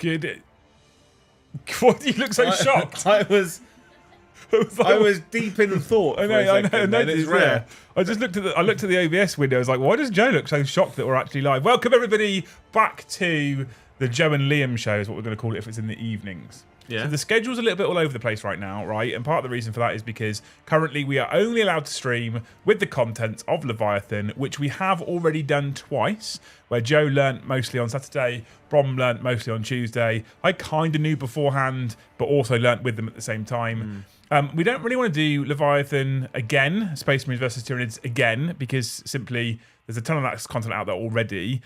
Good. What? You look so shocked. I was deep in thought. I know. It's rare. I just looked at the OBS window. I was like, why does Joe look so shocked that we're actually live? Welcome everybody back to the Joe and Liam show, is what we're going to call it if it's in the evenings. Yeah. So the schedule's a little bit all over the place right now, right? And part of the reason for that is because currently we are only allowed to stream with the content of Leviathan, which we have already done twice, where Joe learnt mostly on Saturday, Brom learnt mostly on Tuesday. I kind of knew beforehand, but also learnt with them at the same time. We don't really want to do Leviathan again, Space Marines versus Tyranids again, because simply there's a ton of that content out there already.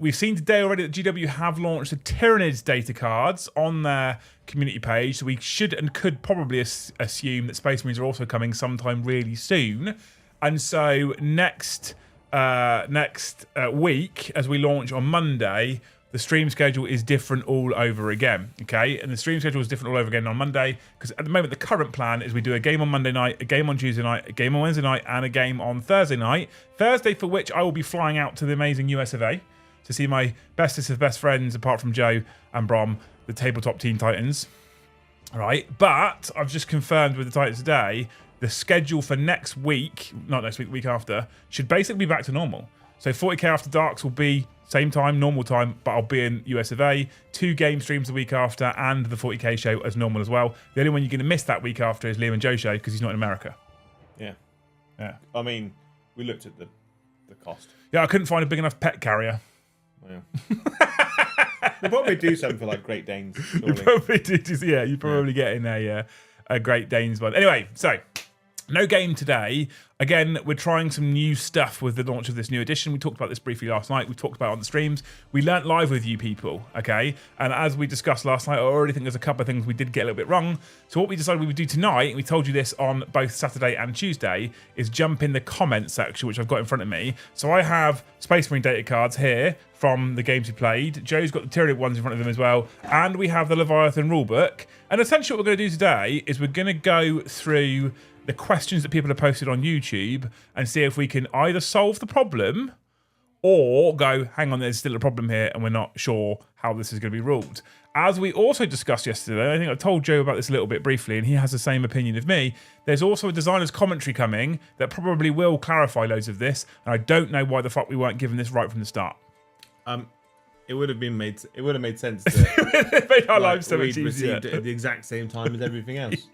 We've seen today already that GW have launched the Tyranids data cards on their community page, so we should and could probably assume that Space Marines are also coming sometime really soon. And so next week, as we launch on Monday, the stream schedule is different all over again, okay? And the stream schedule is different all over again on Monday, because at the moment the current plan is we do a game on Monday night, a game on Tuesday night, a game on Wednesday night, and a game on Thursday night. Thursday, for which I will be flying out to the amazing US of A to see my bestest of best friends, apart from Joe and Brom, the tabletop Teen Titans. All right, but I've just confirmed with the Titans today, the schedule for next week, not next week, the week after, should basically be back to normal. So 40k After Darks will be same time, normal time, but I'll be in US of A. 2 game streams the week after, and the 40k show as normal as well. The only one you're going to miss that week after is Liam and Joe show, because he's not in America. Yeah. I mean, we looked at the cost. Yeah, I couldn't find a big enough pet carrier. Yeah. They'll probably do something for like Great Danes. Surely. You probably do. Yeah, you're probably getting a Great Danes one. Anyway, so no game today. Again, we're trying some new stuff with the launch of this new edition. We talked about this briefly last night. We talked about it on the streams. We learnt live with you people, okay? And as we discussed last night, I already think there's a couple of things we did get a little bit wrong. So what we decided we would do tonight, and we told you this on both Saturday and Tuesday, is jump in the comments section, which I've got in front of me. So I have Space Marine data cards here from the games we played. Joe's got the Tyranid ones in front of him as well. And we have the Leviathan rulebook. And essentially what we're going to do today is we're going to go through the questions that people have posted on YouTube and see if we can either solve the problem or go, hang on, there's still a problem here and we're not sure how this is going to be ruled. As we also discussed yesterday, I think I told Joe about this a little bit briefly, and he has the same opinion of me. There's also a designer's commentary coming that probably will clarify loads of this, and I don't know why the fuck we weren't given this right from the start. It would have made sense It that made our lives so much easier. Received it at the exact same time as everything else.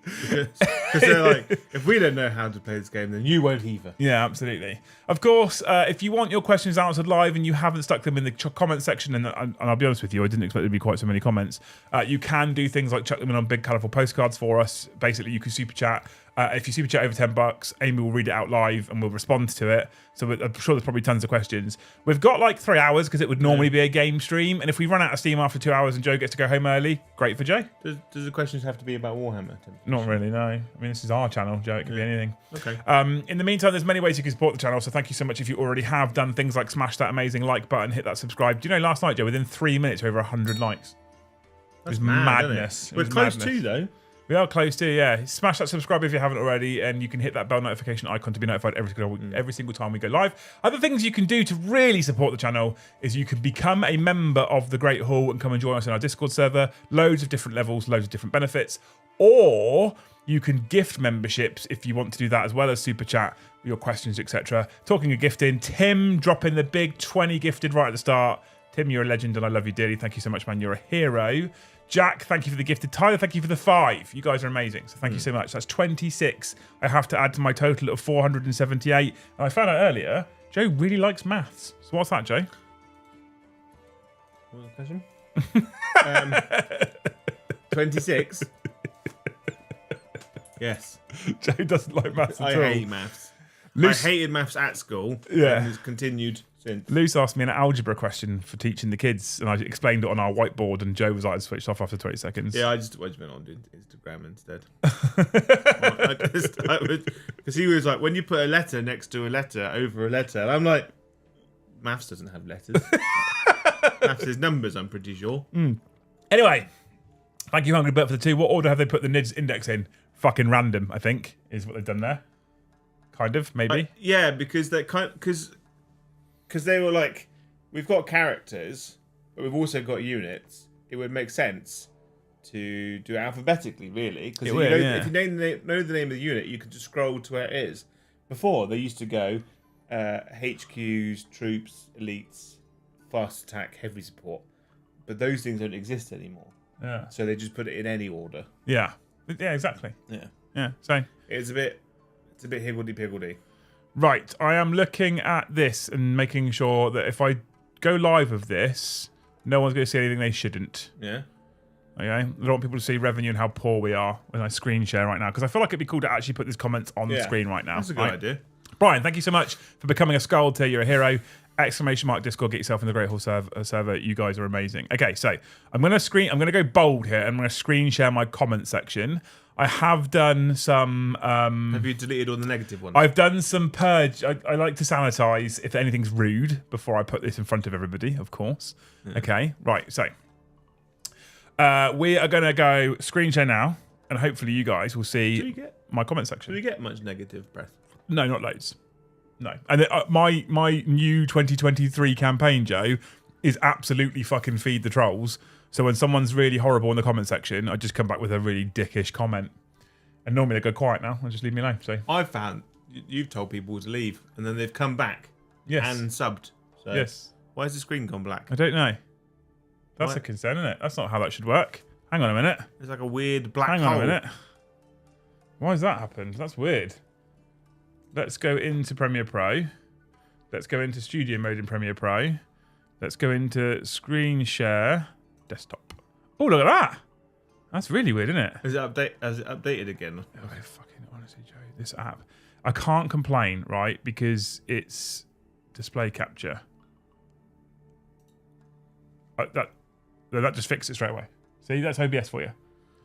Because they're like, if we don't know how to play this game, then you won't either. Yeah, absolutely. Of course, if you want your questions answered live and you haven't stuck them in the comment section, and I'll be honest with you, I didn't expect there to be quite so many comments, you can do things like chuck them in on big colourful postcards for us. Basically, you can super chat. If you super chat over $10, Amy will read it out live and we'll respond to it. So I'm sure there's probably tons of questions. We've got like 3 hours because it would normally be a game stream. And if we run out of steam after 2 hours and Joe gets to go home early, great for Joe. Does the questions have to be about Warhammer? Not really, no. I mean, this is our channel, Joe. It could be anything. Okay. In the meantime, there's many ways you can support the channel. So thank you so much if you already have done things like smash that amazing like button, hit that subscribe. Do you know last night, Joe, within 3 minutes, over 100 likes? It was madness. We're close to, though. We are close to, yeah. Smash that subscribe if you haven't already, and you can hit that bell notification icon to be notified every single time we go live. Other things you can do to really support the channel is you can become a member of the Great Hall and come and join us in our Discord server. Loads of different levels, loads of different benefits. Or you can gift memberships if you want to do that, as well as super chat, your questions, etc. Talking of gifting, Tim dropping the big 20 gifted right at the start. Tim, you're a legend and I love you dearly. Thank you so much, man. You're a hero. Jack, thank you for the gifted. Tyler, thank you for the 5. You guys are amazing. So thank you so much. That's 26. I have to add to my total of 478. And I found out earlier, Joe really likes maths. So what's that, Joe? What was the question? 26. Yes. Joe doesn't like maths at all. I hate maths. I hated maths at school. Yeah. And it's continued since. Luce asked me an algebra question for teaching the kids, and I explained it on our whiteboard, and Joe was like, I switched off after 20 seconds. Yeah, I just went on doing Instagram instead. Because he was like, when you put a letter next to a letter over a letter, and I'm like, maths doesn't have letters. Maths is numbers, I'm pretty sure. Anyway, thank you, Hungry Bert, for the 2. What order have they put the NIDS index in? Fucking random, I think, is what they've done there. Kind of, maybe. Yeah, because they were like, we've got characters, but we've also got units, it would make sense to do it alphabetically, really. Because if you know the name of the unit, you can just scroll to where it is. Before, they used to go HQs, troops, elites, fast attack, heavy support. But those things don't exist anymore. Yeah. So they just put it in any order. Yeah. Yeah, exactly. Yeah. Yeah, so... It's a bit higgledy-piggledy. Right, I am looking at this and making sure that if I go live with this, no one's going to see anything they shouldn't. Yeah. Okay? I don't want people to see revenue and how poor we are when I screen share right now, because I feel like it'd be cool to actually put these comments on the screen right now. That's a good idea. Brian, thank you so much for becoming a Skald tier. You're a hero. ! Discord, get yourself in the Great Hall server. You guys are amazing. Okay, so I'm going to go bold here. I'm going to screen share my comment section. I have done some... have you deleted all the negative ones? I've done some purge. I like to sanitize if anything's rude before I put this in front of everybody, of course. Yeah. Okay, right, so... we are going to go screen share now, and hopefully you guys will see my comment section. Do we get much negative breath? No, not loads. No. And my new 2023 campaign, Joe, is absolutely fucking feed the trolls. So when someone's really horrible in the comment section, I just come back with a really dickish comment. And normally they go quiet now and just leave me alone. So I've found you've told people to leave and then they've come back and subbed. So yes. Why has the screen gone black? I don't know. That's a concern, isn't it? That's not how that should work. Hang on a minute. It's like a weird black hole. Hang on a minute. Why has that happened? That's weird. Let's go into Premiere Pro. Let's go into Studio Mode in Premiere Pro. Let's go into Screen Share. Desktop. Oh, look at that. That's really weird, isn't it? Has it updated again? Okay, fucking honestly, Joe. This app. I can't complain, right? Because it's display capture. That just fixed it straight away. See, that's OBS for you.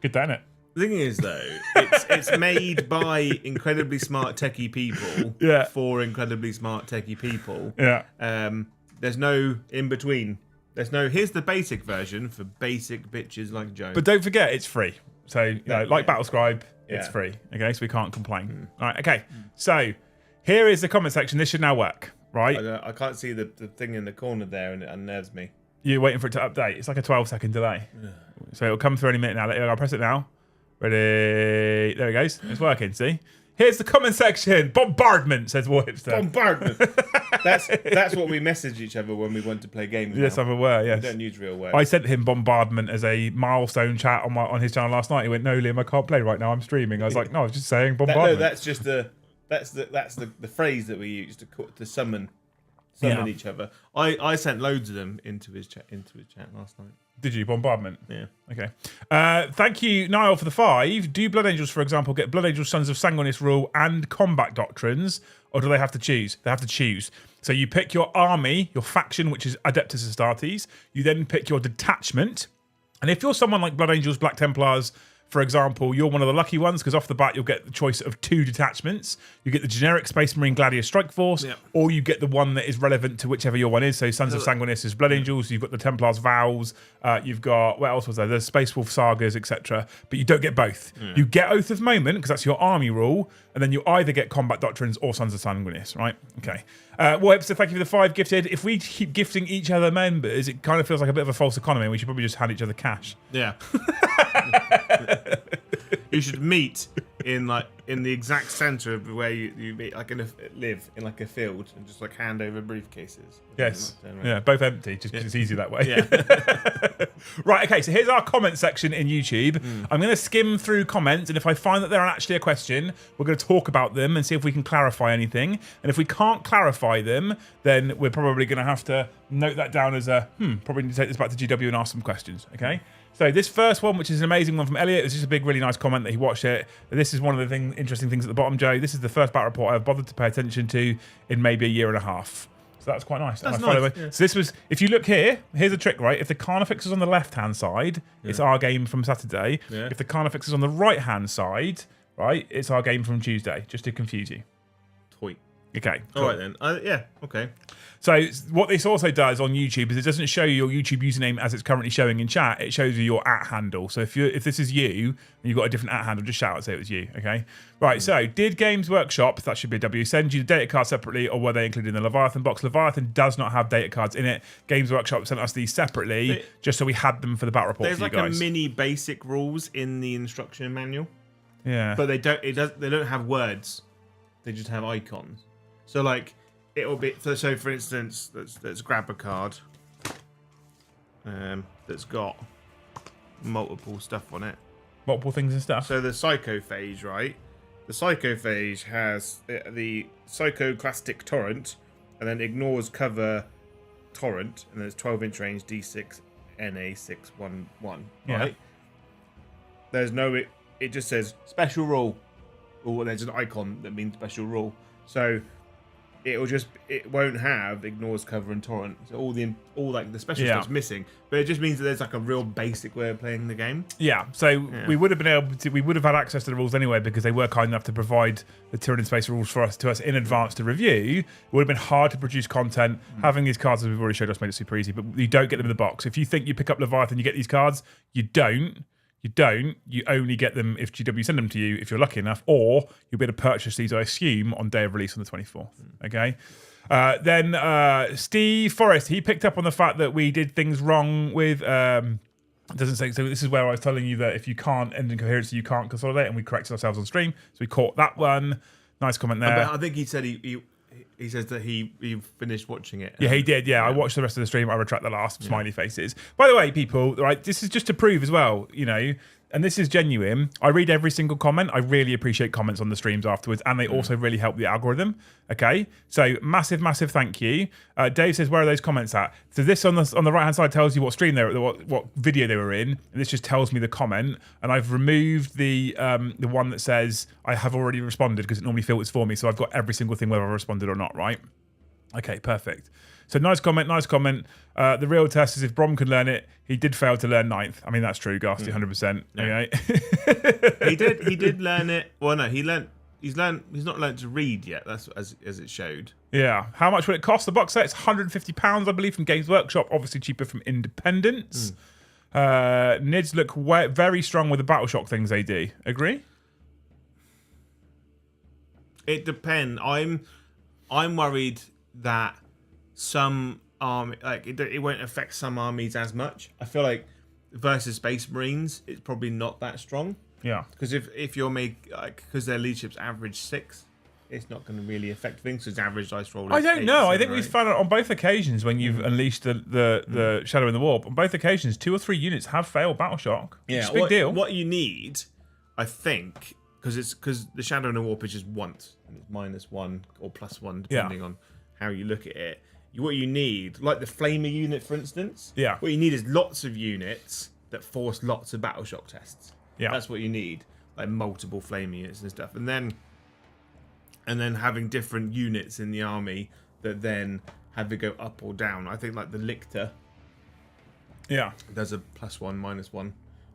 Good, isn't it? The thing is, though, it's made by incredibly smart techie people for incredibly smart techie people. Yeah. There's no in between. There's no, here's the basic version for basic bitches like Joe. But don't forget, it's free. So, you know, like Battlescribe, it's free. Okay, so we can't complain. All right, okay. So, here is the comment section. This should now work, right? I can't see the thing in the corner there, and it unnerves me. You're waiting for it to update. It's like a 12-second delay. So, it'll come through any minute now. I'll press it now. Ready? There it goes. It's working, see? Here's the comment section. Bombardment, says Warhipster. Bombardment. That's what we message each other when we want to play games. Yes, now. I'm aware, yes. We don't use real words. I sent him bombardment as a milestone chat on his channel last night. He went, "No, Liam, I can't play right now. I'm streaming." I was like, "No, I was just saying bombardment." That's just the phrase that we use to summon each other. I sent loads of them into his chat last night. Did you? Bombardment? Yeah. Okay. Thank you, Niall, for the 5. Do Blood Angels, for example, get Blood Angels, Sons of Sanguinis rule and combat doctrines, or do they have to choose? They have to choose. So you pick your army, your faction, which is Adeptus Astartes. You then pick your detachment. And if you're someone like Blood Angels, Black Templars, for example, you're one of the lucky ones because off the bat you'll get the choice of 2 detachments. You get the generic Space Marine Gladius Strike Force, or you get the one that is relevant to whichever your one is. So Sons of Sanguinis is Blood Angels. You've got the Templars Vows. You've got, what else was there? There's Space Wolf Sagas, etc. But you don't get both. You get Oath of Moment because that's your army rule, and then you either get Combat Doctrines or Sons of Sanguinis, right? Okay. Warhipster, thank you for the 5 gifted. If we keep gifting each other members, it kind of feels like a bit of a false economy. We should probably just hand each other cash. Yeah. You should meet in the exact center of where you meet, like live in like a field, and just like hand over briefcases. Yes. Yeah, both empty, just because it's easier that way. Yeah. Right, okay, so here's our comment section in YouTube. I'm going to skim through comments, and if I find that they're actually a question, we're going to talk about them and see if we can clarify anything. And if we can't clarify them, then we're probably going to have to note that down as a, probably need to take this back to GW and ask some questions, okay? So this first one, which is an amazing one from Elliot, is just a big, really nice comment that he watched it. This is one of the interesting things at the bottom, Joe. This is the first battle report I've bothered to pay attention to in maybe a year and a half. So that's quite nice. That's nice. Yeah. So this was, if you look here, here's a trick, right? If the Carnifex is on the left-hand side, it's our game from Saturday. Yeah. If the Carnifex is on the right-hand side, right, it's our game from Tuesday, just to confuse you. Toy. Okay. Cool. All right then. Yeah. Okay. So what this also does on YouTube is it doesn't show you your YouTube username as it's currently showing in chat. It shows you your @handle. So if this is you and you've got a different @handle, just shout out, say it was you. Okay. Right. So did Games Workshop, that should be a W, send you the data cards separately, or were they included in the Leviathan box? Leviathan does not have data cards in it. Games Workshop sent us these separately, just so we had them for the battle report. There's for like you guys. a mini basic rules in the instruction manual. Yeah. But they don't have words. They just have icons. So like it'll be so for instance, let's grab a card that's got multiple stuff on it. Multiple things and stuff. So the Psychophage, right? The Psychophage has the Psychoclastic Torrent, and then ignores cover torrent, and then it's 12-inch range D6 NA611. Right? Yeah. There's no it just says special rule. Or there's an icon that means special rule. So it won't have ignores cover and torrent. So all like the special stuff's missing. But it just means that there's like a real basic way of playing the game. Yeah. So we would have been able to, we would have had access to the rules anyway because they were kind enough to provide the Tyranid Space rules to us in advance to review. It would have been hard to produce content. Having these cards, as we've already showed us, made it super easy. But you don't get them in the box. If you think you pick up Leviathan, you get these cards. You don't. You only get them if GW send them to you, if you're lucky enough, or you'll be able to purchase these, I assume, on day of release on the 24th. Okay. Then Steve Forrest, he picked up on the fact that we did things wrong with. It doesn't say. So this is where I was telling you that if you can't end in coherency, you can't consolidate, and we corrected ourselves on stream. So we caught that one. Nice comment there. I think he said he says that he finished watching it. Yeah, he did. Yeah, I watched the rest of the stream. I retract the last smiley faces. By the way, people, right? This is just to prove as well, and this is genuine. I read every single comment. I really appreciate comments on the streams afterwards, and they also really help the algorithm. Okay, so massive thank you. Dave says, "Where are those comments at?" So this on the right hand side tells you what stream they were, what video they were in. And this just tells me the comment, and I've removed the one that says I have already responded because it normally filters for me. So I've got every single thing whether I responded or not. Right? Okay, perfect. So nice comment. The real test is if Brom can learn it. He did fail to learn 9th. I mean, that's true, Ghastly, 100%. Okay. He did learn it. Well, no, he's not learned to read yet. That's as it showed. Yeah. How much will it cost? The box set? It's £150, I believe, from Games Workshop. Obviously cheaper from Independents. Nids look very strong with the Battleshock things they do. Agree? It depends. I'm worried that some army, like it won't affect some armies as much. I feel like versus Space Marines, it's probably not that strong. Yeah. Because if you're because their leadership's average 6, it's not going to really affect things. Because average dice roll. I don't know. I think we've found out on both occasions when you've unleashed the Shadow in the Warp. On both occasions, 2 or 3 units have failed Battleshock. Yeah, it's a big deal. What you need, I think, because the Shadow in the Warp is just once, and it's -1 or +1 depending on how you look at it. What you need, like the Flamer unit, for instance. Yeah. What you need is lots of units that force lots of Battleshock tests. Yeah. That's what you need, like multiple Flamer units and stuff, and then having different units in the army that then have to go up or down. I think like the Lictor. Yeah. There's a +1, -1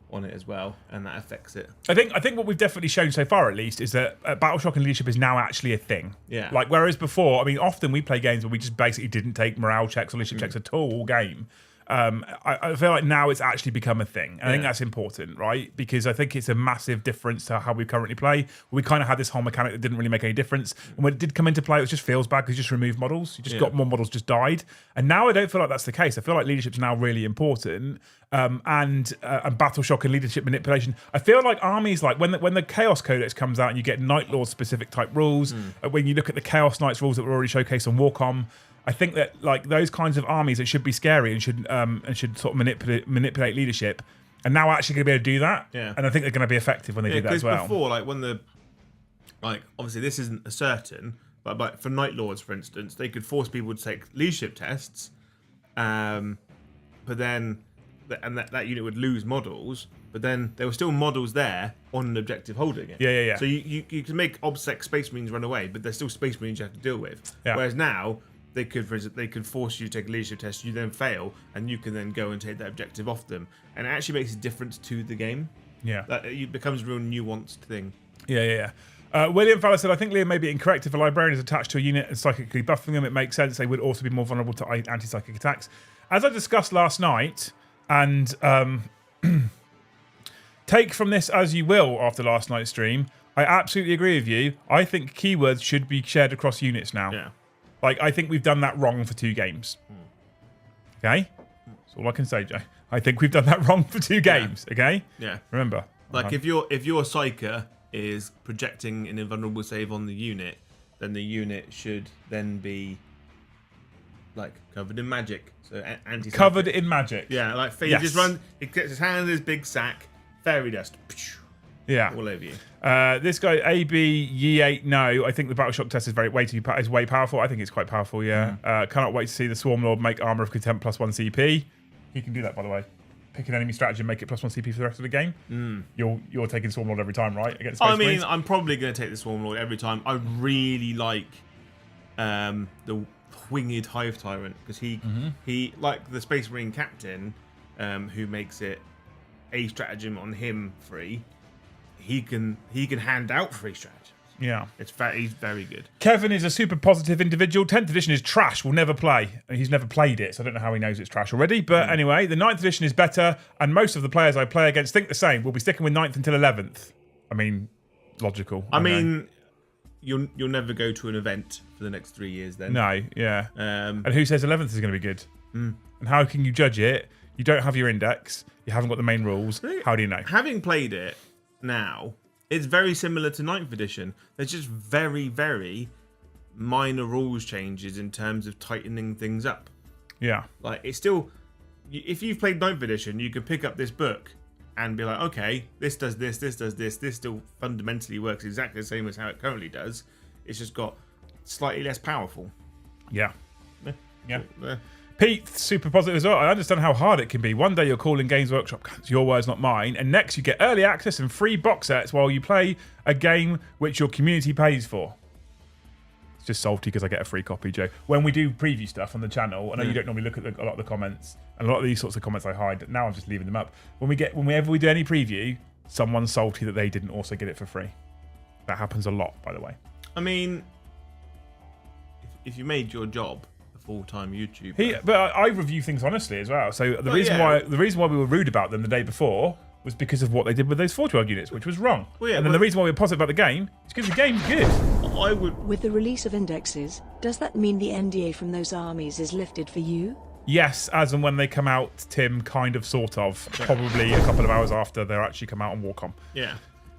on it as well, and that affects it. I think what we've definitely shown so far, at least, is that Battleshock and leadership is now actually a thing. Yeah. Like whereas before, I mean, often we play games where we just basically didn't take morale checks or leadership checks at all game. I feel like now it's actually become a thing. And I think that's important, right? Because I think it's a massive difference to how we currently play. We kind of had this whole mechanic that didn't really make any difference. And when it did come into play, it just feels bad because you just removed models. You just got more models just died. And now I don't feel like that's the case. I feel like leadership's now really important. And Battleshock and leadership manipulation. I feel like armies, like when the Chaos Codex comes out and you get Night Lord specific type rules, when you look at the Chaos Knights rules that were already showcased on Warcom, I think that like those kinds of armies that should be scary and should sort of manipulate leadership are now actually going to be able to do that. Yeah. And I think they're going to be effective when they do that as well. Before, like when obviously this isn't a certain, but for Night Lords, for instance, they could force people to take leadership tests, but then that unit would lose models. But then there were still models there on an objective holding it. Yeah. So you can make OBSEC Space Marines run away, but there's still Space Marines you have to deal with. Yeah. Whereas now they could force you to take a leadership test, you then fail, and you can then go and take that objective off them. And it actually makes a difference to the game. Yeah. It becomes a real nuanced thing. Yeah. William Fowler said, I think Liam may be incorrect. If a librarian is attached to a unit and psychically buffing them, it makes sense. They would also be more vulnerable to anti-psychic attacks. As I discussed last night, and take from this as you will after last night's stream, I absolutely agree with you. I think keywords should be shared across units now. Yeah. Like, I think we've done that wrong for 2 games. Okay? That's all I can say, Joe. I think we've done that wrong for 2 games. Okay? Yeah. Remember. Like, if your psyker is projecting an invulnerable save on the unit, then the unit should then be, like, covered in magic. So anti. Covered in magic. Yeah, like, he just runs, he gets his hand in his big sack, fairy dust. Yeah. All over you. This guy, AB Ye8, no. I think the Battle Shock test is way powerful. I think it's quite powerful, yeah. Cannot wait to see the Swarm Lord make Armor of Contempt +1 CP. He can do that, by the way. Pick an enemy strategy and make it +1 CP for the rest of the game. You're taking Swarm Lord every time, right? Against Space Marines? I'm probably going to take the Swarm Lord every time. I really like the Winged Hive Tyrant, because he like the Space Marine captain, who makes it a stratagem on him free. He can hand out free stratagems. Yeah. He's very good. Kevin is a super positive individual. 10th edition is trash. Will never play. He's never played it, so I don't know how he knows it's trash already. But anyway, the 9th edition is better, and most of the players I play against think the same. We'll be sticking with 9th until 11th. I mean, logical. I mean, you'll never go to an event for the next 3 years then. No, yeah. And who says 11th is going to be good? And how can you judge it? You don't have your index. You haven't got the main rules. How do you know? Having played it now, it's very similar to 9th edition. There's just very, very minor rules changes in terms of tightening things up. Yeah. Like, it's still, if you've played 9th edition, you could pick up this book and be like, okay, this does this, this does this. This still fundamentally works exactly the same as how it currently does. It's just got slightly less powerful. Yeah. Yeah. Pete, super positive as well. I understand how hard it can be. One day you're calling Games Workshop, it's your words, not mine. And next you get early access and free box sets while you play a game which your community pays for. It's just salty because I get a free copy, Joe. When we do preview stuff on the channel, I know you don't normally look at a lot of the comments, and a lot of these sorts of comments I hide. Now I'm just leaving them up. Whenever we do any preview, someone's salty that they didn't also get it for free. That happens a lot, by the way. I mean, if you made your job full-time YouTuber. But I review things honestly as well. So the reason why we were rude about them the day before was because of what they did with those 4-12 units, which was wrong. And then the reason why we were positive about the game is because the game's good. With the release of indexes, does that mean the NDA from those armies is lifted for you? Yes, as and when they come out, Tim, kind of, sort of. Probably a couple of hours after they're actually come out on Warcom. Yeah,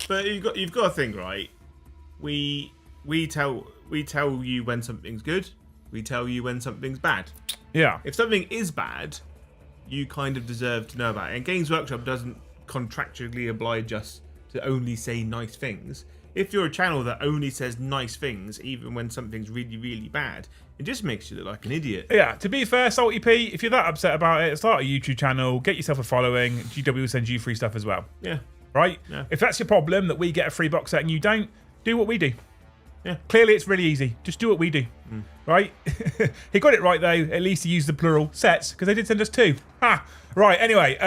but you've got to think, right? We tell you when something's good. We tell you when something's bad. Yeah. If something is bad, you kind of deserve to know about it. And Games Workshop doesn't contractually oblige us to only say nice things. If you're a channel that only says nice things, even when something's really, really bad, it just makes you look like an idiot. Yeah, to be fair, Salty P, if you're that upset about it, start a YouTube channel, get yourself a following. GW will send you free stuff as well. Yeah. Right? Yeah. If that's your problem, that we get a free box set and you don't, do what we do. Yeah. Clearly, it's really easy. Just do what we do. Right? He got it right, though. At least he used the plural sets, because they did send us 2. Ha! Right, anyway.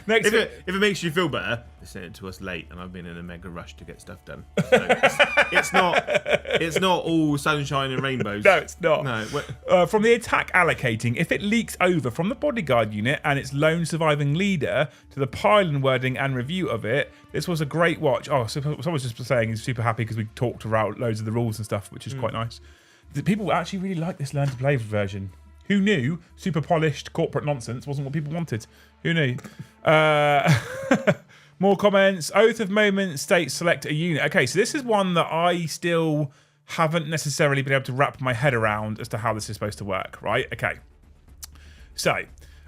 Next if it makes you feel better, they sent it to us late, and I've been in a mega rush to get stuff done. So it's not all sunshine and rainbows. No, it's not. No. From the attack allocating, if it leaks over from the bodyguard unit and its lone surviving leader to the pylon wording and review of it, this was a great watch. Oh, so someone's just saying he's super happy because we talked about loads of the rules and stuff, which is quite nice. People actually really like this Learn to Play version. Who knew super polished corporate nonsense wasn't what people wanted? Who knew? More comments. Oath of Moment states select a unit. Okay, so this is one that I still haven't necessarily been able to wrap my head around as to how this is supposed to work, right? Okay. So,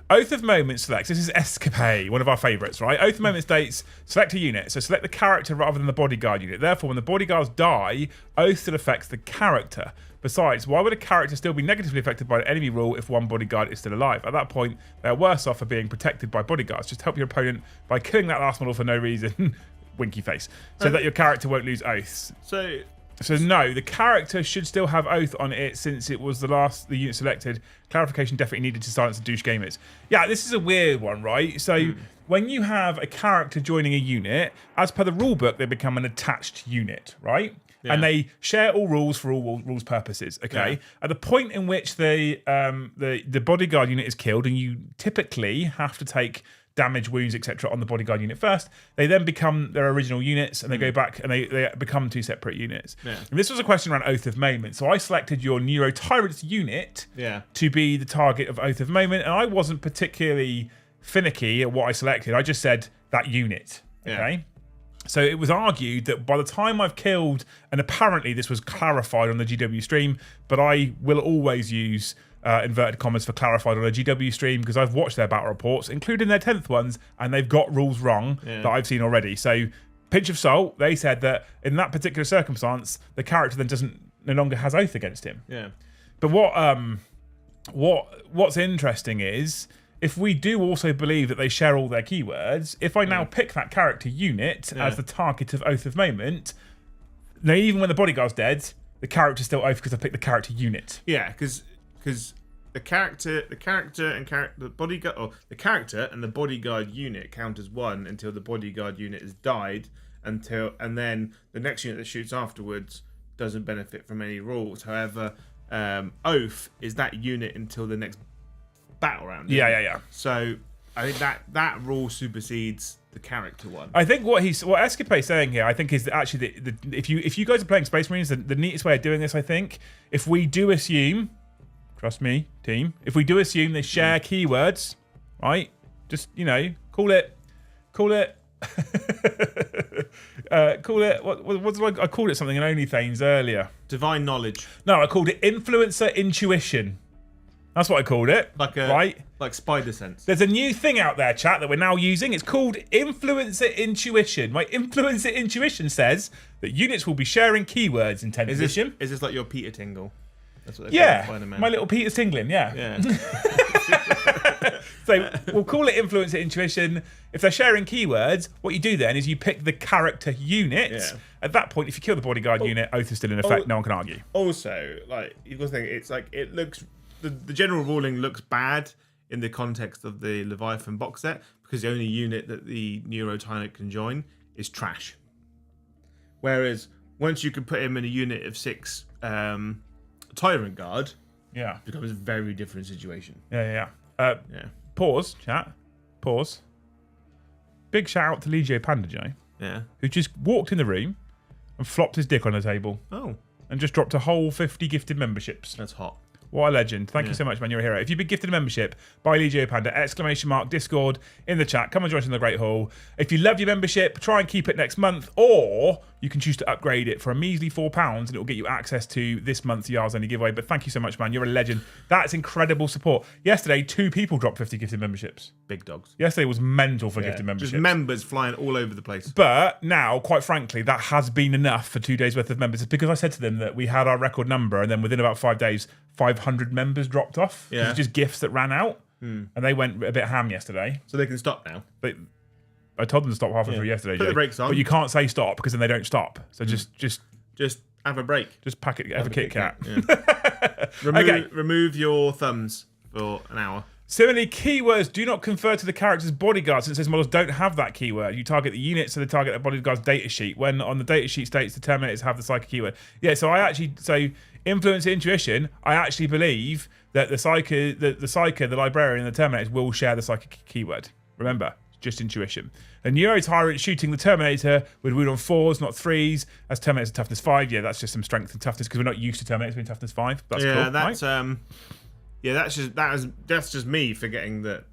Oath of Moment selects. This is Escapade, one of our favourites, right? Oath of Moment states select a unit. So select the character rather than the bodyguard unit. Therefore, when the bodyguards die, Oath still affects the character. Besides, why would a character still be negatively affected by an enemy rule if one bodyguard is still alive? At that point, they're worse off for being protected by bodyguards. Just help your opponent by killing that last model for no reason, winky face, so that your character won't lose oaths. So So no, the character should still have Oath on it since it was the unit selected. Clarification definitely needed to silence the douche gamers. Yeah, this is a weird one, right? So when you have a character joining a unit, as per the rulebook, they become an attached unit, right? Yeah. And they share all rules for all rules purposes. Okay. Yeah. At the point in which the bodyguard unit is killed, and you typically have to take damage, wounds, etc. on the bodyguard unit first, they then become their original units, and they go back and they become two separate units. Yeah. And this was a question around Oath of Moment, so I selected your Neuro Tyrants unit to be the target of Oath of Moment, and I wasn't particularly finicky at what I selected. I just said that unit. Okay. Yeah. So it was argued that by the time I've killed, and apparently this was clarified on the GW stream, but I will always use inverted commas for clarified on a GW stream because I've watched their battle reports, including their 10th ones, and they've got rules wrong that I've seen already. So pinch of salt, they said that in that particular circumstance, the character then no longer has Oath against him. Yeah. But what's interesting is, if we do also believe that they share all their keywords, if I now pick that character unit as the target of Oath of Moment, now even when the bodyguard's dead, the character's still Oath because I picked the character unit. Yeah, because the character and the bodyguard unit count as one until the bodyguard unit has died, and then the next unit that shoots afterwards doesn't benefit from any rules. However, Oath is that unit until the next battle round. Yeah. So I think that rule supersedes the character one. I think what Escape's saying here, I think, is that actually if you guys are playing Space Marines, the neatest way of doing this, I think, if we do assume, trust me, team, if we do assume they share keywords, right? Just call it. What did I called it something in OnlyFans earlier? Divine knowledge. No, I called it influencer intuition. That's what I called it. Like spider sense. There's a new thing out there, chat, that we're now using. It's called influencer intuition. My influencer intuition says that units will be sharing keywords in 10th edition. Is this like your Peter Tingle? That's what they're calling my little Peter's tingling. Yeah. So we'll call it influencer intuition. If they're sharing keywords, what you do then is you pick the character unit. Yeah. At that point, if you kill the bodyguard unit, Oath is still in effect. No one can argue. Also, you've got to think, it's like it looks. The general ruling looks bad in the context of the Leviathan box set because the only unit that the Neuro Tyrant can join is trash. Whereas once you can put him in a unit of 6 Tyrant Guard, it becomes a very different situation. Yeah. Pause, chat. Pause. Big shout out to Legio Panda Joe. Yeah. Who just walked in the room and flopped his dick on the table. Oh. And just dropped a whole 50 gifted memberships. That's hot. What a legend. Thank you so much, man. You're a hero. If you've been gifted a membership by Legio Panda, ! Discord in the chat. Come and join us in the Great Hall. If you love your membership, try and keep it next month, or you can choose to upgrade it for a measly £4 and it will get you access to this month's Yar's Only giveaway. But thank you so much, man. You're a legend. That's incredible support. Yesterday, 2 people dropped 50 gifted memberships. Big dogs. Yesterday was mental for gifted memberships. Just members flying all over the place. But now, quite frankly, that has been enough for 2 days worth of members. It's because I said to them that we had our record number, and then within about 5 days, 500 members dropped off. Yeah. It was just gifts that ran out. And they went a bit ham yesterday. So they can stop now. But I told them to stop halfway through yesterday. Put the brakes on. But you can't say stop because then they don't stop. So just have a break. Just pack it. Have a Kit Kat. Remove your thumbs for an hour. Similarly, keywords do not confer to the character's bodyguard since those models don't have that keyword. You target the unit, so they target the bodyguard's data sheet. When on the data sheet states the Terminators have the psychic keyword. Yeah, so influence intuition, I actually believe that the Psyker, the librarian, and the Terminators will share the psychic keyword. Remember, just intuition. A Neuro Tyrant shooting the Terminator would wound on 4s, not 3s, as Terminator's toughness 5. Yeah, that's just some strength and toughness because we're not used to Terminators being toughness 5. That's cool. That's right? that's just me forgetting that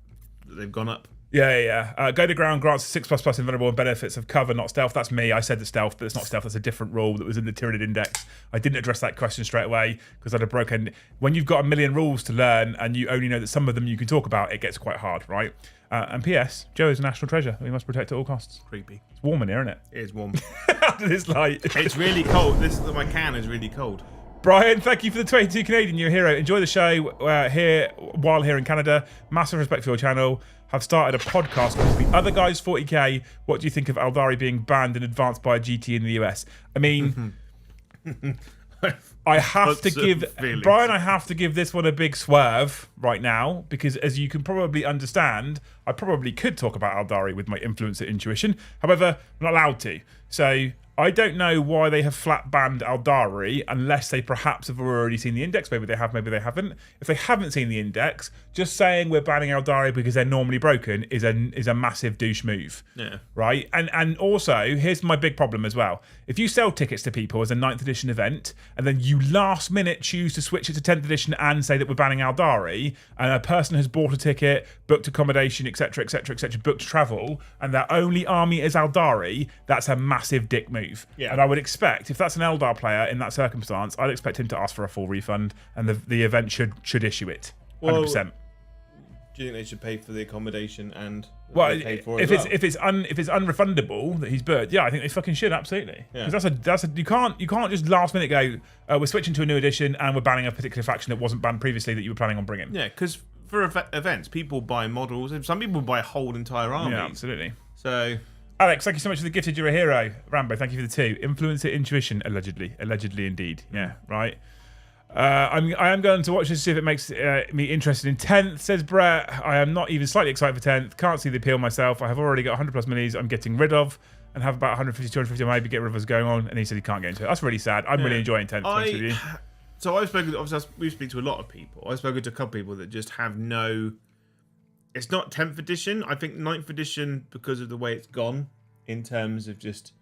they've gone up. Yeah. Go to ground grants 6++ invulnerable and benefits of cover, not stealth. That's me. I said the stealth, but it's not stealth. That's a different rule that was in the Tyranid Index. I didn't address that question straight away because I'd have broken. When you've got a million rules to learn and you only know that some of them you can talk about, it gets quite hard, right? And P.S. Joe is a national treasure. We must protect at all costs. Creepy. It's warm in here, isn't it? It is warm. After this light. It's really cold. My can is really cold. Brian, thank you for the 22 Canadian. You're a hero. Enjoy the show while here in Canada. Massive respect for your channel. Have started a podcast called The Other Guys 40K. What do you think of Aldari being banned and advanced by a GT in the US? I mean, I have to give Brian. I have to give this one a big swerve right now because, as you can probably understand, I probably could talk about Aldari with my influencer intuition. However, I'm not allowed to. So I don't know why they have flat banned Aldari unless they perhaps have already seen the index. Maybe they have, maybe they haven't. If they haven't seen the index, just saying we're banning Aldari because they're normally broken is a massive douche move. Yeah. Right? And also, here's my big problem as well. If you sell tickets to people as a 9th edition event and then you last minute choose to switch it to 10th edition and say that we're banning Aldari, and a person has bought a ticket, booked accommodation, etc., etc., etc., booked travel, and their only army is Aldari, that's a massive dick move. Yeah. And I would expect, if that's an Eldar player in that circumstance, I'd expect him to ask for a full refund, and the event should issue it. 100%. Well, do you think they should pay for the accommodation and pay for if it's unrefundable that he's booked, yeah, I think they fucking should, absolutely. Because that's a you can't just last minute go we're switching to a new edition and we're banning a particular faction that wasn't banned previously that you were planning on bringing. Yeah, because for events, people buy models, and some people buy whole entire armies. Yeah, absolutely. So. Alex, thank you so much for the gifted. You're a hero. Rambo, thank you for the 2. Influencer intuition, allegedly indeed. Yeah, right. I am going to watch this to see if it makes me interested in 10th, says Brett. I am not even slightly excited for 10th. Can't see the appeal myself. I have already got 100 plus minis I'm getting rid of and have about 150, 250 maybe get rid of us going on. And he said he can't get into it. That's really sad. I'm really enjoying 10th. With you. So I've spoken, obviously we've spoken to a lot of people. I've spoken to a couple of people that just have no... It's not 10th edition. I think 9th edition, because of the way it's gone in terms of just...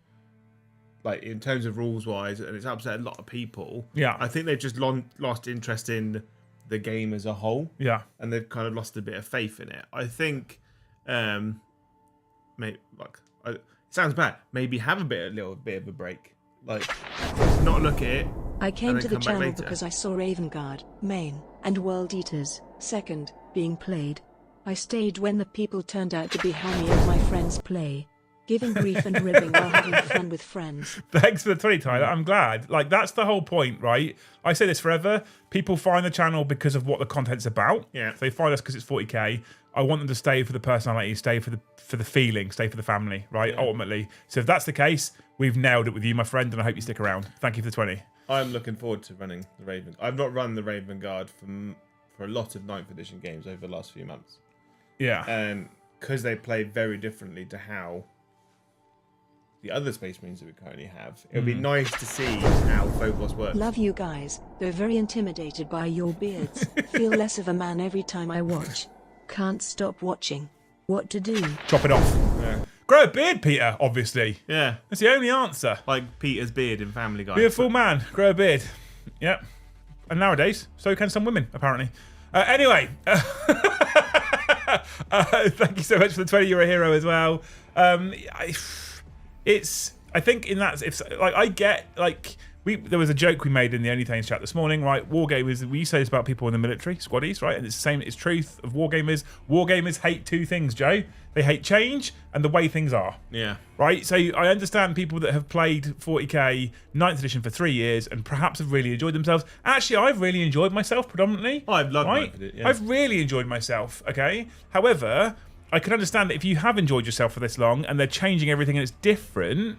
Like, in terms of rules-wise, and it's upset a lot of people. Yeah. I think they've just lost interest in the game as a whole. Yeah. And they've kind of lost a bit of faith in it. I think... maybe, like, it sounds bad. Maybe have a little bit of a break. Like, not look at it. I came to the channel because I saw Raven Guard, Main, and World Eaters, 2nd, being played. I stayed when the people turned out to be how me and my friends play. Giving grief and ribbing while having fun with friends. Thanks for the 20, Tyler. I'm glad. Like, that's the whole point, right? I say this forever. People find the channel because of what the content's about. Yeah. So they find us because it's 40k. I want them to stay for the personality, stay for the feeling, stay for the family, right? Yeah. Ultimately. So if that's the case, we've nailed it with you, my friend, and I hope you stick around. Thank you for the 20. I'm looking forward to running the Raven. I've not run the Raven Guard for a lot of 9th edition games over the last few months. Yeah. Because they play very differently to how the other Space Marines that we currently have. It would be nice to see how Phobos works. Love you guys, though very intimidated by your beards. Feel less of a man every time I watch. Can't stop watching. What to do? Chop it off. Yeah. Grow a beard, Peter, obviously. Yeah. That's the only answer. Like Peter's beard in Family Guy. Be a full man. Grow a beard. Yep. And nowadays, so can some women, apparently. Anyway. Thank you so much for the 20. You're a hero as well. I think in that, if like I get like there was a joke we made in the OnlyTains chat this morning, right? Wargamers, we say this about people in the military, squaddies, right? And it's the same, it's truth of Wargamers. Wargamers hate 2 things, Joe. They hate change and the way things are. Yeah. Right? So I understand people that have played 40k 9th edition for 3 years and perhaps have really enjoyed themselves. Actually, I've really enjoyed myself predominantly. Oh, I've loved it. Yeah. I've really enjoyed myself, okay? However, I can understand that if you have enjoyed yourself for this long and they're changing everything and it's different,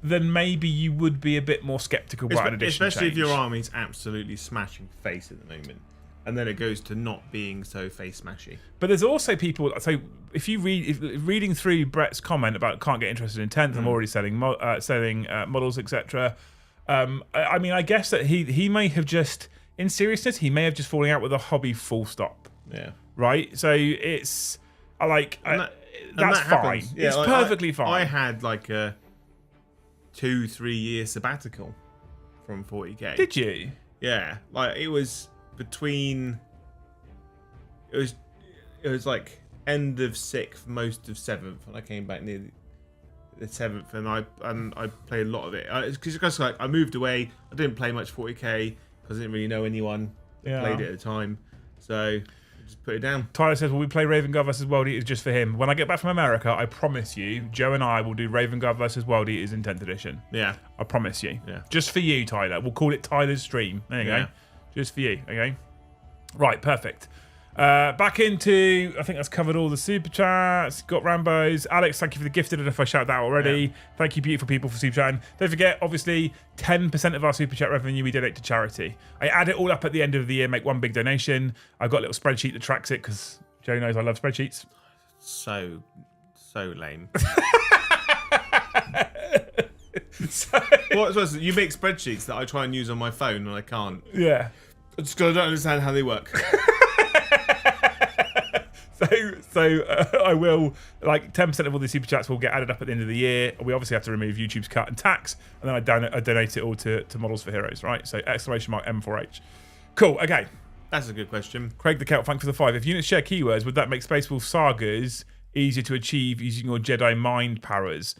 then maybe you would be a bit more skeptical about an edition especially change. If your army's absolutely smashing face at the moment, and then it goes to not being so face smashy. But there's also people. So if you reading through Brett's comment about can't get interested in 10th, I'm already selling models, etc. I mean, I guess that he may have just, in seriousness, he may have just falling out with a hobby. Full stop. Yeah. Right. So it's that's fine. Yeah, it's perfectly fine. I had like a 2-3 year sabbatical from 40k. Did you? Yeah, like it was between. It was like end of 6th, most of 7th, and I came back near the 7th, and I played a lot of it. Because like I moved away, I didn't play much 40k because I didn't really know anyone that played it at the time, so. Just put it down. Tyler says, will we play Raven Guard versus World Eaters just for him? When I get back from America, I promise you, Joe and I will do Raven Guard versus World Eaters in 10th edition. Yeah. I promise you. Yeah. Just for you, Tyler. We'll call it Tyler's stream. There you go. Just for you, okay? Right, perfect. Back into, I think that's covered all the super chats. Got Rambo's. Alex, thank you for the gifted. I don't know if I shouted that out already. Yeah. Thank you, beautiful people, for super chatting. Don't forget, obviously, 10% of our super chat revenue we donate to charity. I add it all up at the end of the year, make one big donation. I've got a little spreadsheet that tracks it because Joe knows I love spreadsheets. So lame. You make spreadsheets that I try and use on my phone and I can't. Yeah. Just because I don't understand how they work. So I will, like 10% of all the super chats will get added up at the end of the year. We obviously have to remove YouTube's cut and tax, and then I donate it all to Models for Heroes, right? So !M4H. Cool, okay. That's a good question. Craig the Kelp, thanks for the 5. If units share keywords, would that make Space Wolf sagas easier to achieve using your Jedi mind powers?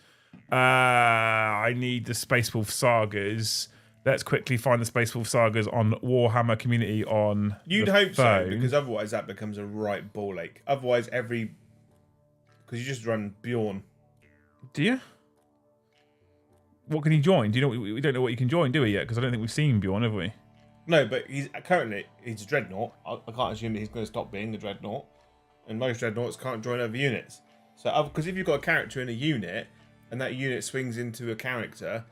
I need the Space Wolf sagas. Let's quickly find the Space Wolf sagas on Warhammer Community on You'd hope phone. So, because otherwise that becomes a right ball ache. Otherwise, because you just run Bjorn. Do you? What can he join? Do you know? We don't know what you can join, do we yet? Because I don't think we've seen Bjorn, have we? No, but he's a dreadnought. I can't assume that he's going to stop being a dreadnought. And most dreadnoughts can't join other units. So, because if you've got a character in a unit and that unit swings into a character,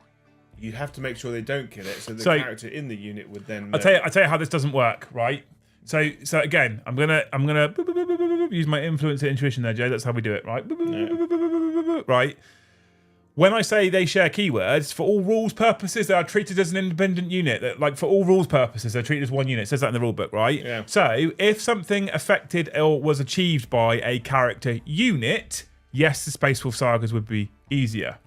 you have to make sure they don't kill it, so the character in the unit would then. I'll tell you how this doesn't work, right? So again, I'm gonna use my influence and intuition there, Joe. That's how we do it, right? Yeah. Right. When I say they share keywords, for all rules purposes, they are treated as an independent unit. Like for all rules purposes, they're treated as one unit. It says that in the rule book, right? Yeah. So if something affected or was achieved by a character unit, yes, the Space Wolf sagas would be easier.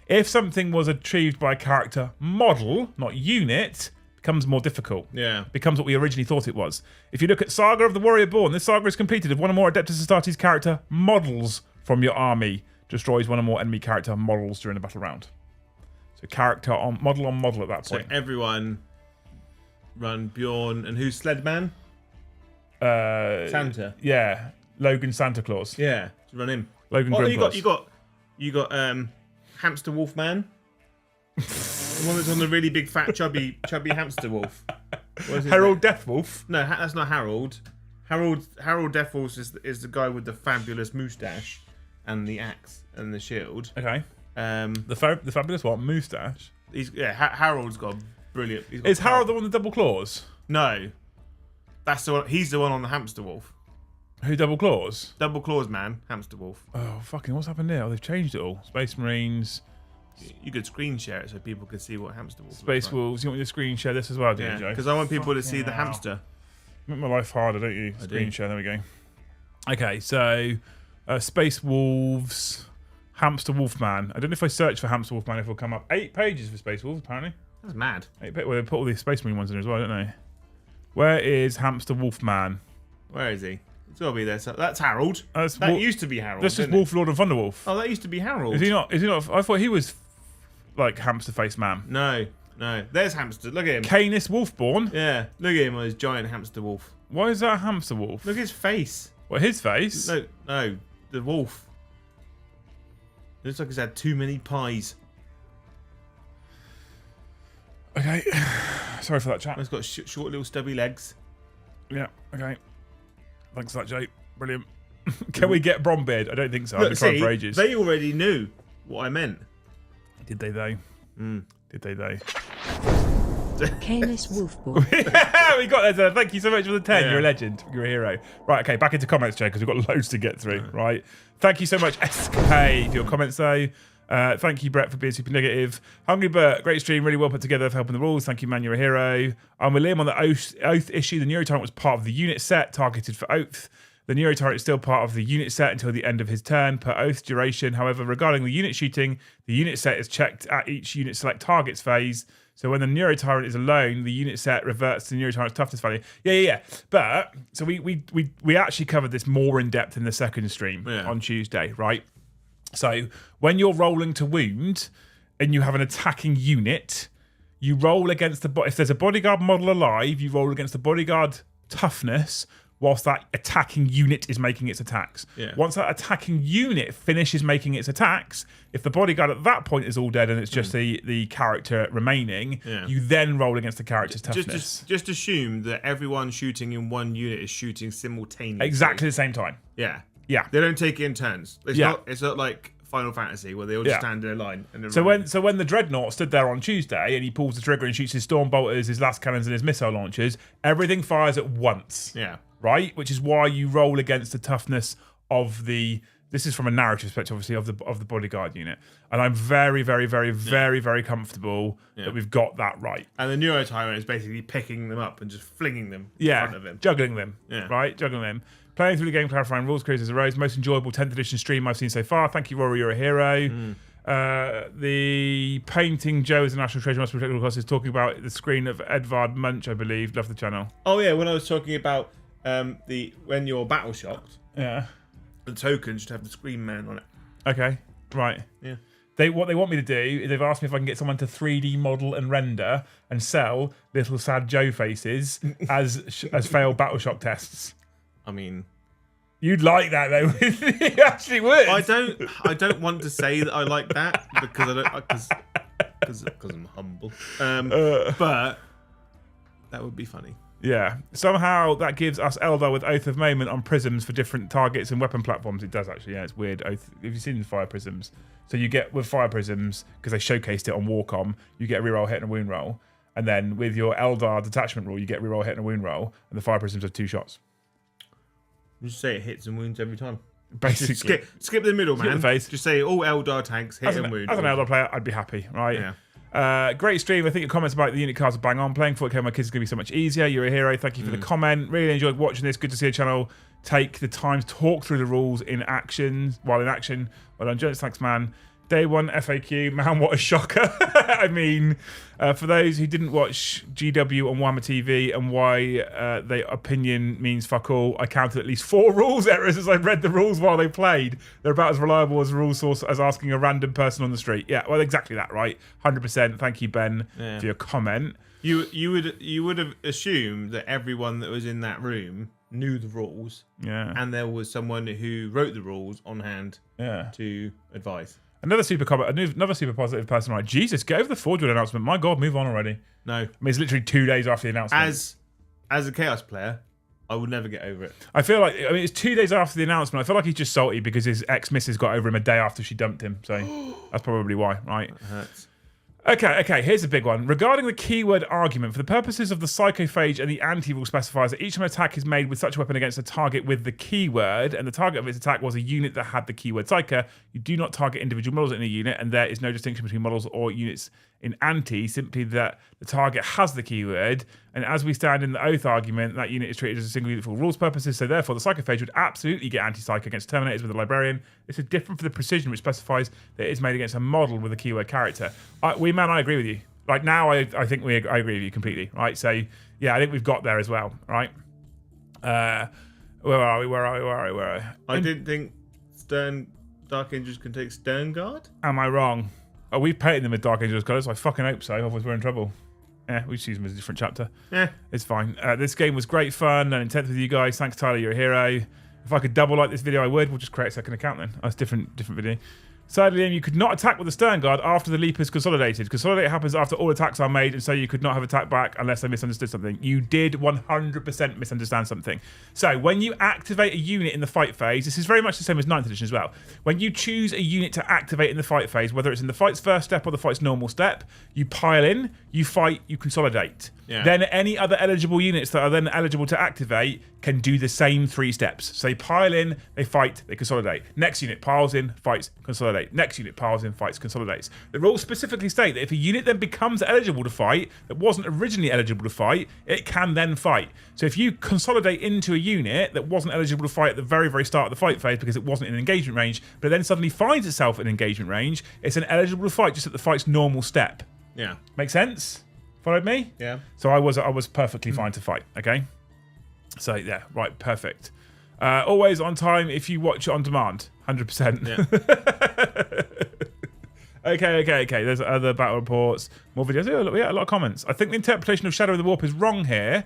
If something was achieved by a character model, not unit, becomes more difficult. Yeah. Becomes what we originally thought it was. If you look at Saga of the Warrior Born, this saga is completed if one or more Adeptus Astartes character models from your army destroys one or more enemy character models during the battle round. So character on model at that point. So everyone run Bjorn and who's Sledman? Santa. Yeah. Logan Santa Claus. Yeah. Run him. Logan Grimclaws. You got Hamster Wolf Man. The one that's on the really big fat chubby hamster wolf. Harold Deathwolf. No, that's not Harold. Harold Deathwolf is the guy with the fabulous moustache and the axe and the shield. Okay. The fabulous what? Moustache. Harold's got brilliant. Is Harold the one with double claws? No, that's the one. He's the one on the hamster wolf. Who double claws? Double claws, man. Hamster wolf. Oh, fucking, what's happened there? Oh, they've changed it all. Space Marines. You could screen share it so people could see what hamster wolf. Space Wolves. You want me to screen share this as well, do you, Joe? Because I want people to see the hamster. Make my life harder, don't you? Screen share. There we go. Okay, so Space Wolves, Hamster Wolfman. I don't know if I search for Hamster Wolfman if it'll come up. 8 pages for Space Wolves, apparently. That's mad. Well, they put all the Space Marine ones in there as well, don't they? Where is Hamster Wolfman? Where is he? It's got to be there. So that's Harold. That used to be Harold. This is Wolf Lord and Thunderwolf. Oh, that used to be Harold. Is he not? I thought he was like hamster face man. No. There's Hamster. Look at him. Canis Wolfborn. Yeah. Look at him on his giant hamster wolf. Why is that a hamster wolf? Look at his face. What, his face? No. The wolf. It looks like he's had too many pies. Okay. Sorry for that chat. He's got short little stubby legs. Yeah. Okay. Thanks for that, Jake. Brilliant. Can we get Brombeard? I don't think so. I've been trying for ages. They already knew what I meant. Did they though? Did they though? Canis Wolfborn. We got there. Thank you so much for the 10. Yeah. You're a legend. You're a hero. Right, okay, back into comments, Jay, because we've got loads to get through, right? Thank you so much, Escapade, for your comments, though. Thank you, Brett, for being super negative. Hungry Bert, great stream, really well put together for helping the rules. Thank you, man, you're a hero. With Liam on the Oath issue. The Neurotyrant was part of the unit set targeted for Oath. The Neurotyrant is still part of the unit set until the end of his turn per Oath duration. However, regarding the unit shooting, the unit set is checked at each unit select targets phase. So when the Neurotyrant is alone, the unit set reverts to the Neurotyrant's toughness value. Yeah. But so we actually covered this more in depth in the second stream on Tuesday, right? So when you're rolling to wound and you have an attacking unit, you roll against if there's a bodyguard model alive, you roll against the bodyguard toughness whilst that attacking unit is making its attacks. Yeah. Once that attacking unit finishes making its attacks, if the bodyguard at that point is all dead and it's just the character remaining, you then roll against the character's toughness. Just assume that everyone shooting in one unit is shooting simultaneously. Exactly the same time. Yeah. Yeah. They don't take it in turns. It's not like Final Fantasy where they all just stand in a line. And so when the Dreadnought stood there on Tuesday and he pulls the trigger and shoots his storm bolters, his last cannons, and his missile launchers, everything fires at once. Yeah. Right? Which is why you roll against the toughness of the. This is from a narrative perspective, obviously, of the bodyguard unit, and I'm very, very, very, very, very comfortable that we've got that right. And the Neuro Tyrant is basically picking them up and just flinging them in front of him, juggling them, right, juggling them. Playing through the game, clarifying rules, queries as arose. Most enjoyable 10th edition stream I've seen so far. Thank you, Rory, you're a hero. The painting Joe is a national treasure must protect all costs is talking about the screen of Edvard Munch, I believe. Love the channel. Oh yeah, when I was talking about when you're battle shocked, the token should have the Scream Man on it. Okay, right. Yeah. What they want me to do is they've asked me if I can get someone to 3D model and render and sell little sad Joe faces as failed battle shock tests. I mean, you'd like that though. You actually would. I don't want to say that I like that because I'm humble. But that would be funny. Yeah. Somehow that gives us Eldar with Oath of Moment on prisms for different targets and weapon platforms. It does actually. Yeah, it's weird. Oath. Have you seen fire prisms? So you get with fire prisms because they showcased it on Warcom. You get a reroll hit and a wound roll, and then with your Eldar detachment rule, you get reroll hit and a wound roll, and the fire prisms have 2 shots. You just say it hits and wounds every time. Basically, skip the middle, man. Skip the face. Just say all Eldar tanks hit and wound. As an Eldar player, I'd be happy, right? Yeah. Great stream. I think your comments about the unit cards are bang on. Playing 40k with my kids is going to be so much easier. You're a hero. Thank you for the comment. Really enjoyed watching this. Good to see a channel take the time to talk through the rules in action. Well done, Jones. Thanks, man. Day 1 FAQ. Man, what a shocker. I mean, for those who didn't watch GW on Whammer TV and why their opinion means fuck all, I counted at least 4 rules errors as I read the rules while they played. They're about as reliable as a rule source as asking a random person on the street. Yeah, well, exactly that, right? 100%. Thank you, Ben, for your comment. You would have assumed that everyone that was in that room knew the rules. Yeah. And there was someone who wrote the rules on hand to advise. Another super positive person, right? Jesus, get over the Forgewood announcement. My God, move on already. No. I mean, it's literally 2 days after the announcement. As a Chaos player, I would never get over it. I feel like, it's 2 days after the announcement. I feel like he's just salty because his ex-missus got over him a day after she dumped him. So that's probably why, right? That hurts. Okay, here's a big one. Regarding the keyword argument, for the purposes of the psychophage and the anti-rule specifies that each time an attack is made with such a weapon against a target with the keyword, and the target of its attack was a unit that had the keyword psycho, you do not target individual models in a unit, and there is no distinction between models or units in anti, simply that the target has the keyword, and as we stand in the oath argument, that unit is treated as a single unit for rules purposes, so therefore the psychophage would absolutely get anti-psycho against terminators with a librarian. This is different for the precision, which specifies that it is made against a model with a keyword character. I agree with you. Like now, I think I agree with you completely, right? So yeah, I think we've got there as well, right? Where are we? I didn't think Dark Angels can take Stern Guard. Am I wrong? Are we painting them with Dark Angels colours? I fucking hope so, otherwise we're in trouble. Yeah, we just use them as a different chapter. Yeah. It's fine. This game was great fun and intense with you guys. Thanks, Tyler, you're a hero. If I could double like this video, I would. We'll just create a second account then. That's different video. Sadly, you could not attack with the Stern Guard after the leap is consolidated. Consolidate happens after all attacks are made, and so you could not have attacked back unless I misunderstood something. You did 100% misunderstand something. So when you activate a unit in the fight phase, this is very much the same as 9th edition as well. When you choose a unit to activate in the fight phase, whether it's in the fight's first step or the fight's normal step, you pile in, you fight, you consolidate. Yeah. Then any other eligible units that are then eligible to activate can do the same 3 steps. So they pile in, they fight, they consolidate. Next unit piles in, fights, consolidate. Next unit piles in, fights, consolidates. The rules specifically state that if a unit then becomes eligible to fight, that wasn't originally eligible to fight, it can then fight. So if you consolidate into a unit that wasn't eligible to fight at the very, very start of the fight phase because it wasn't in engagement range, but then suddenly finds itself in engagement range, it's an eligible to fight just at the fight's normal step. Yeah. Make sense? Followed me? Yeah. So I was perfectly fine to fight, okay? So yeah, right, perfect. Always on time if you watch it on demand, 100%. Yeah. Okay. There's other battle reports, more videos. Yeah, a lot of comments. I think the interpretation of Shadow of the Warp is wrong here,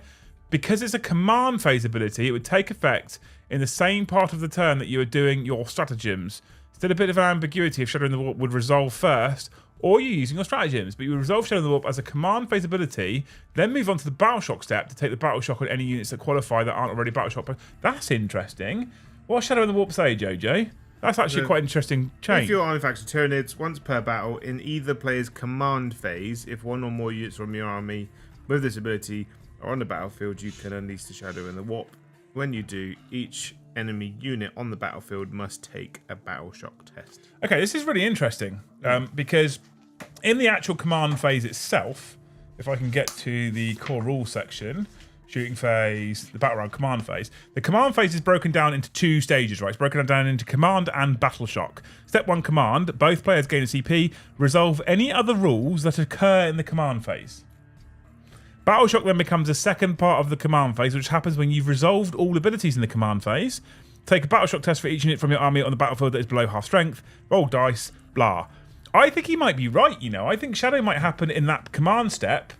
because it's a command phase ability, it would take effect in the same part of the turn that you are doing your stratagems. Still a bit of an ambiguity if Shadow in the Warp would resolve first, or you're using your stratagems, but you would resolve Shadow in the Warp as a command phase ability, then move on to the Battle Shock step to take the Battle Shock on any units that qualify that aren't already Battle Shock. That's interesting. What does Shadow in the Warp say, Jojo? That's actually quite an interesting change. If your army faction Tyranids, once per battle, in either player's command phase, if one or more units from your army with this ability are on the battlefield, you can unleash the Shadow in the Warp. When you do, each enemy unit on the battlefield must take a Battle Shock test. Okay, this is really interesting because in the actual command phase itself, if I can get to the core rules section, shooting phase, the battle round command phase. The command phase is broken down into 2 stages, right? It's broken down into command and battle shock. Step 1 command, both players gain a CP, resolve any other rules that occur in the command phase. Battle shock then becomes a second part of the command phase, which happens when you've resolved all abilities in the command phase. Take a battle shock test for each unit from your army on the battlefield that is below half strength, roll dice, blah. I think he might be right, you know. I think Shadow might happen in that command step,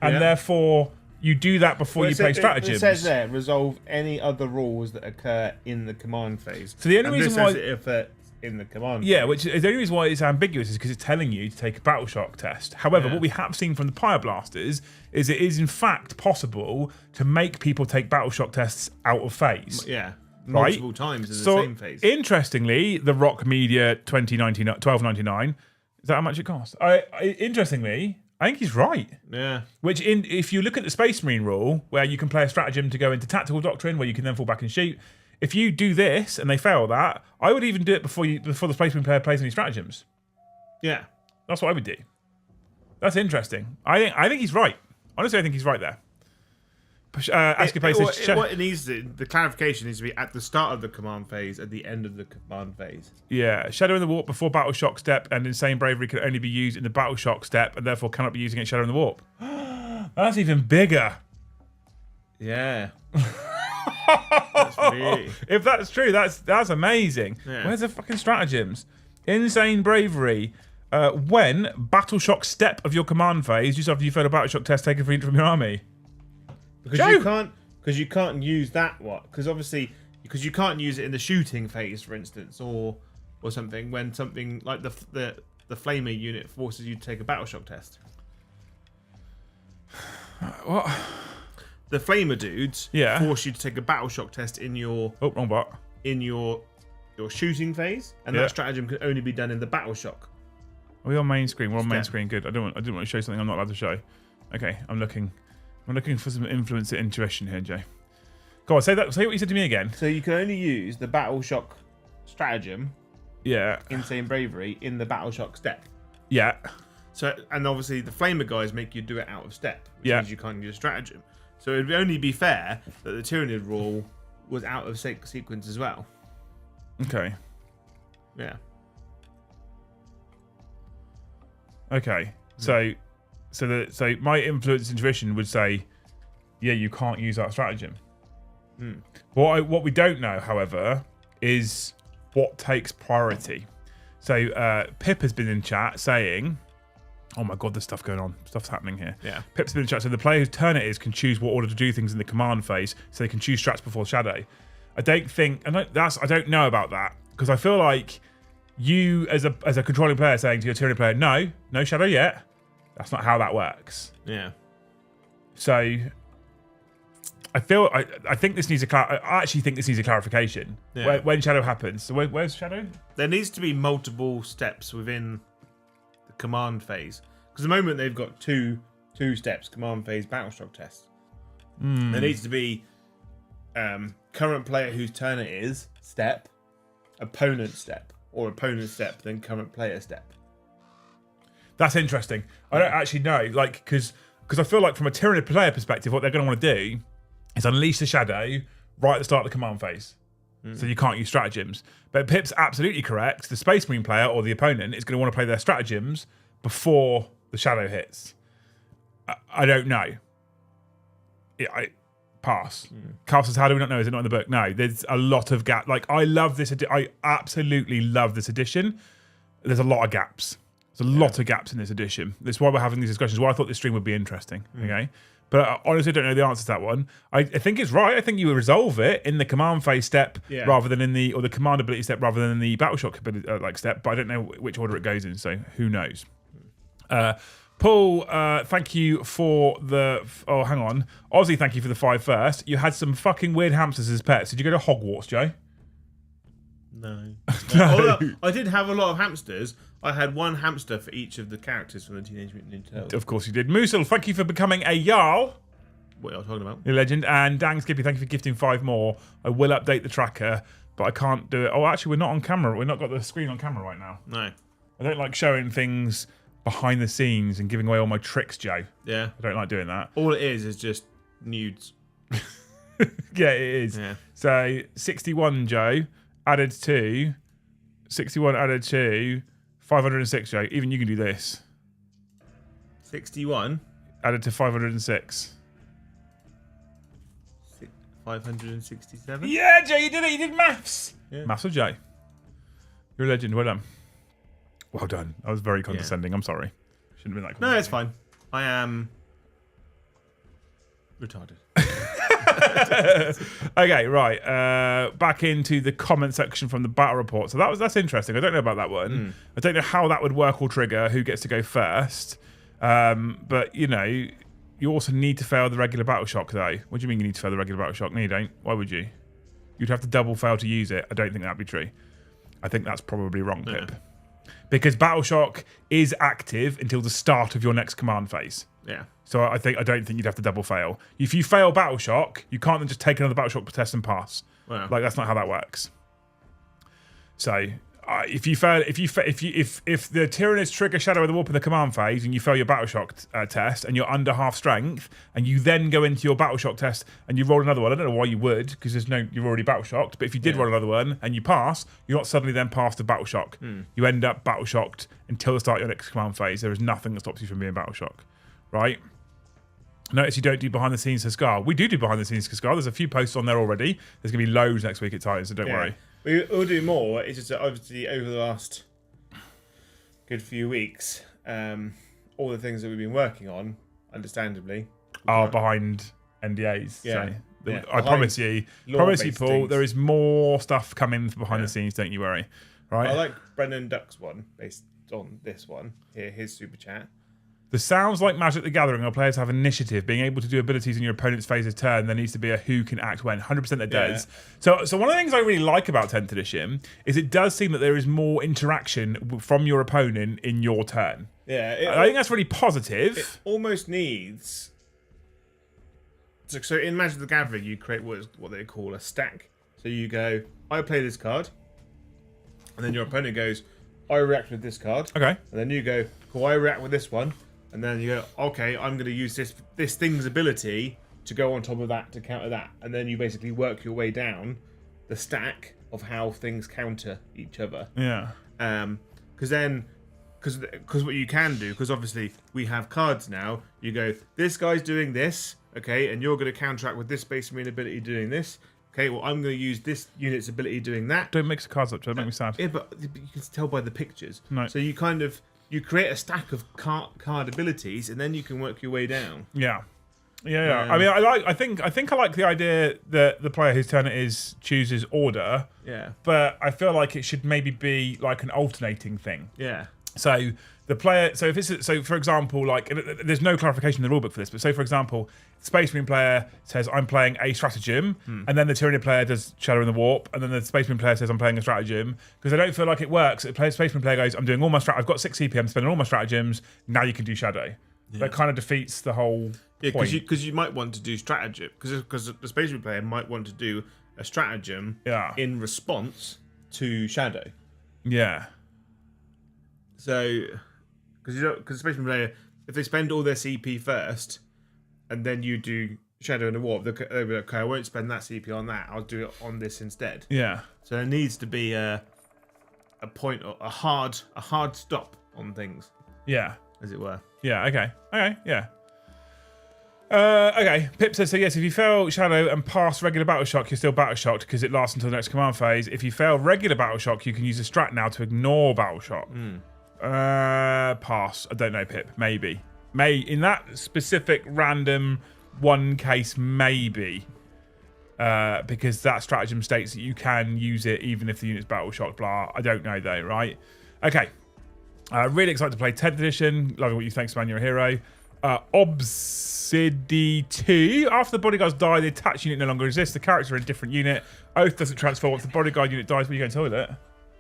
and therefore you do that before you play stratagems. It says there, resolve any other rules that occur in the command phase. So the only reason why if it's in the command phase. phase. Which is the only reason why it's ambiguous is because it's telling you to take a battle shock test. However, what we have seen from the Pyre Blasters is it is in fact possible to make people take battle shock tests out of phase. Yeah. Multiple times in the same phase. Interestingly, the Rock Media 12.99. Is that how much it costs? Interestingly, I think he's right. Yeah. If you look at the Space Marine rule, where you can play a stratagem to go into tactical doctrine, where you can then fall back and shoot. If you do this and they fail that, I would even do it before the Space Marine player plays any stratagems. Yeah. That's what I would do. That's interesting. I think he's right. Honestly, I think he's right there. What it needs the clarification needs to be at the start of the command phase, at the end of the command phase. Yeah, Shadow in the Warp before Battle Shock step and Insane Bravery can only be used in the Battle Shock step and therefore cannot be used against Shadow in the Warp. That's even bigger. Yeah. If that's true, that's amazing. Yeah. Where's the fucking stratagems? Insane Bravery. When Battle Shock step of your command phase, just after you've had a Battle Shock test taken from your army. Because you can't use that because you can't use it in the shooting phase, for instance, or something when something like the flamer unit forces you to take a battle shock test. What? The flamer dudes force you to take a battle shock test in your wrong bot in your shooting phase, and that stratagem can only be done in the battle shock. Are we on main screen? We're on main screen. Good. I didn't want to show something I'm not allowed to show. Okay, I'm looking for some influence and intuition here, Jay. Go on, say what you said to me again. So you can only use the Battle Shock stratagem, Insane Bravery, in the Battle Shock step. Yeah. So, and obviously the Flamer guys make you do it out of step, which means you can't use stratagem. So it would only be fair that the Tyranid rule was out of sequence as well. Okay. Yeah. Okay. So my influence intuition would say, you can't use that stratagem. What we don't know, however, is what takes priority. So Pip has been in chat saying, oh my god, there's stuff going on. Stuff's happening here. Yeah. Pip's been in chat. So the player whose turn it is can choose what order to do things in the command phase, so they can choose strats before Shadow. I don't know about that, because I feel like you as a controlling player saying to your Tyranid player, no Shadow yet. That's not how that works. Yeah. So I think this needs I actually think this needs a clarification. Yeah. When Shadow happens. So where's Shadow? There needs to be multiple steps within the command phase. Because at the moment they've got two steps, command phase, battle shock test. There needs to be current player whose turn it is, step, opponent step, or opponent step, then current player step. That's interesting. I don't actually know, because I feel like from a Tyranid player perspective, what they're going to want to do is unleash the Shadow right at the start of the command phase. So you can't use stratagems. But Pip's absolutely correct. The Space Marine player or the opponent is going to want to play their stratagems before the Shadow hits. I don't know. I pass. Carl says, how do we not know? Is it not in the book? No, there's a lot of gap. I love this. I absolutely love this edition. There's a lot of gaps. There's a lot of gaps in this edition. That's why we're having these discussions. Why I thought this stream would be interesting. Okay, But I honestly don't know the answer to that one. I think it's right. I think you would resolve it in the command phase step rather than in the command ability step rather than in the Battleshock ability, step. But I don't know which order it goes in, so who knows? Paul, thank you for the. Oh, hang on. Ozzy, thank you for the 5 first. You had some fucking weird hamsters as pets. Did you go to Hogwarts, Joe? No. Although I did have a lot of hamsters. I had 1 hamster for each of the characters from the Teenage Mutant Ninja Turtles. Of course you did. Moosil, thank you for becoming a Jarl. What are you talking about? You're a legend. And Dang Skippy, thank you for gifting 5 more. I will update the tracker, but I can't do it. Oh, actually, we're not on camera. We've not got the screen on camera right now. No. I don't like showing things behind the scenes and giving away all my tricks, Joe. Yeah. I don't like doing that. All it is just nudes. Yeah, it is. Yeah. So 61, Joe, added to 61 added to 506, Joe. Even you can do this. 61 added to 506. 567. Yeah, Joe, you did it. You did maths. Yeah. Maths of Joe. You're a legend. Well done. Well done. I was very condescending. I'm sorry. Shouldn't have been that. No, it's fine. I am retarded. Okay, right. Back into the comment section from the battle report. So that's interesting. I don't know about that one. I don't know how that would work or trigger who gets to go first. But you also need to fail the regular battle shock though. What do you mean you need to fail the regular battle shock? No, you don't. Why would you? You'd have to double fail to use it. I don't think that'd be true. I think that's probably wrong, Pip. Because battle shock is active until the start of your next command phase. Yeah. So I don't think you'd have to double fail. If you fail battle shock, you can't then just take another battle shock test and pass. Wow. Like that's not how that works. So if the Tyranids trigger Shadow of the Warp in the command phase and you fail your battle shock test and you're under half strength and you then go into your battle shock test and you roll another one, I don't know why you would because you're already battle shocked. But if you did roll another one and you pass, you're not suddenly then past the battle shock. You end up battle shocked until the start of your next command phase. There is nothing that stops you from being battle shocked, right? Notice you don't do behind the scenes to Scar. We do behind the scenes to Scar. There's a few posts on there already. There's gonna be loads next week at Titans, so don't worry. We'll do more. It's just that obviously over the last good few weeks, all the things that we've been working on, understandably, are behind NDAs. Yeah. So I promise you, Paul, things. there is more stuff coming behind the scenes. Don't you worry. Right. I like Brendan Duck's one based on this one here. His super chat. The sounds like Magic the Gathering, our players have initiative. Being able to do abilities in your opponent's phase of turn, there needs to be a who can act when. 100% it does. So one of the things I really like about 10th edition is it does seem that there is more interaction from your opponent in your turn. Yeah. I think that's really positive. It almost needs... So in Magic the Gathering, you create what they call a stack. So you go, I play this card, and then your opponent goes, I react with this card. Okay. And then you go, cool, I react with this one. And then you go, okay, I'm going to use this thing's ability to go on top of that to counter that. And then you basically work your way down the stack of how things counter each other. Yeah. Because what you can do, because obviously we have cards now, you go, this guy's doing this, okay, and you're going to counteract with this Space Marine ability doing this. Okay, well, I'm going to use this unit's ability doing that. Don't mix the cards up, don't make me sad. Yeah, but you can tell by the pictures. No. So you create a stack of card abilities, and then you can work your way down. Yeah. I mean, I think I like the idea that the player whose turn it is chooses order. Yeah. But I feel like it should maybe be like an alternating thing. Yeah. So the player, for example, like there's no clarification in the rulebook for this, but say for example, the Space Marine player says I'm playing a stratagem, and then the Tyranid player does Shadow in the Warp, and then the Space Marine player says I'm playing a stratagem, because I don't feel like it works. The Space Marine player goes, I'm doing all my I've got 6 CP, I'm spending all my stratagems. Now you can do Shadow. Yeah. That kind of defeats the whole point. Because you might want to do stratagem, because the Space Marine player might want to do a stratagem in response to Shadow. Yeah. So, because Space Marine player, if they spend all their CP first, and then you do Shadow in the Warp, they'll be like, okay, I won't spend that CP on that. I'll do it on this instead. Yeah. So there needs to be a point, a hard stop on things. Yeah. As it were. Yeah. Okay. Yeah. Okay. Pip says so. Yes, if you fail Shadow and pass regular Battle Shock, you're still Battle Shocked because it lasts until the next command phase. If you fail regular Battle Shock, you can use a strat now to ignore Battle Shock. Pass. I don't know, Pip. Maybe. In that specific random one case maybe. Because that stratagem states that you can use it even if the unit's battle shock, blah. I don't know though, right? Okay. Really excited to play 10th edition. Loving what you think, man, you're a hero. Obsidy 2. After the bodyguards die, the attached unit no longer exists. The character in a different unit. Oath doesn't transfer once the bodyguard unit dies. Will you go to the toilet?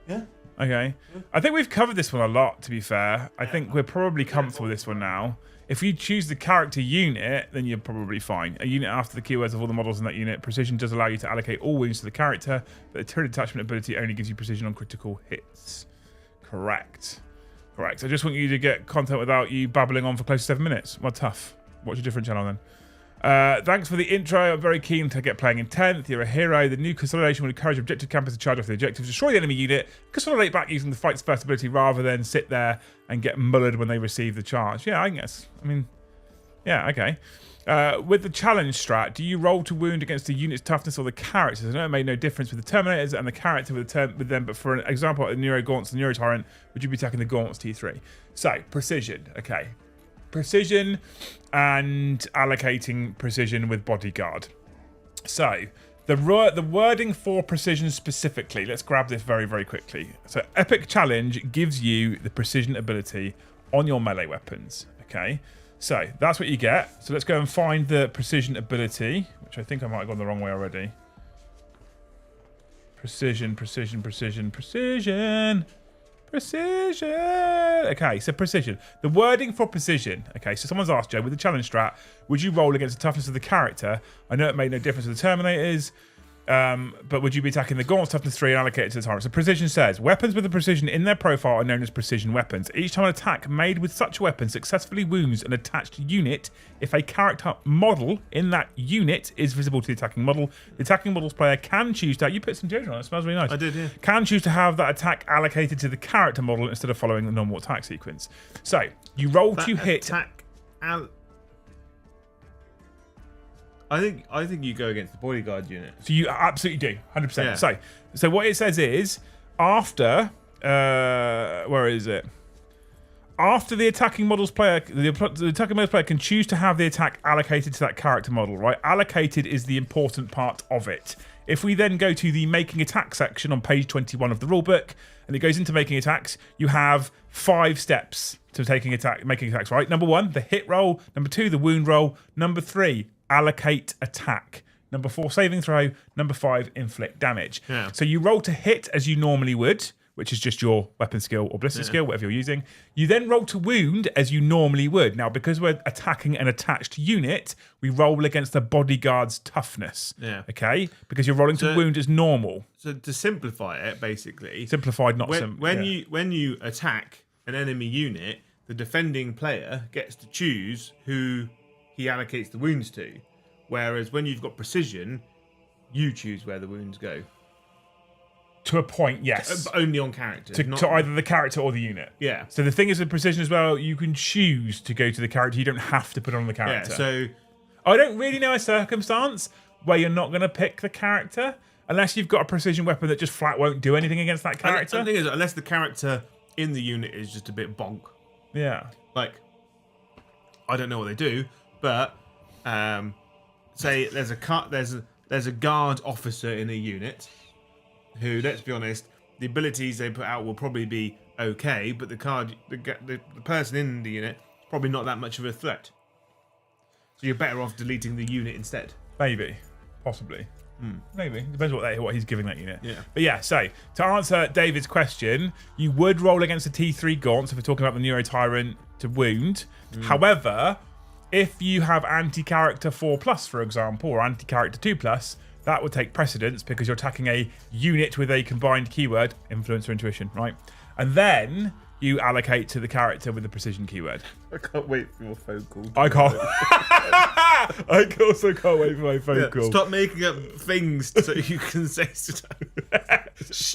Yeah. Okay. Yeah. I think we've covered this one a lot, to be fair. I think we're probably comfortable with this one now. If you choose the character unit, then you're probably fine. A unit after the keywords of all the models in that unit. Precision does allow you to allocate all wounds to the character, but the turret attachment ability only gives you precision on critical hits. Correct. I just want you to get content without you babbling on for close to 7 minutes. Well, tough. Watch a different channel then. Thanks for the intro. I'm very keen to get playing in 10th. You're a hero. The new consolidation will encourage objective campers to charge off the objective, destroy the enemy unit, consolidate back using the fight's first ability rather than sit there and get mullered when they receive the charge. Yeah, I guess. I mean, yeah, okay. With the challenge strat, do you roll to wound against the unit's toughness or the characters? I know it made no difference with the Terminators and the character with them, but for an example, the Neuro Gaunts and Neuro Tyrant, would you be attacking the Gaunts T3? So, precision, okay. Precision and allocating precision with bodyguard. So, the wording for precision specifically, let's grab this very, very quickly. So, Epic Challenge gives you the precision ability on your melee weapons, okay? So, that's what you get. So, let's go and find the precision ability, which I think I might have gone the wrong way already. Precision. Okay, so precision. The wording for precision. Okay, so someone's asked, Joe, with the challenge strat, would you roll against the toughness of the character? I know it made no difference with the Terminators, but would you be attacking the Gaunts toughness 3 and allocate it to the Tyrant? So precision says, weapons with the precision in their profile are known as precision weapons. Each time an attack made with such a weapon successfully wounds an attached unit, if a character model in that unit is visible to the attacking model, the attacking model's player can choose to... You put some deodorant on, it smells really nice. I did, yeah. Can choose to have that attack allocated to the character model instead of following the normal attack sequence. So, you roll to hit... I think you go against the bodyguard unit. So you absolutely do, 100%. Yeah. So what it says is, after, where is it? After the attacking model's player, the attacking model's player can choose to have the attack allocated to that character model, right? Allocated is the important part of it. If we then go to the making attack section on page 21 of the rulebook, and it goes into making attacks, you have 5 steps to making attacks, right? Number 1, the hit roll. Number 2, the wound roll. Number 3, allocate attack. Number 4, saving throw. Number 5, inflict damage. Yeah. So you roll to hit as you normally would, which is just your weapon skill or ballistic skill, whatever you're using. You then roll to wound as you normally would. Now, because we're attacking an attached unit, we roll against the bodyguard's toughness. Yeah. Okay? Because you're rolling to wound as normal. So to simplify it, basically... Simplified, not simple. When you attack an enemy unit, the defending player gets to choose who he allocates the wounds to. Whereas when you've got precision, you choose where the wounds go. To a point, yes. Only on character. To either the character or the unit. Yeah. So the thing is with precision as well, you can choose to go to the character. You don't have to put it on the character. Yeah, so... I don't really know a circumstance where you're not going to pick the character unless you've got a precision weapon that just flat won't do anything against that character. And the thing is, unless the character in the unit is just a bit bonk. Yeah. Like, I don't know what they do, but say there's a guard officer in a unit who, let's be honest, the abilities they put out will probably be okay, but the person in the unit probably not that much of a threat. So you're better off deleting the unit instead. Maybe, possibly, maybe depends what he's giving that unit. Yeah. But yeah, so to answer David's question, you would roll against the T3 Gaunts if we're talking about the Neuro Tyrant to wound. However, if you have anti-character 4+, for example, or anti-character 2+, that would take precedence because you're attacking a unit with a combined keyword, influence or intuition, right? And then you allocate to the character with the precision keyword. I can't wait for your phone call. I can't. I also can't wait for my phone call. Stop making up things so you can say stuff.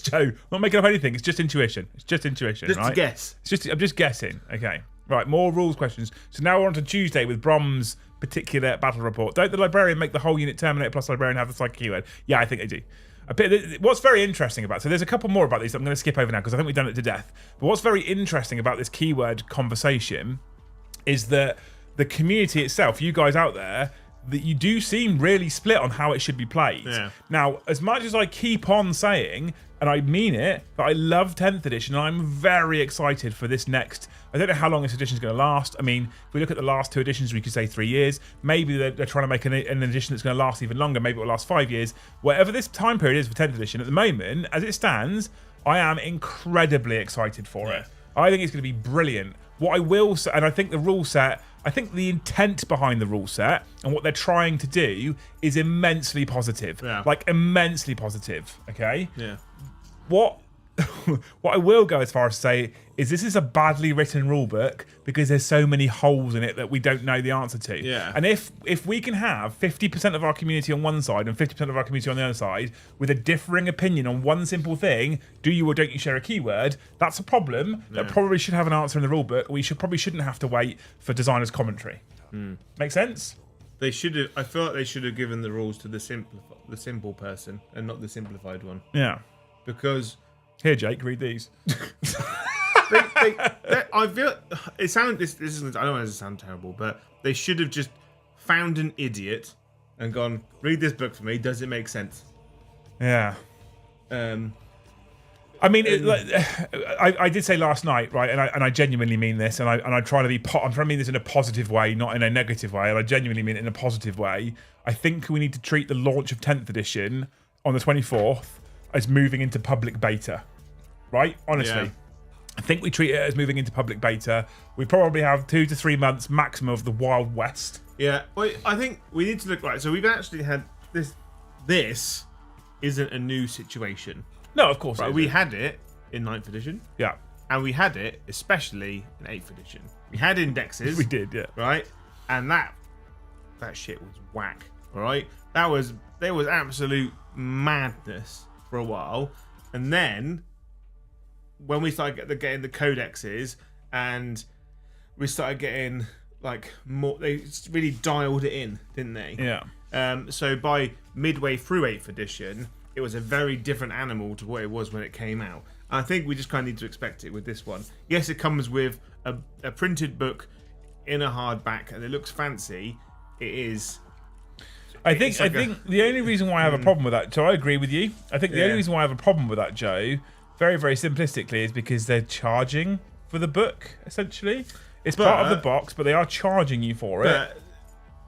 Joe, I'm not making up anything. It's just intuition. Just a guess. I'm just guessing. Okay. Right, more rules questions. So now we're on to Tuesday with Brom's particular battle report. Don't the librarian make the whole unit Terminator plus librarian have the psychic keyword? Yeah, I think they do. What's very interesting about... So there's a couple more about these that I'm going to skip over now because I think we've done it to death. But what's very interesting about this keyword conversation is that the community itself, you guys out there, that you do seem really split on how it should be played. Yeah. Now, as much as I keep on saying, and I mean it, that I love 10th edition, and I'm very excited for this next. I don't know how long this edition is going to last. I mean, if we look at the last 2 editions, we could say 3 years. Maybe they're trying to make an edition that's going to last even longer. Maybe it will last 5 years. Whatever this time period is for 10th edition, at the moment, as it stands, I am incredibly excited for it. I think it's going to be brilliant. What I will say, and I think the rule set, I think the intent behind the rule set and what they're trying to do is immensely positive. Yeah. Like, immensely positive, okay? Yeah. What I will go as far as to say is this is a badly written rule book because there's so many holes in it that we don't know the answer to. Yeah. And if we can have 50% of our community on one side and 50% of our community on the other side with a differing opinion on one simple thing, do you or don't you share a keyword, that's a problem that probably should have an answer in the rule book. We shouldn't have to wait for designers' commentary. Make sense? They should have. I feel like they should have given the rules to the simple person and not the simplified one. Yeah. Because here, Jake, read these. I feel it sounds. This isn't. I don't want it to sound terrible, but they should have just found an idiot and gone, read this book for me. Does it make sense? Yeah. I mean, I did say last night, right? And I genuinely mean this, and I try to be. I'm trying to mean this in a positive way, not in a negative way. And I genuinely mean it in a positive way. I think we need to treat the launch of 10th edition on the 24th as moving into public beta, right? Honestly, Yeah. I think we treat it as moving into public beta. We probably have 2 to 3 months maximum of the Wild West. Yeah. Well, I think we need to look right. So we've actually had this. This isn't a new situation. No, of course. Right, we had it in 9th edition. Yeah. And we had it especially in 8th edition. We had indexes. We did, yeah. Right? And that shit was whack. Alright? There was absolute madness for a while. And then when we started getting the codexes and we started getting like more, they really dialed it in, didn't they? Yeah. So by midway through 8th edition, it was a very different animal to what it was when it came out. And I think we just kind of need to expect it with this one. Yes, it comes with a printed book in a hardback, and it looks fancy. It is. I think the only reason why I have a problem with that, so I agree with you. I think the only reason why I have a problem with that, Joe, very, very simplistically, is because they're charging for the book, essentially. It's part of the box, but they are charging you for it.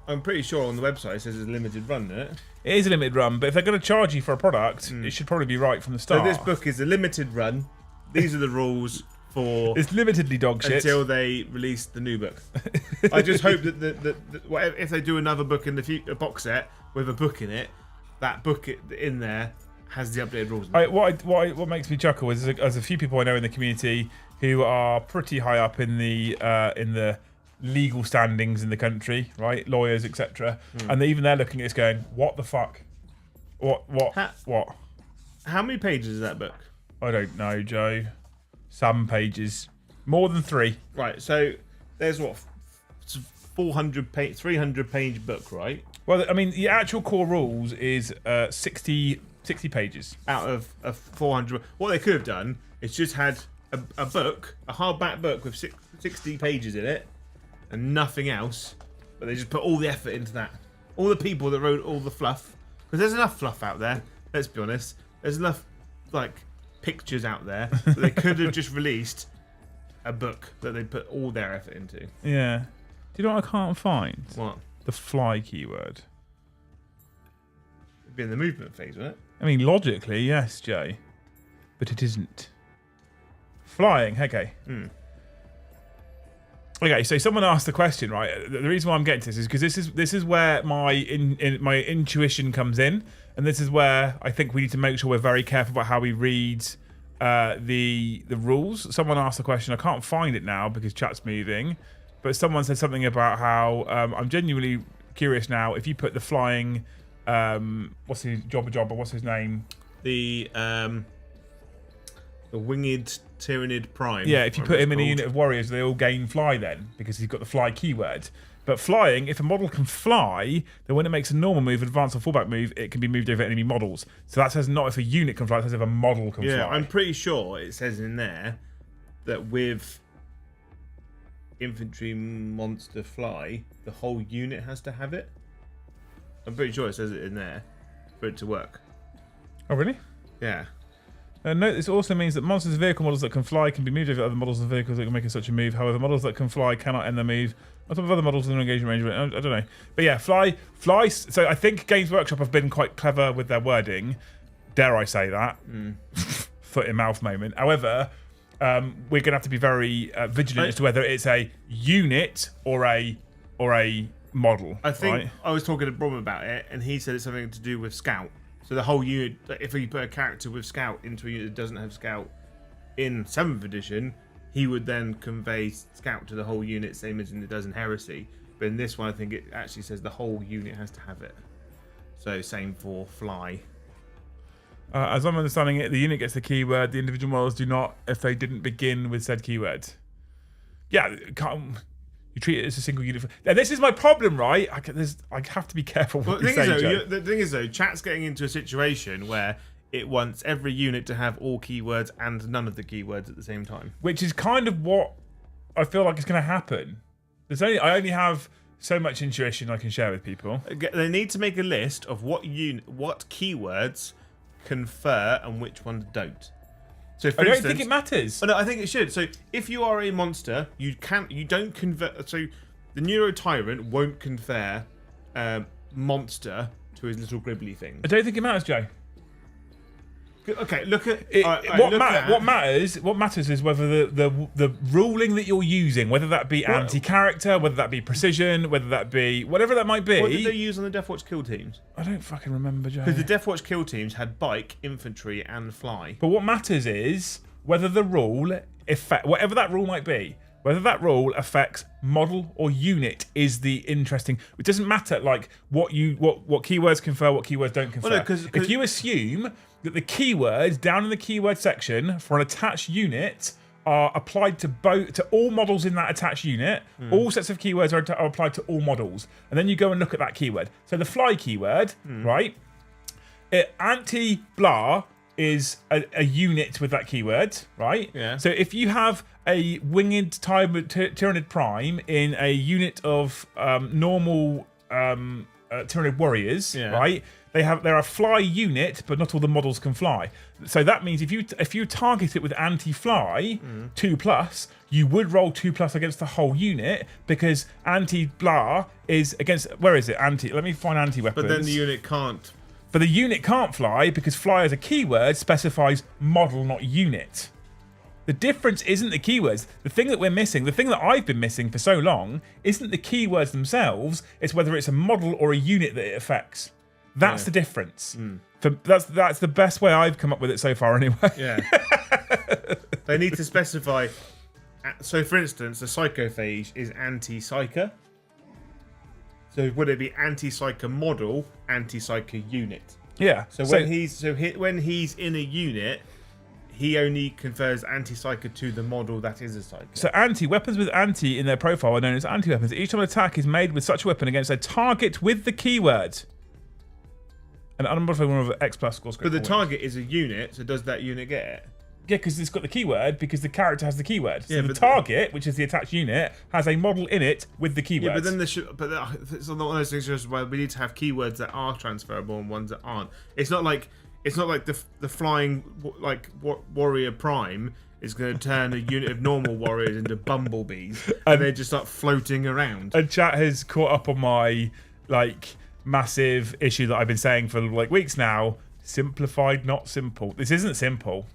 I'm pretty sure on the website it says it's a limited run, isn't it? It is a limited run, but if they're going to charge you for a product, it should probably be right from the start. So this book is a limited run. These are the rules for... It's limitedly dog shit. Until they release the new book. I just hope that if they do another book in the future, a box set with a book in it, that book in there has the updated rules. What makes me chuckle is there's a few people I know in the community who are pretty high up in the legal standings in the country, right? Lawyers, etc. And they're looking at this going, what the fuck? What? How many pages is that book? I don't know, Joe. Some pages. More than 3. Right, so there's what? 300 page book, right? Well, I mean, the actual core rules is 60 pages. Out of 400. What they could have done is just had a book, a hardback book with 60 pages in it, and nothing else, but they just put all the effort into that. All the people that wrote all the fluff, because there's enough fluff out there. Let's be honest. There's enough like pictures out there that they could have just released a book that they put all their effort into. Yeah. Do you know what I can't find? What? The fly keyword. It'd be in the movement phase, wouldn't it? I mean, logically, yes, Jay, but it isn't. Flying. Okay. Okay, so someone asked the question, right? The reason why I'm getting to this is because this is where my intuition comes in, and this is where I think we need to make sure we're very careful about how we read the rules. Someone asked the question. I can't find it now because chat's moving, but someone said something about how I'm genuinely curious now. If you put the flying, what's his Jobber? What's his name? The winged Tyrannid Prime. Yeah, if you put him in a unit of warriors, they all gain fly then, because he's got the fly keyword. But flying, if a model can fly, then when it makes a normal move, advance or fallback move, it can be moved over enemy models. So that says not if a unit can fly, it says if a model can fly. Yeah, I'm pretty sure it says in there that with infantry monster fly, the whole unit has to have it. I'm pretty sure it says it in there for it to work. Oh, really? Yeah. Note this also means that monsters and vehicle models that can fly can be moved over other models and vehicles that can make such a move. However, models that can fly cannot end their move on top of other models in an engagement range. I don't know. But yeah, fly. So I think Games Workshop have been quite clever with their wording. Dare I say that? Foot in mouth moment. However, we're going to have to be very vigilant as to whether it's a unit or a model. I think right? I was talking to Brom about it, and he said it's something to do with Scout. So the whole unit, if you put a character with Scout into a unit that doesn't have Scout in 7th edition, he would then convey Scout to the whole unit, same as it does in Heresy. But in this one, I think it actually says the whole unit has to have it. So same for Fly. As I'm understanding it, the unit gets the keyword. The individual models do not if they didn't begin with said keyword. Yeah, you treat it as a single unit. Now, this is my problem, right? I have to be careful what you say, Joe. The thing is, though, chat's getting into a situation where it wants every unit to have all keywords and none of the keywords at the same time. Which is kind of what I feel like is going to happen. I only have so much intuition I can share with people. They need to make a list of what keywords confer and which ones don't. So, for instance, don't think it matters. Oh, no, I think it should. So, if you are a monster, you don't convert. So, the Neuro Tyrant won't confer monster to his little gribbly thing. I don't think it matters, Joe. Okay, look at it. What matters is whether the ruling that you're using, whether that be anti-character, whether that be precision, whether that be whatever that might be. What did they use on the Deathwatch kill teams? I don't fucking remember, Joe. Because the Deathwatch kill teams had bike, infantry, and fly. But what matters is whether the rule whatever that rule might be, whether that rule affects model or unit is the interesting. It doesn't matter like what keywords confer, what keywords don't confer. Well, no, 'cause if you assume that the keywords down in the keyword section for an attached unit are applied to all models in that attached unit, all sets of keywords are applied to all models, and then you go and look at that keyword. So the fly keyword, right? Anti-blah is a unit with that keyword, right? Yeah. So if you have a winged Tyranid Prime in a unit of normal Tyranid warriors, right? They're a fly unit, but not all the models can fly. So that means if you target it with anti-fly 2+, you would roll 2+ against the whole unit because anti-blah is against. Where is it? Let me find anti-weapons. But then the unit can't. But the unit can't fly because fly as a keyword specifies model, not unit. The difference isn't the keywords. The thing that we're missing, the thing that I've been missing for so long, isn't the keywords themselves. It's whether it's a model or a unit that it affects. That's the difference. That's the best way I've come up with it so far, anyway. Yeah. They need to specify. So, for instance, the Psychophage is anti-Psyker. So, would it be anti-Psyker model, anti-Psyker unit? Yeah. So when he's in a unit, he only confers anti-Psyker to the model that is a Psyker. So weapons with anti in their profile are known as anti-weapons. Each time an attack is made with such a weapon against a target with the keyword. An unmodified one of X+ scores. But the target is a unit, so does that unit get it? Yeah, because it's got the keyword, because the character has the keyword. So the target, which is the attached unit, has a model in it with the keyword. Yeah, but then it's not one of those things just where we need to have keywords that are transferable and ones that aren't. It's not like the flying warrior prime is going to turn a unit of normal warriors into bumblebees and they just start floating around. And chat has caught up on my massive issue that I've been saying for weeks now. Simplified, not simple. This isn't simple.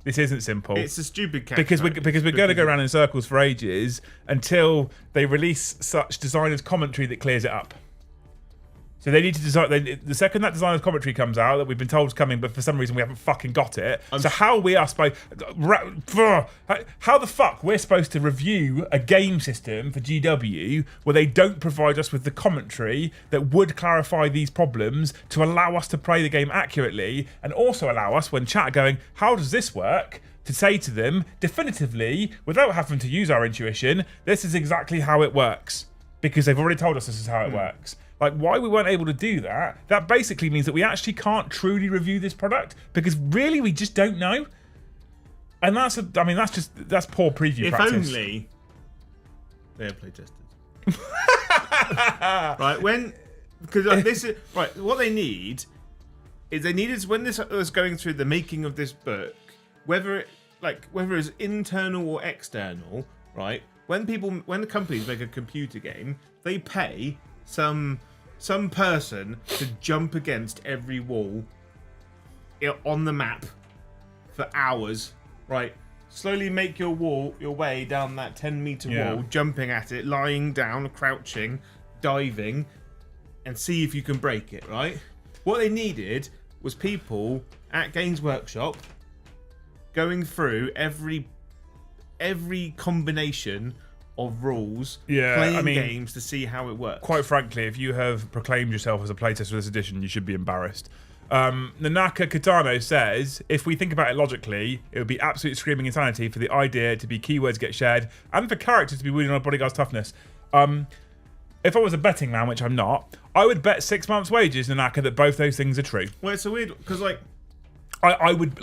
It's a stupid catch. Because we're going to go around in circles for ages until they release such designer's commentary that clears it up. So they need to design. The second that designer's commentary comes out, that we've been told is coming, but for some reason we haven't fucking got it. So how we are supposed, how the fuck we're supposed to review a game system for GW where they don't provide us with the commentary that would clarify these problems to allow us to play the game accurately, and also allow us, when chat going, how does this work, to say to them definitively, without having to use our intuition, this is exactly how it works, because they've already told us this is how it works. Why we weren't able to do that, that basically means that we actually can't truly review this product, because really we just don't know. And that's poor preview practice. If only they are play tested. Right, when because this is right. What they need is when this was going through the making of this book, whether it's internal or external, right? When the companies make a computer game, they pay some person to jump against every wall on the map for hours, right? Slowly make your way down that 10-meter wall, jumping at it, lying down, crouching, diving, and see if you can break it, right? What they needed was people at Games Workshop going through every combination of rules, playing games to see how it works. Quite frankly, if you have proclaimed yourself as a playtester for this edition, you should be embarrassed. Nanaka Kitano says, if we think about it logically, it would be absolute screaming insanity for the idea to be keywords get shared and for characters to be winning on a bodyguard's toughness. If I was a betting man, which I'm not, I would bet 6 months' wages, Nanaka, that both those things are true. Well, it's so weird because I would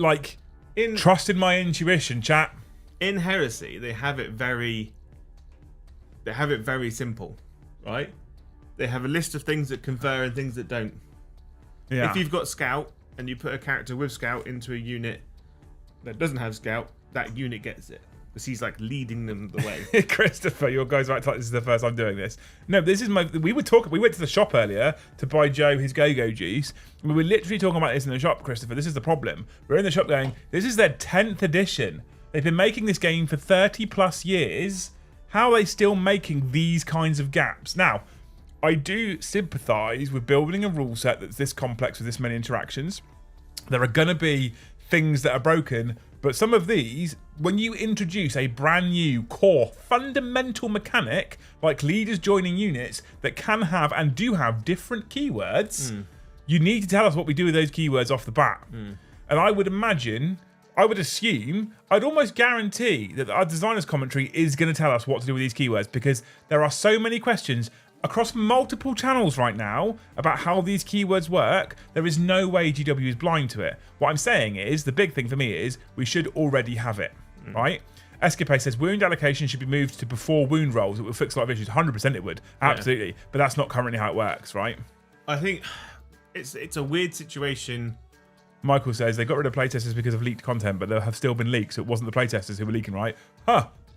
trust in my intuition, chat. In Heresy, they have it very simple, right? They have a list of things that confer and things that don't. Yeah. If you've got Scout and you put a character with Scout into a unit that doesn't have Scout, that unit gets it. Because he's leading them the way. Christopher, your guys right, this is the first I'm doing this. No, this is we went to the shop earlier to buy Joe his go-go juice. We were literally talking about this in the shop, Christopher. This is the problem. We're in the shop going, this is their 10th edition. They've been making this game for 30 plus years. How are they still making these kinds of gaps? Now, I do sympathise with building a rule set that's this complex with this many interactions. There are going to be things that are broken, but some of these, when you introduce a brand new core fundamental mechanic, like leaders joining units that can have and do have different keywords, you need to tell us what we do with those keywords off the bat. And I would assume, I'd almost guarantee that our designer's commentary is going to tell us what to do with these keywords, because there are so many questions across multiple channels right now about how these keywords work. There is no way GW is blind to it. What I'm saying is, the big thing for me is, we should already have it, right? Escapade says, wound allocation should be moved to before wound rolls. It will fix a lot of issues. 100% it would. Absolutely. Yeah. But that's not currently how it works, right? I think it's a weird situation. Michael says, they got rid of playtesters because of leaked content, but there have still been leaks, so it wasn't the playtesters who were leaking, right?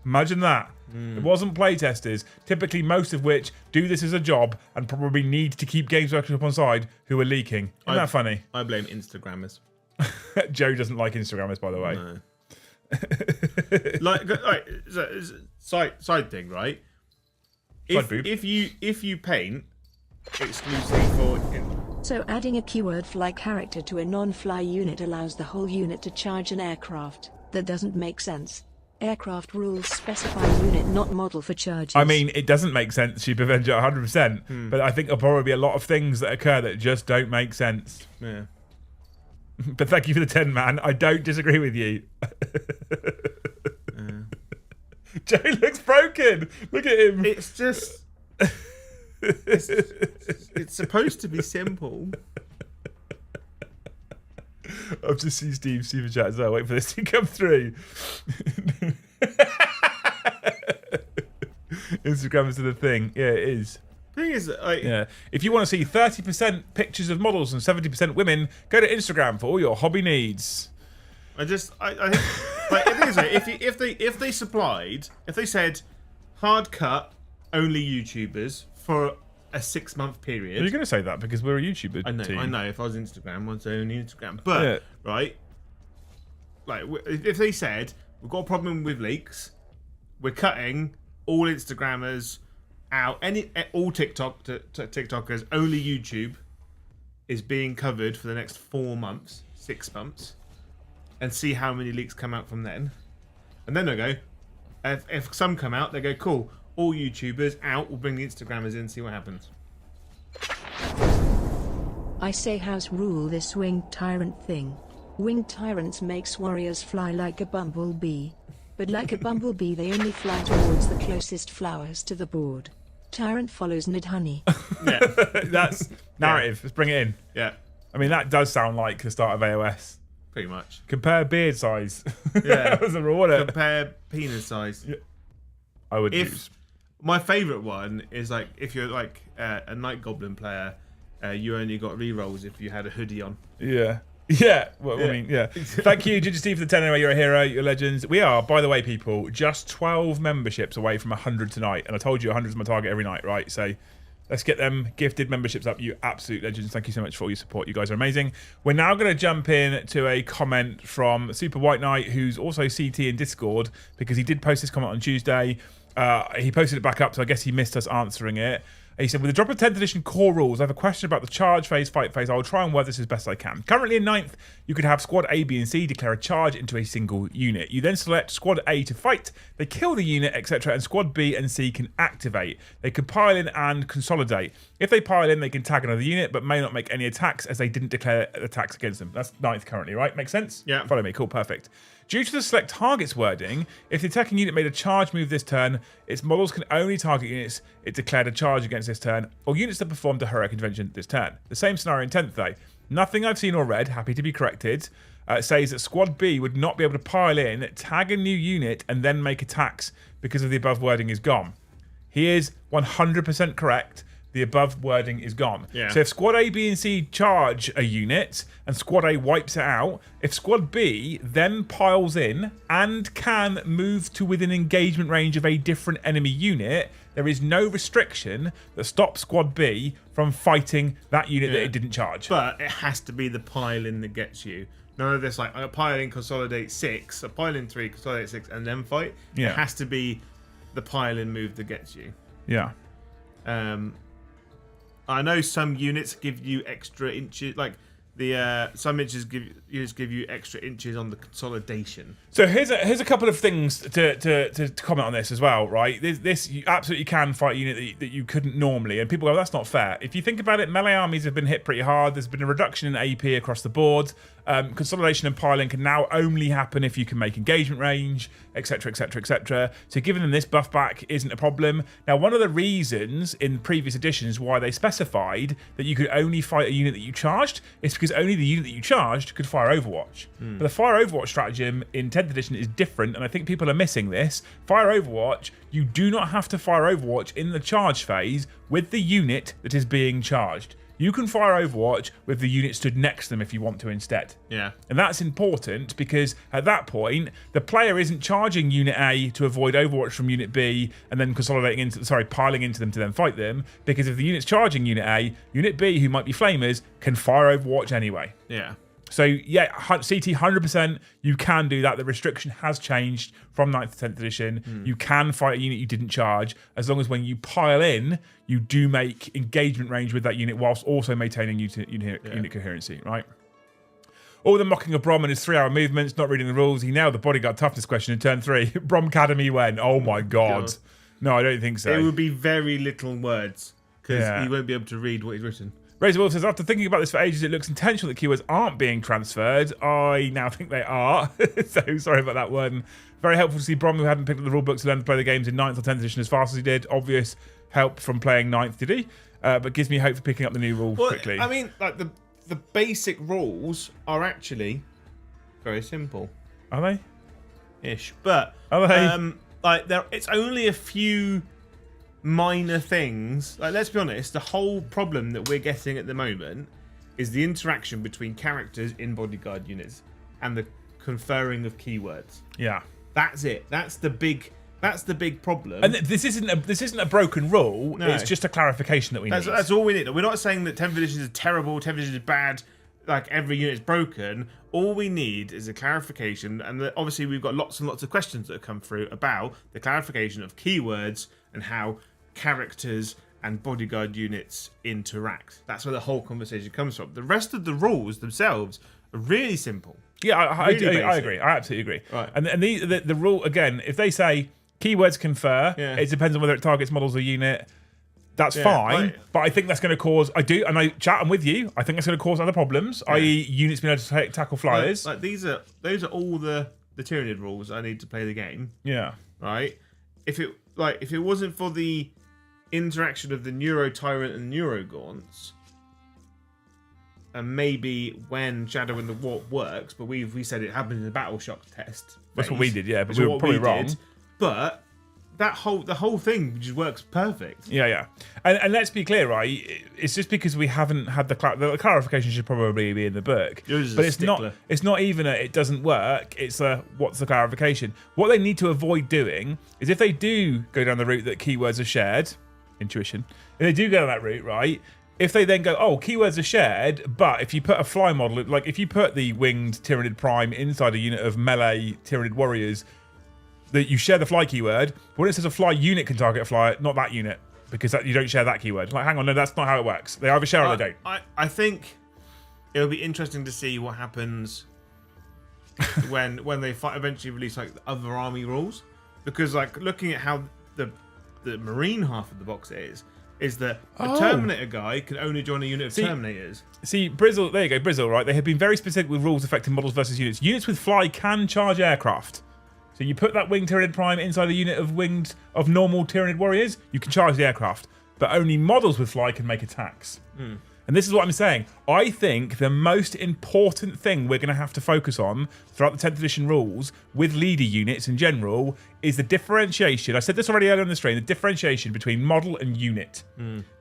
Imagine that. It wasn't playtesters, typically most of which do this as a job and probably need to keep Games Workshop on side, who are leaking. Isn't that funny? I blame Instagrammers. Joe doesn't like Instagrammers, by the way. No. Side thing, right? If you paint exclusively for... So adding a keyword fly character to a non-fly unit allows the whole unit to charge an aircraft. That doesn't make sense. Aircraft rules specify unit, not model, for charges. I mean, it doesn't make sense, Sheep Avenger, 100%. But I think there'll probably be a lot of things that occur that just don't make sense. Yeah. But thank you for the 10, man. I don't disagree with you. Joe looks broken. Look at him. It's just... it's supposed to be simple. I've just seen Steve's super chat as well. Wait for this to come through. Instagram is the thing. Yeah, it is. The thing is, yeah. If you want to see 30% pictures of models and 70% women, go to Instagram for all your hobby needs. I think, if they said hard cut only YouTubers for a 6-month period. You're going to say that because we're a YouTuber team. I know. If I was Instagram, I'd say only Instagram. But right, if they said we've got a problem with leaks, we're cutting all Instagrammers out, all TikTokers, only YouTube is being covered for the next 4 months, 6 months, and see how many leaks come out from then. And then they go, if some come out, they go, cool. All YouTubers out, we'll bring the Instagrammers in, see what happens. I say house rule this winged tyrant thing. Winged tyrants makes warriors fly like a bumblebee. But like a bumblebee they only fly towards the closest flowers to the board. Tyrant follows Nidhoney. Yeah. That's narrative. Let's bring it in. Yeah. I mean, that does sound like the start of AOS. Pretty much. Compare beard size. Yeah. That was a reward. Compare penis size. Yeah. I would use. My favourite one is if you're a Night Goblin player you only got rerolls if you had a hoodie on. Yeah. Yeah, well, I mean, yeah. Thank you, Ginger Steve, for the 10 anyway. You're a hero. You're legends. We are, by the way, people, just 12 memberships away from 100 tonight. And I told you 100 is my target every night, right? So let's get them gifted memberships up. You absolute legends. Thank you so much for all your support. You guys are amazing. We're now going to jump in to a comment from Super White Knight, who's also CT in Discord, because he did post this comment on Tuesday. He posted it back up, so I guess he missed us answering it. He said, with the drop of 10th edition core rules, I have a question about the charge phase, fight phase. I will try and word this as best I can. Currently in 9th, you could have squad A, B, and C declare a charge into a single unit. You then select squad A to fight. They kill the unit, etc. And squad B and C can activate. They can pile in and consolidate. If they pile in, they can tag another unit, but may not make any attacks as they didn't declare attacks against them. That's 9th currently, right? Makes sense? Yeah. Follow me. Cool. Perfect. Due to the select targets wording, if the attacking unit made a charge move this turn, its models can only target units it declared a charge against this turn, or units that performed a heroic intervention this turn. The same scenario in 10th though. Nothing I've seen or read, happy to be corrected, says that Squad B would not be able to pile in, tag a new unit, and then make attacks because of the above wording is gone. He is 100% correct. The above wording is gone. Yeah. So if Squad A, B, and C charge a unit and Squad A wipes it out, if Squad B then piles in and can move to within engagement range of a different enemy unit, there is no restriction that stops Squad B from fighting that unit that it didn't charge. But it has to be the pile-in that gets you. None of this like a pile-in, consolidate 6, a pile-in 3, consolidate 6, and then fight. Yeah. It has to be the pile-in move that gets you. Yeah. I know some units give you extra inches, like some units give you extra inches on the consolidation. So here's a couple of things to comment on this as well, right? This you absolutely can fight a unit that you couldn't normally, and people go, that's not fair. If you think about it, melee armies have been hit pretty hard. There's been a reduction in AP across the board. Consolidation and piling can now only happen if you can make engagement range, etc, etc, etc. So giving them this buff back isn't a problem. Now, one of the reasons in previous editions why they specified that you could only fight a unit that you charged is because only the unit that you charged could fire Overwatch. But the fire Overwatch stratagem in 10th edition is different, and I think people are missing this. Fire Overwatch, you do not have to fire Overwatch in the charge phase with the unit that is being charged. You can fire Overwatch with the unit stood next to them if you want to instead. Yeah. And that's important because at that point, the player isn't charging Unit A to avoid Overwatch from Unit B and then piling into them to then fight them. Because if the unit's charging Unit A, Unit B, who might be flamers, can fire Overwatch anyway. Yeah. So yeah, CT 100%, you can do that. The restriction has changed from 9th to 10th edition. You can fight a unit you didn't charge, as long as when you pile in, you do make engagement range with that unit whilst also maintaining unit coherency, right? All the mocking of Brom and his 3-hour movements, not reading the rules. He nailed the bodyguard toughness question in turn 3. Brom Academy when? Oh my God. No, I don't think so. It would be very little words because he won't be able to read what he's written. Razor Wolf says, after thinking about this for ages, it looks intentional that keywords aren't being transferred. I now think they are. So sorry about that one. Very helpful to see Brom, who hadn't picked up the rulebook to learn to play the games in 9th or 10th edition as fast as he did. Obvious help from playing 9th, did he? But gives me hope for picking up the new rule quickly. I mean, like the basic rules are actually very simple. Are they? Ish. But are they? It's only a few minor things. Like, let's be honest, the whole problem that we're getting at the moment is the interaction between characters in bodyguard units and the conferring of keywords. Yeah. That's it. That's the big problem. And this isn't a broken rule. No. It's just a clarification that we need. That's all we need. We're not saying that 10th edition is terrible, 10th edition is bad, like every unit is broken. All we need is a clarification, and obviously we've got lots and lots of questions that have come through about the clarification of keywords and how characters and bodyguard units interact. That's where the whole conversation comes from. The rest of the rules themselves are really simple. Yeah, I agree. I absolutely agree. Right. And the rule, again, if they say keywords confer, it depends on whether it targets models or unit, that's fine. Right. But I think that's going to cause, I'm with you, I think that's going to cause other problems, i.e. units being able to tackle flyers. Those are all the Tyranid rules I need to play the game. Yeah. Right? If it wasn't for the interaction of the Neuro Tyrant and Neuro Gaunts, and maybe when Shadow in the Warp works, but we said it happened in the Battle Shock test. That's what we did, yeah, but we were probably wrong. But the whole thing just works perfect. Yeah. And let's be clear, right? It's just because we haven't had the clarification should probably be in the book, but it's not. It's not even it doesn't work. It's what's the clarification? What they need to avoid doing is if they do go down the route that keywords are shared, intuition. If they do go down that route, right? If they then go, keywords are shared, but if you put a fly model, like if you put the winged Tyrannid Prime inside a unit of melee Tyrannid warriors, that you share the fly keyword, but when it says a fly unit can target a flyer, not that unit, because you don't share that keyword. Like, hang on, no, that's not how it works. They either share or they don't. I think it'll be interesting to see what happens when they eventually release like the other army rules, because like looking at how the marine half of the box is that a Terminator guy can only join a unit of Terminators. See, Brizzle, there you go, Brizzle, right? They have been very specific with rules affecting models versus units. Units with fly can charge aircraft. So you put that winged Tyrannid Prime inside a unit of normal Tyrannid warriors, you can charge the aircraft. But only models with fly can make attacks. And this is what I'm saying. I think the most important thing we're going to have to focus on throughout the 10th edition rules with leader units in general is the differentiation. I said this already earlier in the stream, the differentiation between model and unit.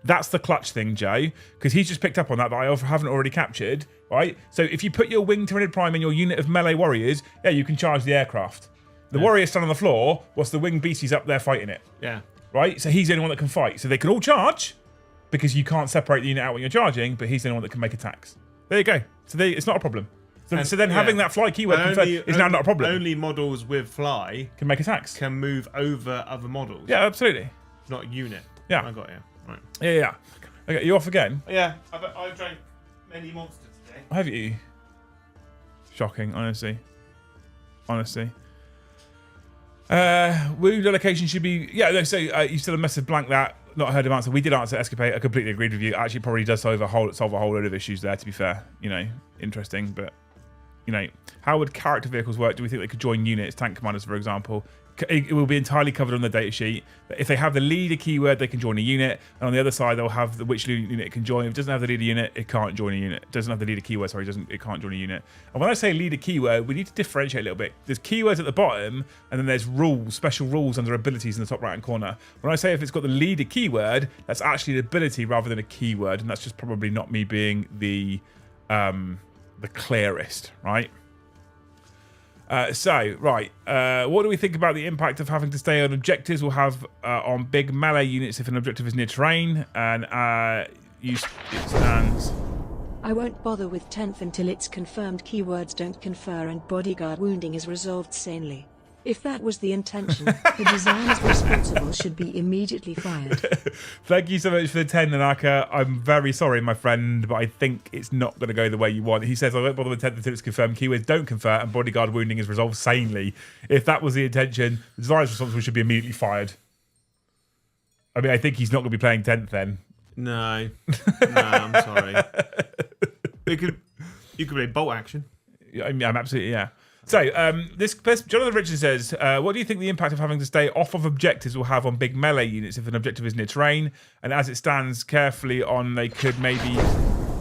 That's the clutch thing, Joe, because he's just picked up on that I haven't already captured, right? So if you put your winged Tyrannid Prime in your unit of melee warriors, yeah, you can charge the aircraft. The warrior's stand on the floor, whilst the winged beastie's up there fighting it. Yeah. Right? So he's the only one that can fight. So they can all charge, because you can't separate the unit out when you're charging, but he's the only one that can make attacks. There you go. So it's not a problem. So then having that fly keyword confirmed is now not a problem. Only models with fly can make attacks. Can move over other models. Yeah, absolutely. Not unit. Yeah. I got you. Right. Yeah. Okay, you off again? Yeah. I've drank many monsters today. Have you? Shocking, honestly. Wound allocation should be... Yeah, no, so you still a massive blank that. Not heard him answer. We did answer Escapade. I completely agreed with you. Actually, probably does solve a whole load of issues there, to be fair. Interesting, but... how would character vehicles work? Do we think they could join units, tank commanders, for example? It will be entirely covered on the datasheet. If they have the leader keyword, they can join a unit. And on the other side, they'll have which unit it can join. If it doesn't have the leader unit, it can't join a unit. It doesn't have the leader keyword, it can't join a unit. And when I say leader keyword, we need to differentiate a little bit. There's keywords at the bottom, and then there's rules, special rules under abilities in the top right-hand corner. When I say if it's got the leader keyword, that's actually an ability rather than a keyword. And that's just probably not me being the clearest, right? What do we think about the impact of having to stay on objectives will have on big melee units if an objective is near terrain and it stands? I won't bother with 10th until it's confirmed keywords don't confer and bodyguard wounding is resolved sanely. If that was the intention, the designers responsible should be immediately fired. Thank you so much for the 10, Nanaka. I'm very sorry, my friend, but I think it's not going to go the way you want. He says, I won't bother with 10th until it's confirmed. Keywords don't confer and bodyguard wounding is resolved sanely. If that was the intention, the designers responsible should be immediately fired. I mean, I think he's not going to be playing 10th then. No, I'm sorry. You could play bolt action. I'm absolutely, yeah. So, Jonathan Richardson says, what do you think the impact of having to stay off of objectives will have on big melee units if an objective is near terrain? And as it stands carefully on, they could maybe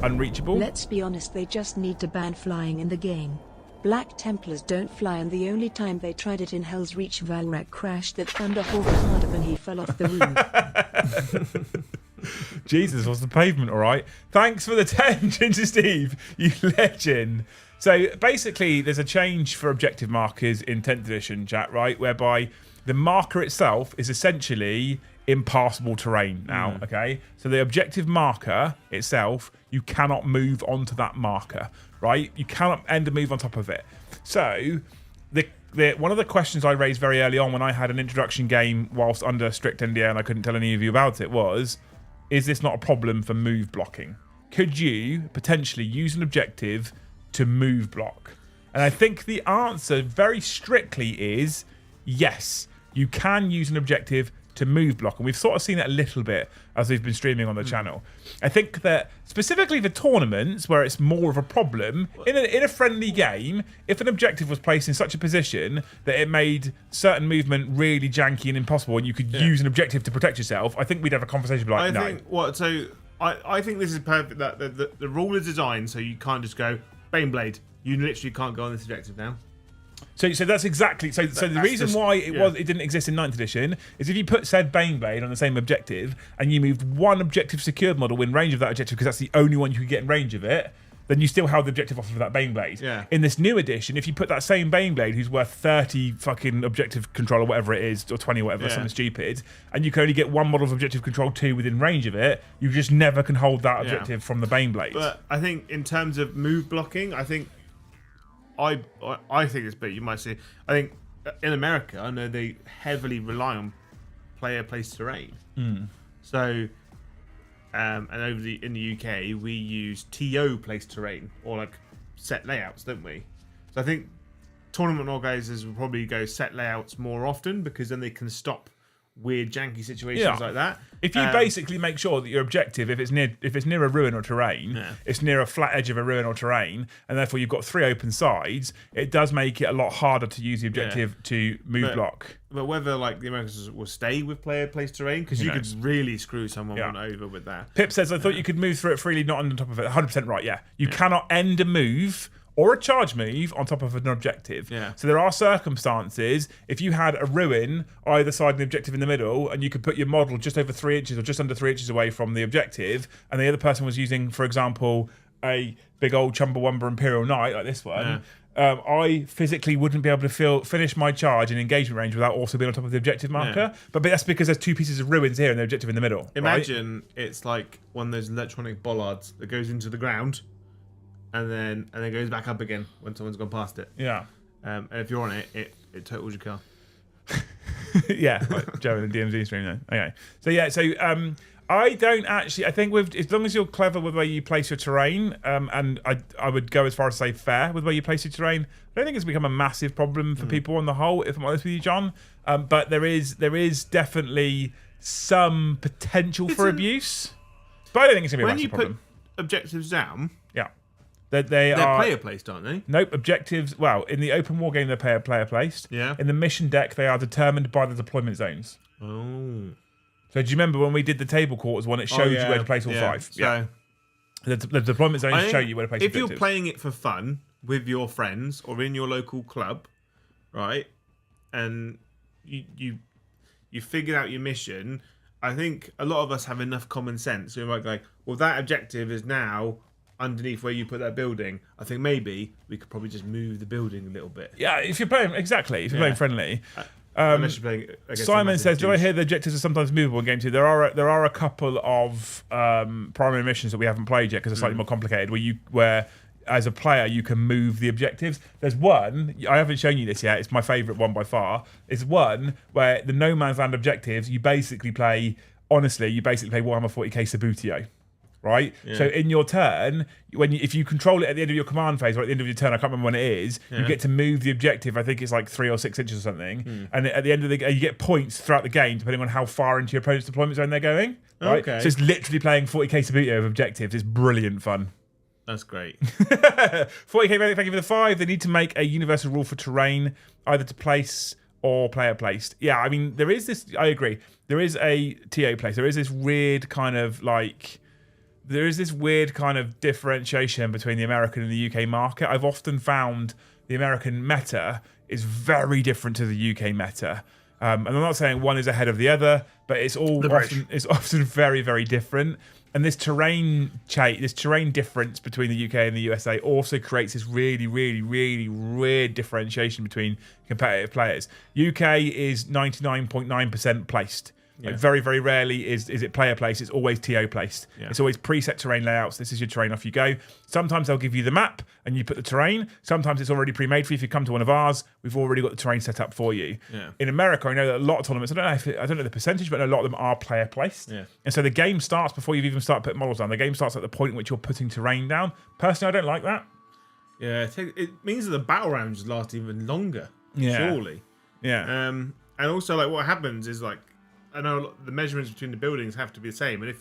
unreachable? Let's be honest, they just need to ban flying in the game. Black Templars don't fly, and the only time they tried it in Hell's Reach, Valrek crashed that Thunderhawk harder than he fell off the roof. Jesus, what's the pavement, all right? Thanks for the 10, Ginger Steve, you legend. So basically, there's a change for objective markers in 10th edition, chat, right? Whereby the marker itself is essentially impassable terrain now, okay? So the objective marker itself, you cannot move onto that marker, right? You cannot end a move on top of it. So one of the questions I raised very early on when I had an introduction game whilst under strict NDA and I couldn't tell any of you about it was, is this not a problem for move blocking? Could you potentially use an objective to move block? And I think the answer very strictly is yes, you can use an objective to move block, and we've sort of seen that a little bit as we've been streaming on the channel. I think that specifically for tournaments where it's more of a problem, in a friendly game, if an objective was placed in such a position that it made certain movement really janky and impossible and you could use an objective to protect yourself, I think we'd have a conversation like, I think this is perfect, that the rule is designed so you can't just go Baneblade. You literally can't go on this objective now. So that's exactly so. So the reason why it didn't exist in 9th edition is if you put said Baneblade on the same objective and you moved one objective secured model in range of that objective because that's the only one you could get in range of it, then you still held the objective off of that Baneblade. Yeah. In this new edition, if you put that same Baneblade, who's worth 30 fucking objective control or whatever it is, or 20 or whatever, something stupid, and you can only get one model of objective control 2 within range of it, you just never can hold that objective from the Baneblade. But I think in terms of move blocking, I think it's better. You might say. I think in America, I know they heavily rely on player place terrain. So, and in the UK, we use TO place terrain or like set layouts, don't we? So I think tournament organisers will probably go set layouts more often because then they can stop weird janky situations like that. If you basically make sure that your objective, if it's near a ruin or terrain, it's near a flat edge of a ruin or terrain, and therefore you've got 3 open sides, it does make it a lot harder to use the objective to move block. But whether like the Americans will stay with player place terrain, because you could really screw someone over with that. Pip says, I thought you could move through it freely, not on top of it. 100% right, yeah. You cannot end a move or a charge move on top of an objective. Yeah. So there are circumstances, if you had a ruin either side and the objective in the middle, and you could put your model just over 3 inches or just under 3 inches away from the objective, and the other person was using, for example, a big old Chumbawamba Imperial Knight like this one, I physically wouldn't be able to finish my charge in engagement range without also being on top of the objective marker. But that's because there's 2 pieces of ruins here and the objective in the middle. Imagine it's like one of those electronic bollards that goes into the ground and then goes back up again when someone's gone past it. Yeah. And if you're on it, it totals your car. Yeah, like Joe in the DMZ stream then. Okay. So I don't actually. I think as long as you're clever with where you place your terrain, and I would go as far as say fair with where you place your terrain. I don't think it's become a massive problem for people on the whole. If I'm honest with you, John, but there is definitely some potential for abuse. But I don't think it's gonna be a massive problem. When you put objectives down, they're player placed, aren't they? Nope, objectives. Well, in the open war game, they're player placed. Yeah. In the mission deck, they are determined by the deployment zones. Oh. So do you remember when we did the table quarters one? It showed you where to place all 5. So The deployment zones show you where to place if objectives. you're playing it for fun with your friends or in your local club, right, and you figured out your mission, I think a lot of us have enough common sense. So we might go, well, that objective is now underneath where you put that building. I think maybe we could probably just move the building a little bit. Yeah, if you're playing playing friendly. Unless you're playing against Simon says, "Did I hear the objectives are sometimes movable in Game 2? There are a couple of primary missions that we haven't played yet because they're slightly more complicated. Where as a player you can move the objectives. There's one I haven't shown you this yet. It's my favourite one by far. It's one where the no man's land objectives you basically play. Honestly, you basically play Warhammer 40k Sabutio. Right, so in your turn, if you control it at the end of your command phase or at the end of your turn, I can't remember when it is. You get to move the objective. I think it's like 3 or 6 inches or something. And at the end of the game, you get points throughout the game depending on how far into your opponent's deployment zone they're going. Right, so it's literally playing 40k Sabutio of objectives. It's brilliant fun. That's great. 40k Medic, thank you for the 5. They need to make a universal rule for terrain, either to place or player placed. Yeah, I mean there is this. I agree. There is a TO place. There is this weird kind of differentiation between the American and the UK market. I've often found the American meta is very different to the UK meta. And I'm not saying one is ahead of the other, but it's often very, very different. And this terrain difference between the UK and the USA also creates this really, really, really weird differentiation between competitive players. UK is 99.9% placed. Like very, very rarely is it player placed. It's always TO placed. Yeah. It's always preset terrain layouts. This is your terrain, off you go. Sometimes they'll give you the map and you put the terrain. Sometimes it's already pre-made for you. If you come to one of ours, we've already got the terrain set up for you. Yeah. In America, I know that a lot of tournaments, I don't know the percentage, but a lot of them are player placed. Yeah. And so the game starts before you've even started putting models down. The game starts at the point at which you're putting terrain down. Personally, I don't like that. Yeah, it means that the battle rounds last even longer. Yeah. Surely. Yeah. And also, like, what happens is, like, I know the measurements between the buildings have to be the same, and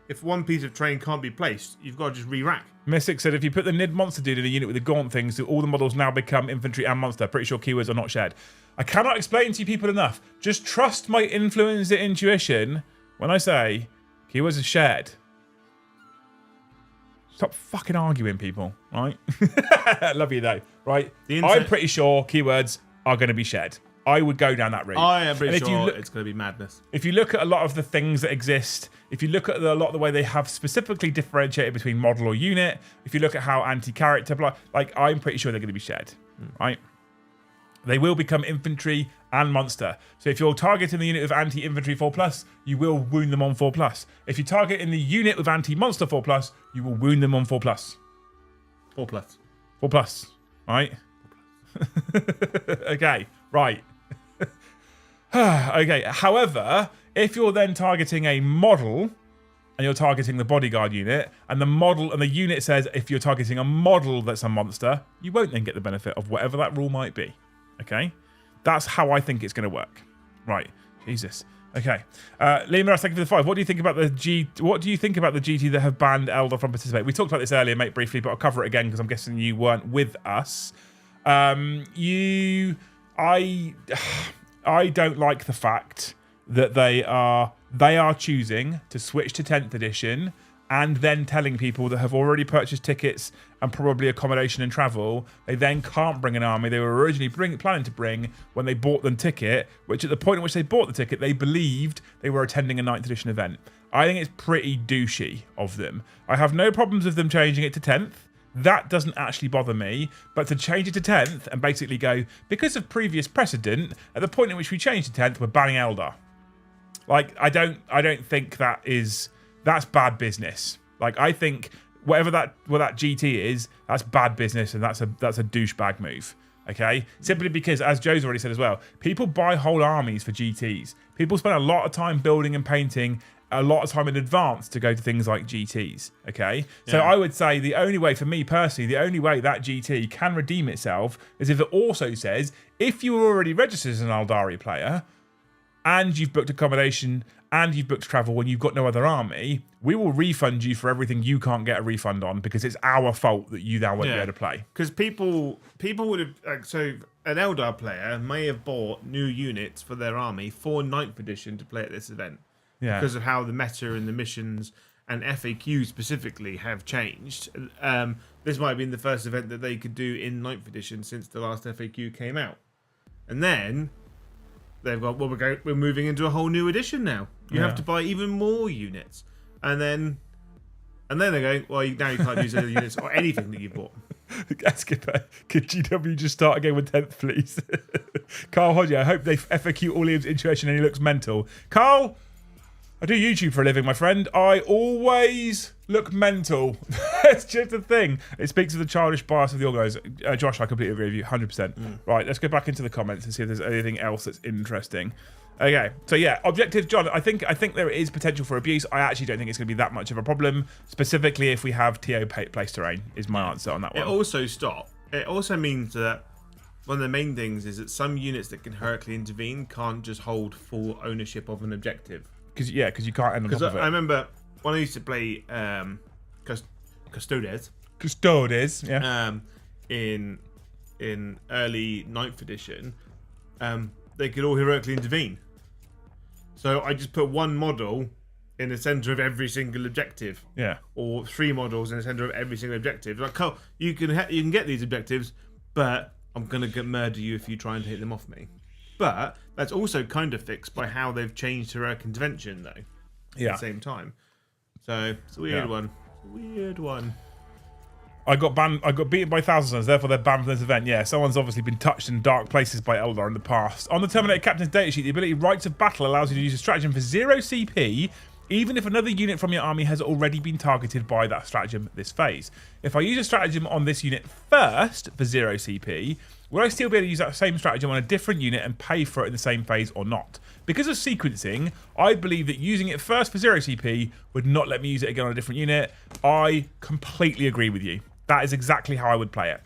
if one piece of terrain can't be placed, you've got to just re-rack. Mystic said, if you put the Nid monster dude in a unit with the gaunt things, all the models now become infantry and monster. Pretty sure keywords are not shared. I cannot explain to you people enough. Just trust my influencer intuition when I say keywords are shared. Stop fucking arguing, people, right? Love you, though, right? I'm pretty sure keywords are going to be shared. I would go down that route. I am pretty sure it's going to be madness. If you look at a lot of the things that exist, if you look at a lot of the way they have specifically differentiated between model or unit, if you look at how anti-character, like I'm pretty sure they're going to be shared, right? They will become infantry and monster. So if you're targeting the unit with anti-infantry 4+, you will wound them on 4+. If you target in the unit with anti-monster 4+, you will wound them on 4+. 4+. 4+, right? Okay, right. Okay, however, if you're then targeting a model and you're targeting the bodyguard unit, and the model and the unit says if you're targeting a model that's a monster, you won't then get the benefit of whatever that rule might be. Okay? That's how I think it's going to work. Right. Jesus. Okay. Liam Ross, thank you for the 5. What do you think about the GT that have banned Eldar from participating? We talked about this earlier, mate, briefly, but I'll cover it again because I'm guessing you weren't with us. I don't like the fact that they are choosing to switch to 10th edition and then telling people that have already purchased tickets and probably accommodation and travel, they then can't bring an army they were originally planning to bring when they bought them ticket, which at the point in which they bought the ticket, they believed they were attending a 9th edition event. I think it's pretty douchey of them. I have no problems with them changing it to 10th. That doesn't actually bother me, but to change it to 10th and basically go, because of previous precedent, at the point in which we changed to 10th, we're banning Eldar. Like, I don't think that's bad business. Like, I think whatever that GT is, that's bad business, and that's a douchebag move. Okay? Simply because, as Joe's already said as well, people buy whole armies for GTs. People spend a lot of time building and painting, a lot of time in advance to go to things like GTs, okay? So I would say the only way, for me personally, the only way that GT can redeem itself is if it also says, if you were already registered as an Eldari player, and you've booked accommodation, and you've booked travel when you've got no other army, we will refund you for everything you can't get a refund on because it's our fault that you now won't be able to play. Because people would have... so an Eldar player may have bought new units for their army for 9th edition to play at this event. Yeah. Because of how the meta and the missions and FAQ specifically have changed. This might have been the first event that they could do in 9th edition since the last FAQ came out. And then they've got, well, we're moving into a whole new edition now. You have to buy even more units. And then they're going, well, now you can't use any units or anything that you bought. Skipper, could GW just start again with 10th, please? Carl Hodge, I hope they FAQ all Liam's intuition and he looks mental. Carl, I do YouTube for a living, my friend. I always look mental. It's just a thing. It speaks to the childish bias of the organiser. Josh, I completely agree with you, 100%. Right, let's go back into the comments and see if there's anything else that's interesting. Okay, so yeah, objective, John. I think there is potential for abuse. I actually don't think it's going to be that much of a problem, specifically if we have TO place terrain. Is my answer on that one. It also means that one of the main things is that some units that can heroically intervene can't just hold full ownership of an objective. Because you can't end on top of it. I remember when I used to play Custodes. Custodes, yeah. In early 9th edition, they could all heroically intervene. So I just put one model in the center of every single objective. Yeah. Or 3 models in the center of every single objective. Like, Carl, you can get these objectives, but I'm gonna murder you if you try and take them off me. But that's also kind of fixed by how they've changed heroic intervention, though. Yeah. At the same time. So it's a weird one. Weird one. I got beaten by Thousands, therefore they're banned from this event. Yeah, someone's obviously been touched in dark places by Eldar in the past. On the Terminator Captain's datasheet, the ability Rights of Battle allows you to use a stratagem for 0 CP, even if another unit from your army has already been targeted by that stratagem this phase. If I use a stratagem on this unit first for 0 CP, will I still be able to use that same stratagem on a different unit and pay for it in the same phase or not? Because of sequencing, I believe that using it first for 0 CP would not let me use it again on a different unit. I completely agree with you. That is exactly how I would play it.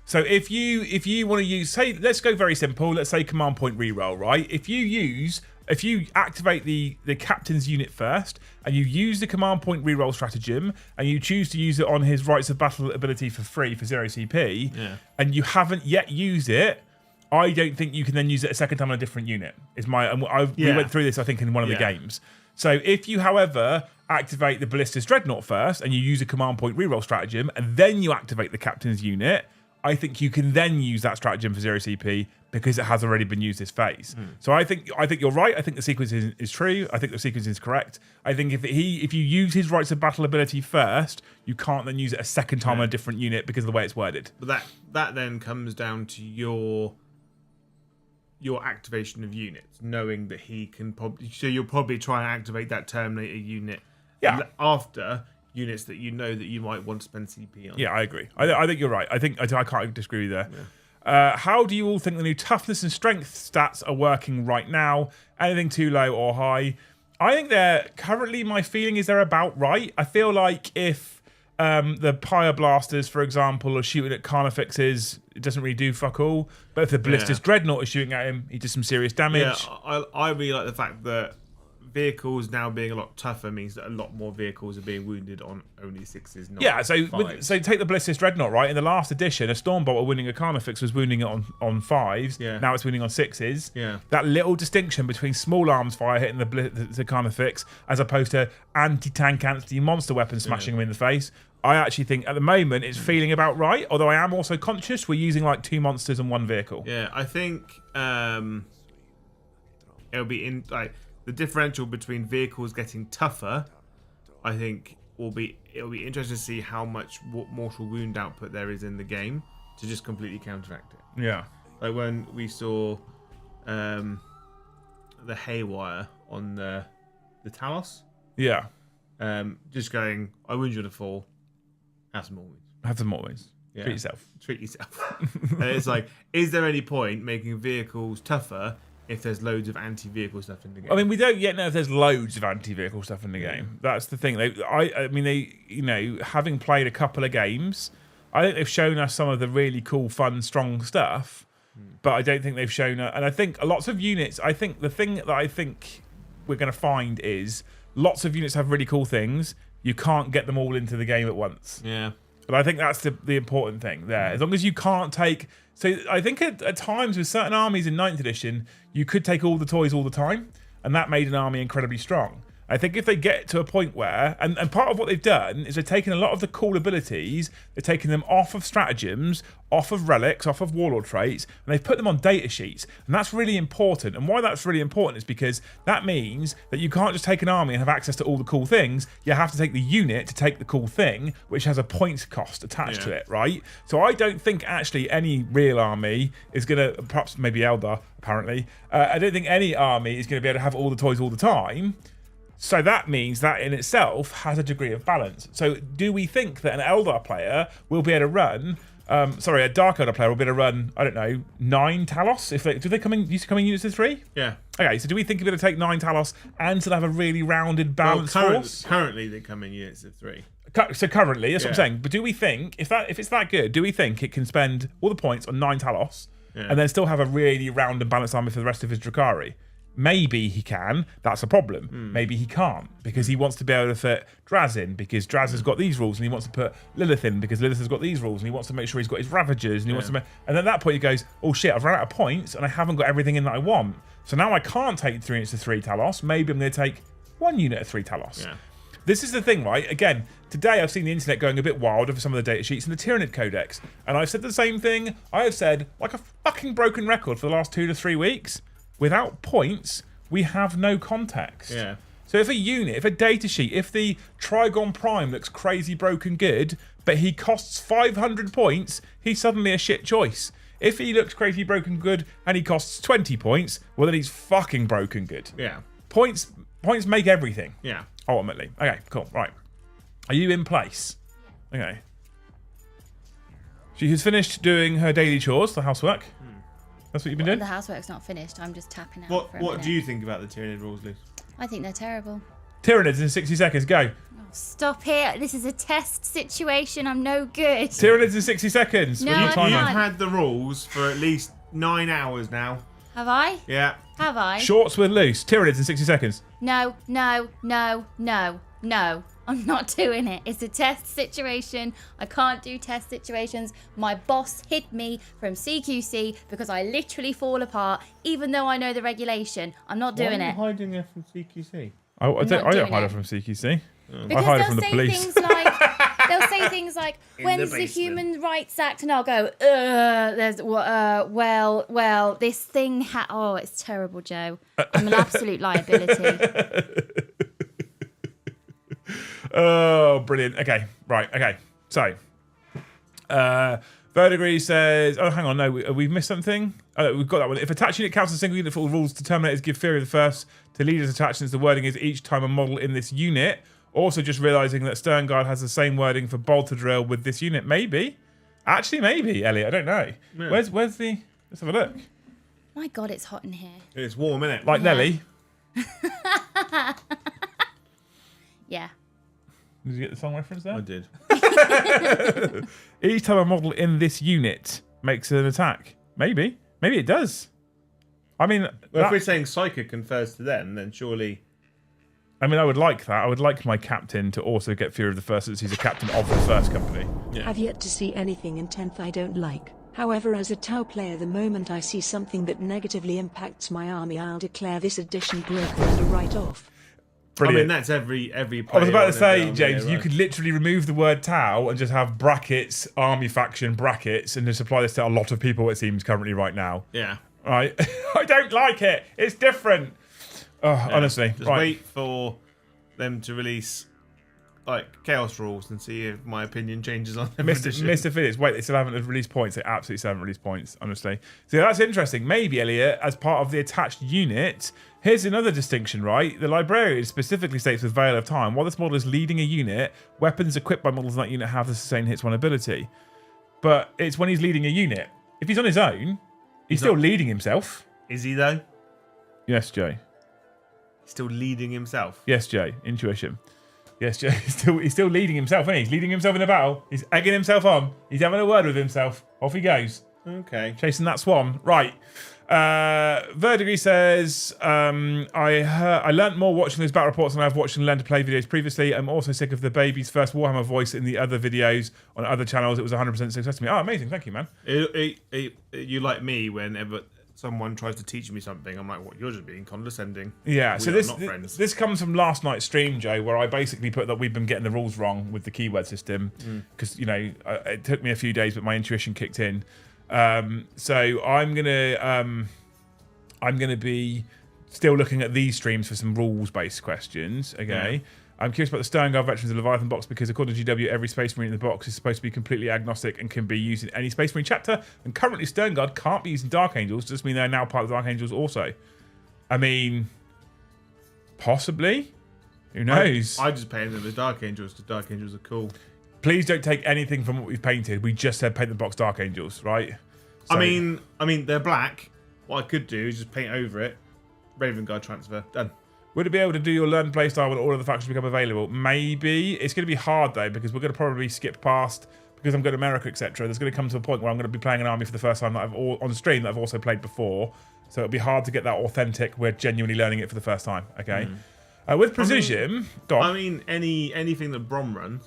So if you want to use, say, let's go very simple. Let's say command point reroll, right? If you activate the captain's unit first and you use the command point reroll stratagem and you choose to use it on his Rights of Battle ability for free for 0 CP, and you haven't yet used it, I don't think you can then use it a second time on a different unit. We went through this, I think, in one of the games. So if you, however, activate the Ballista's Dreadnought first, and you use a command point reroll stratagem, and then you activate the captain's unit, I think you can then use that stratagem for 0 CP because it has already been used this phase. So I think you're right. I think the sequence is true. I think the sequence is correct. I think if you use his Rites of Battle ability first, you can't then use it a second time on a different unit because of the way it's worded. But that then comes down to your activation of units, knowing that he can probably. So you'll probably try and activate that Terminator unit after units that you know that you might want to spend CP on. Yeah, I agree. I think you're right. I can't disagree there. Yeah. How do you all think the new toughness and strength stats are working right now? Anything too low or high? I think they're currently, my feeling is they're about right. I feel like if the Pyre Blasters, for example, are shooting at Carnifexes, it doesn't really do fuck all. But if the Ballista's Dreadnought is shooting at him, he does some serious damage. Yeah, I really like the fact that vehicles now being a lot tougher means that a lot more vehicles are being wounded on only 6s, not 5s. So take the Ballista's Dreadnought, right? In the last edition, a Stormbolter winning a Carnifex was wounding it on 5s. Yeah. Now it's wounding on 6s. Yeah. That little distinction between small arms fire hitting the Carnifex as opposed to anti-tank, anti-monster weapons smashing him in the face, I actually think at the moment it's feeling about right, although I am also conscious we're using like 2 monsters and 1 vehicle. Yeah, I think it'll be the differential between vehicles getting tougher, I think it'll be interesting to see how much mortal wound output there is in the game to just completely counteract it. Yeah. Like when we saw the Haywire on the Talos. Yeah. Just going, I wound you to fall. Have some more wounds. Have some more wounds. Yeah. Treat yourself. And it's like, is there any point making vehicles tougher if there's loads of anti-vehicle stuff in the game? I mean, we don't yet know if there's loads of anti-vehicle stuff in the game. That's the thing. Having played a couple of games, I think they've shown us some of the really cool, fun, strong stuff. But I don't think they've shown us. And I think lots of units. I think the thing that I think we're going to find is lots of units have really cool things. You can't get them all into the game at once. Yeah. But I think that's the important thing there. As long as you can't take... So I think at times with certain armies in 9th edition, you could take all the toys all the time, and that made an army incredibly strong. I think if they get to a point where... And part of what they've done is they've taken a lot of the cool abilities, they've taken them off of stratagems, off of relics, off of warlord traits, and they've put them on data sheets. And that's really important. And why that's really important is because that means that you can't just take an army and have access to all the cool things. You have to take the unit to take the cool thing, which has a points cost attached to it, right? So I don't think actually any real army is going to... Perhaps maybe Eldar, apparently. I don't think any army is going to be able to have all the toys all the time. So that means that in itself has a degree of balance. So do we think that an Eldar player will be able to run... a Dark Eldar player will be able to run, I don't know, 9 Talos? Do they used to come in units of 3? Yeah. Okay, so do we think you're going to take 9 Talos and still have a really rounded, balanced force? Currently they come in units of 3. So currently, that's what I'm saying. But do we think, if it's that good, do we think it can spend all the points on 9 Talos and then still have a really round and balanced army for the rest of his Drakari? Maybe he can. That's a problem. Maybe he can't because he wants to be able to fit Draz in because Draz has got these rules, and he wants to put Lilith in because Lilith has got these rules, and he wants to make sure he's got his Ravagers, and he wants to. And at that point, he goes, "Oh shit! I've run out of points, and I haven't got everything in that I want. So now I can't take 3 units of 3 Talos. Maybe I'm going to take 1 unit of 3 Talos." Yeah. This is the thing, right? Again, today I've seen the internet going a bit wild over some of the data sheets in the Tyranid Codex, and I've said the same thing. I have said like a fucking broken record for the last 2 to 3 weeks. Without points, we have no context. Yeah. So if a unit, if a data sheet, if the Trigon Prime looks crazy broken good, but he costs 500 points, he's suddenly a shit choice. If he looks crazy broken good and he costs 20 points, well then he's fucking broken good. Yeah. Points make everything. Yeah. Ultimately. Okay, cool. Right. Are you in place? Okay. She has finished doing her daily chores, the housework. That's what you've been doing? The housework's not finished. I'm just tapping out. What do you think about the Tyranid rules, Luce? I think they're terrible. Tyranids in 60 seconds, go. Oh, stop it. This is a test situation. I'm no good. Tyranids in 60 seconds. No, With your I'm timer. You've not. had the rules for at least 9 hours now. Have I? Yeah. Have I? Shorts with loose. Tyranids in 60 seconds. No. I'm not doing it. It's a test situation. I can't do test situations. My boss hid me from CQC because I literally fall apart, even though I know the regulation. I'm not doing Why are it. you hiding her from CQC? I don't doing hide her it. from CQC. Because hide it they'll from the say police. things like, In when's the the basement. Human Rights Act? And I'll go, well, this thing oh, it's terrible, Joe. I'm an absolute liability. Oh, brilliant. Okay, right. Okay, so Verdigris says, oh, hang on, no, we've missed something. Oh, we've got that one. If attach unit counts as a single unit, for all rules to terminators give Fury of the First to leaders attached, since the wording is each time a model in this unit. Also, just realizing that Stern Guard has the same wording for bolter drill with this unit. Maybe, actually, maybe Elliot. I don't know. Yeah. Where's the? Let's have a look. My God, it's hot in here. It's warm, isn't it? Like Nelly. Yeah. Did you get the song reference there? I did. Each time a model in this unit makes an attack. Maybe it does. I mean, Well, if we're saying Psycho confers to them, then surely. I would like that. I would like my captain to also get Fury of the First, since he's a captain of the first company. Yeah. Have yet to see anything in 10th I don't like. However, as a Tau player, the moment I see something that negatively impacts my army, I'll declare this edition broken and a write-off. Brilliant. I mean, that's every I was player about to on say, every James, army, you right? could literally remove the word Tau and just have brackets, army faction brackets, and just apply this to a lot of people, it seems, currently right now. Yeah. Right? I don't like it. It's different. Oh, honestly. Just right. wait for them to release like chaos rules and see if my opinion changes on them. Mr. Phillips, wait, they still haven't released points. They absolutely still haven't released points, honestly. So that's interesting. Maybe, Elliot, as part of the attached unit, here's another distinction, right? The librarian specifically states with Veil of Time, while this model is leading a unit, weapons equipped by models in that unit have the sustained hits one ability. But it's when he's leading a unit. If he's on his own, he's still leading himself. Is he though? Yes, Jay. Still leading himself. Yes, Jay. Intuition. Yes, Jay. He's still leading himself, isn't he? He's leading himself in a battle. He's egging himself on. He's having a word with himself. Off he goes. Okay. Chasing that swan. Right. Verdigris says, I learnt more watching those battle reports than I've watched and learned to play videos previously. I'm also sick of the baby's first Warhammer voice in the other videos on other channels. It was 100% success to me. Oh, amazing. Thank you, man. You like me whenever someone tries to teach me something, I'm like, what? You're just being condescending. Yeah, We so are not friends. this comes from last night's stream, Joe, where I basically put that we've been getting the rules wrong with the keyword system because, it took me a few days, but my intuition kicked in. So I'm gonna be still looking at these streams for some rules-based questions. Okay, Yeah. I'm curious about the Stern Guard Veterans of the Leviathan box because according to GW, every Space Marine in the box is supposed to be completely agnostic and can be used in any Space Marine chapter. And currently, Stern Guard can't be using Dark Angels. Does this mean they're now part of the Dark Angels also? I mean, possibly. Who knows? I just painted them as Dark Angels because Dark Angels are cool. Please don't take anything from what we've painted. We just said paint the box Dark Angels, right? So, I mean, they're black. What I could do is just paint over it. Raven Guard transfer. Done. would it be able to do your learn playstyle when all of the factions become available? Maybe. It's going to be hard, though, because we're going to probably skip past, because I'm going to America, etc. There's going to come to a point where I'm going to be playing an army for the first time that on stream that I've also played before. So it'll be hard to get that authentic. We're genuinely learning it for the first time, okay? With precision... I mean anything that Brom runs...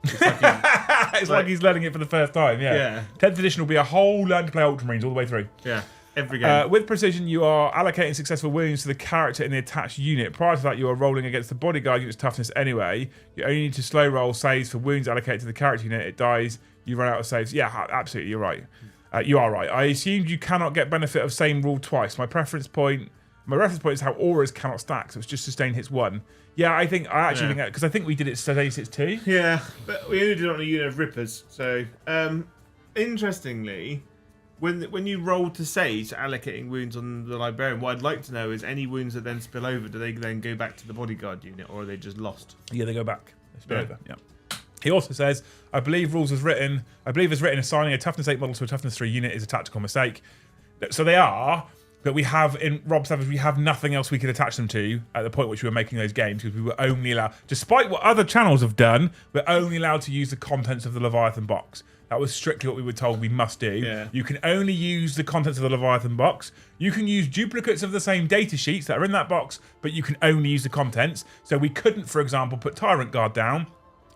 It's like he's learning it for the first time, yeah. 10th edition will be a whole learn to play Ultramarines all the way through. Yeah, every game. With precision, you are allocating successful wounds to the character in the attached unit. Prior to that, you are rolling against the bodyguard unit's toughness anyway. You only need to slow roll saves for wounds allocated to the character unit. It dies, you run out of saves. Yeah, absolutely, you're right. You are right. I assumed you cannot get benefit of same rule twice. My reference point is how auras cannot stack, so it's just sustain hits one. Yeah, I actually think that, because I think we did it sustain hits two. Yeah, but we only did it on a unit of Rippers. So, interestingly, when you roll to save allocating wounds on the Librarian, what I'd like to know is any wounds that then spill over, do they then go back to the bodyguard unit, or are they just lost? Yeah, they go back. They spill over. Yeah. He also says, I believe as written, assigning a toughness 8 model to a toughness 3 unit is a tactical mistake. So they are, but we have, in Rob Savage, we have nothing else we could attach them to at the point at which we were making those games, because we were only allowed, despite what other channels have done, we're only allowed to use the contents of the Leviathan box. That was strictly what we were told we must do. Yeah. You can only use the contents of the Leviathan box. You can use duplicates of the same data sheets that are in that box, but you can only use the contents. So we couldn't, for example, put Tyrant Guard down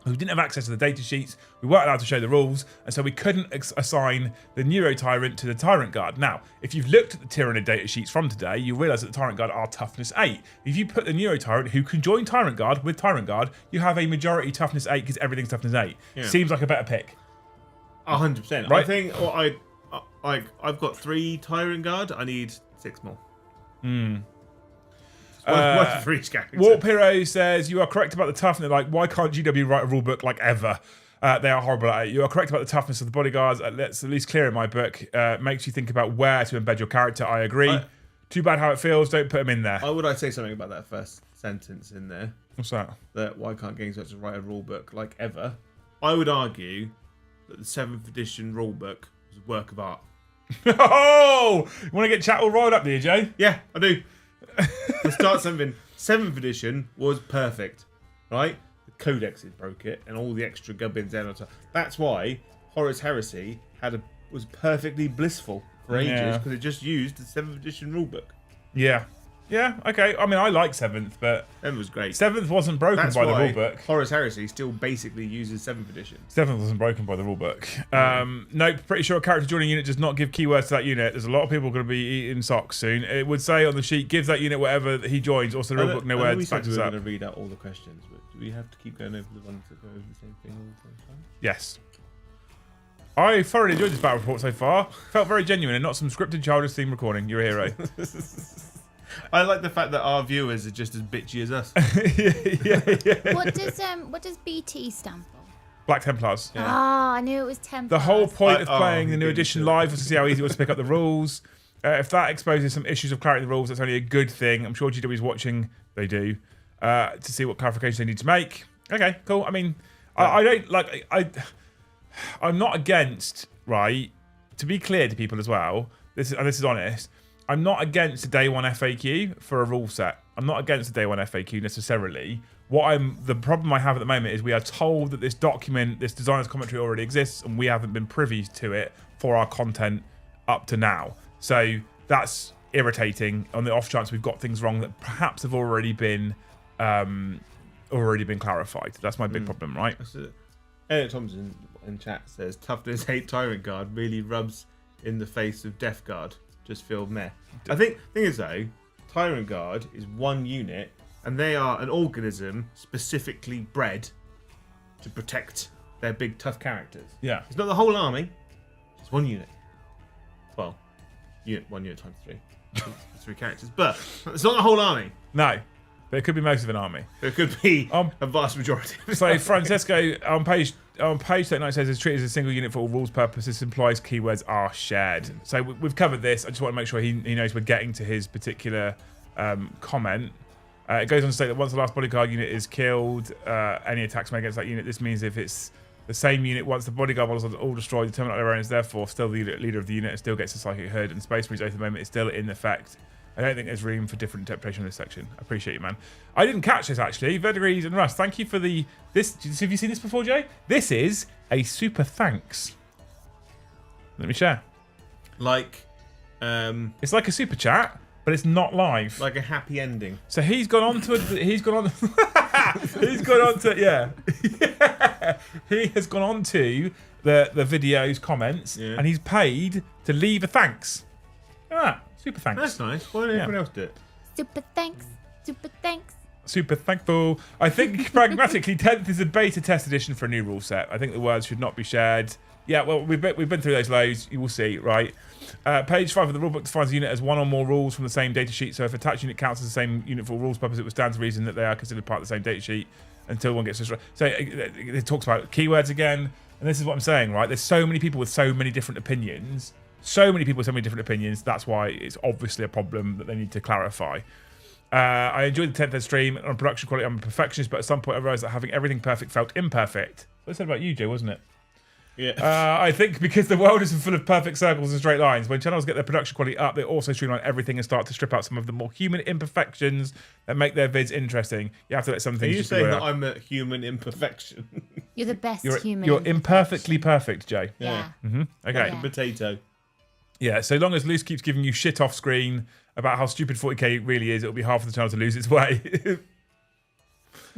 We didn't have access to the data sheets. We weren't allowed to show the rules, and so we couldn't assign the Neuro Tyrant to the Tyrant Guard. Now, if you've looked at the Tyranid data sheets from today, you realise that the Tyrant Guard are toughness 8. If you put the Neuro Tyrant, who can join Tyrant Guard with Tyrant Guard, you have a majority toughness 8 because everything's toughness 8. Yeah. Seems like a better pick. 100%. Right? I think I've got 3 Tyrant Guard. I need 6 more. One for each character. Warp Hero says, you are correct about the toughness. Like, why can't GW write a rule book like ever? They are horrible at it. You are correct about the toughness of the bodyguards. That's at least clear in my book. Makes you think about where to embed your character. I agree. Too bad how it feels. Don't put them in there. Would I say something about that first sentence in there? What's that? That why can't games such as write a rule book like ever? I would argue that the 7th edition rule book was a work of art. Oh! You want to get chat all rolled up, do you, Jay? Yeah, I do. To start something, 7th edition was perfect, right? The codexes broke it, and all the extra gubbins down on top. That's why Horus Heresy was perfectly blissful for ages, because it just used the 7th edition rulebook. Yeah. Yeah, okay. I mean, I like 7th, but 7th was great. 7th wasn't broken by the rulebook. Horus Heresy still basically uses 7th edition. 7th wasn't broken by the rulebook. Nope, pretty sure a character joining a unit does not give keywords to that unit. There's a lot of people going to be eating socks soon. It would say on the sheet, gives that unit whatever he joins. Also, the rulebook nowhere backs us up. We said we were going to read out all the questions, but do we have to keep going over the ones that go over the same thing all the time? Yes. I thoroughly enjoyed this battle report so far. Felt very genuine and not some scripted childish theme recording. You're a hero. I like the fact that our viewers are just as bitchy as us. yeah. What does BT stand for? Black Templars. Yeah. Ah, I knew it was Templars. The whole point of playing the new edition live was to see how easy it was to pick up the rules. If that exposes some issues of clarity of the rules, that's only a good thing. I'm sure GW is watching. They do. To see what clarifications they need to make. Okay, cool. I mean, I don't like. I'm not against, right? To be clear to people as well. This is honest. I'm not against a day one FAQ for a rule set. I'm not against a day one FAQ necessarily. The problem I have at the moment is we are told that this document, this designer's commentary already exists, and we haven't been privy to it for our content up to now. So that's irritating on the off chance we've got things wrong that perhaps have already been clarified. That's my big problem, right? Eric Thompson in chat says toughness 8 Tyrant Guard really rubs in the face of Death Guard. Just feel meh. I think the thing is though, Tyrant Guard is one unit, and they are an organism specifically bred to protect their big tough characters. Yeah, it's not the whole army. It's one unit. Well, one unit times 3. 3 characters, but it's not the whole army. No, but it could be most of an army. It could be a vast majority. So Francesco on page 39 says it's treated as a single unit for all rules purposes. This implies keywords are shared. So we've covered this. I just want to make sure he knows we're getting to his particular comment. It goes on to say that once the last bodyguard unit is killed, any attacks made against that unit. This means if it's the same unit, once the bodyguard models are all destroyed, the terminal error is therefore still the leader of the unit and still gets the psychic hood, and Space Marine's Oath at the moment is still in effect. I don't think there's room for different interpretation in this section. I appreciate you, man. I didn't catch this, actually. Verdigris and Russ, thank you for this. Have you seen this before, Jay? This is a super thanks. Let me share. It's like a super chat, but it's not live. Like a happy ending. So he's gone on to yeah. He has gone on to the video's comments, and he's paid to leave a thanks. Super thanks. That's nice. Why didn't everyone else do it? Super thanks. Super thanks. Super thankful. I think pragmatically 10th is a beta test edition for a new rule set. I think the words should not be shared. Yeah, well, we've been through those loads. You will see, right? Page 5 of the rulebook defines a unit as one or more rules from the same data sheet. So if attached unit counts as the same unit for all rules purposes, it would stand to reason that they are considered part of the same data sheet until one gets destroyed. So it talks about keywords again. And this is what I'm saying, right? There's so many people with so many different opinions. That's why it's obviously a problem that they need to clarify. I enjoyed the 10th ed stream. On production quality, I'm a perfectionist, but at some point I realised that having everything perfect felt imperfect. What I said about you, Jay, wasn't it? Yeah. I think because the world is full of perfect circles and straight lines, when channels get their production quality up, they also streamline everything and start to strip out some of the more human imperfections that make their vids interesting. You have to let some things. Are you saying that I'm a human imperfection? You're the best human. You're imperfectly perfect, Jay. Yeah. Mm-hmm. Okay. Yeah. Potato. Yeah, so long as Luce keeps giving you shit off screen about how stupid 40k really is, it'll be hard for the channel to lose its way.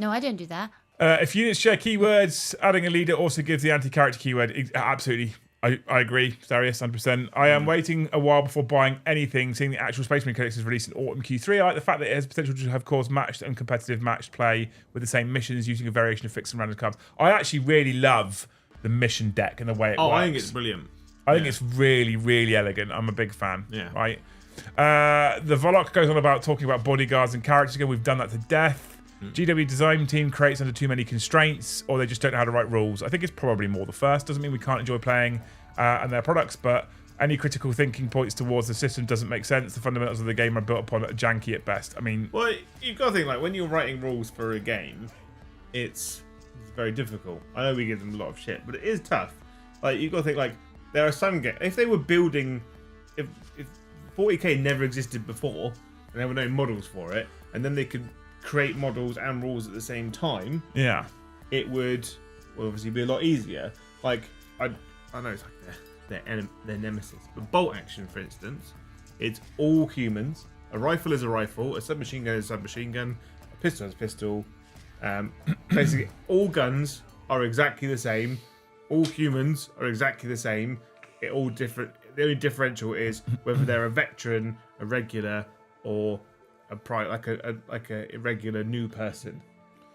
No, I don't do that. If units share keywords, adding a leader also gives the anti-character keyword. Absolutely. I agree, Darius, 100%. I am waiting a while before buying anything, seeing the actual Space Marine Codex is released in autumn Q3. I like the fact that it has potential to have caused matched and competitive matched play with the same missions using a variation of fixed and random cards. I actually really love the mission deck and the way it works. I think it's brilliant. I think it's really, really elegant. I'm a big fan. Yeah. Right. The Volok goes on about talking about bodyguards and characters again. We've done that to death. GW design team creates under too many constraints, or they just don't know how to write rules. I think it's probably more the first. Doesn't mean we can't enjoy playing and their products, but any critical thinking points towards the system doesn't make sense. The fundamentals of the game are built upon janky at best. I mean, well, you've got to think, like, when you're writing rules for a game, it's very difficult. I know we give them a lot of shit, but it is tough. Like, you've got to think, like, there are some games, if they were building, if 40k never existed before and there were no models for it, and then they could create models and rules at the same time, it would obviously be a lot easier. Like, I know it's like their nemesis, but bolt action, for instance, it's all humans. A rifle is a rifle, a submachine gun is a submachine gun, a pistol is a pistol. Basically, all guns are exactly the same. All humans are exactly the same. It all different. The only differential is whether they're a veteran, a regular, or like a irregular new person.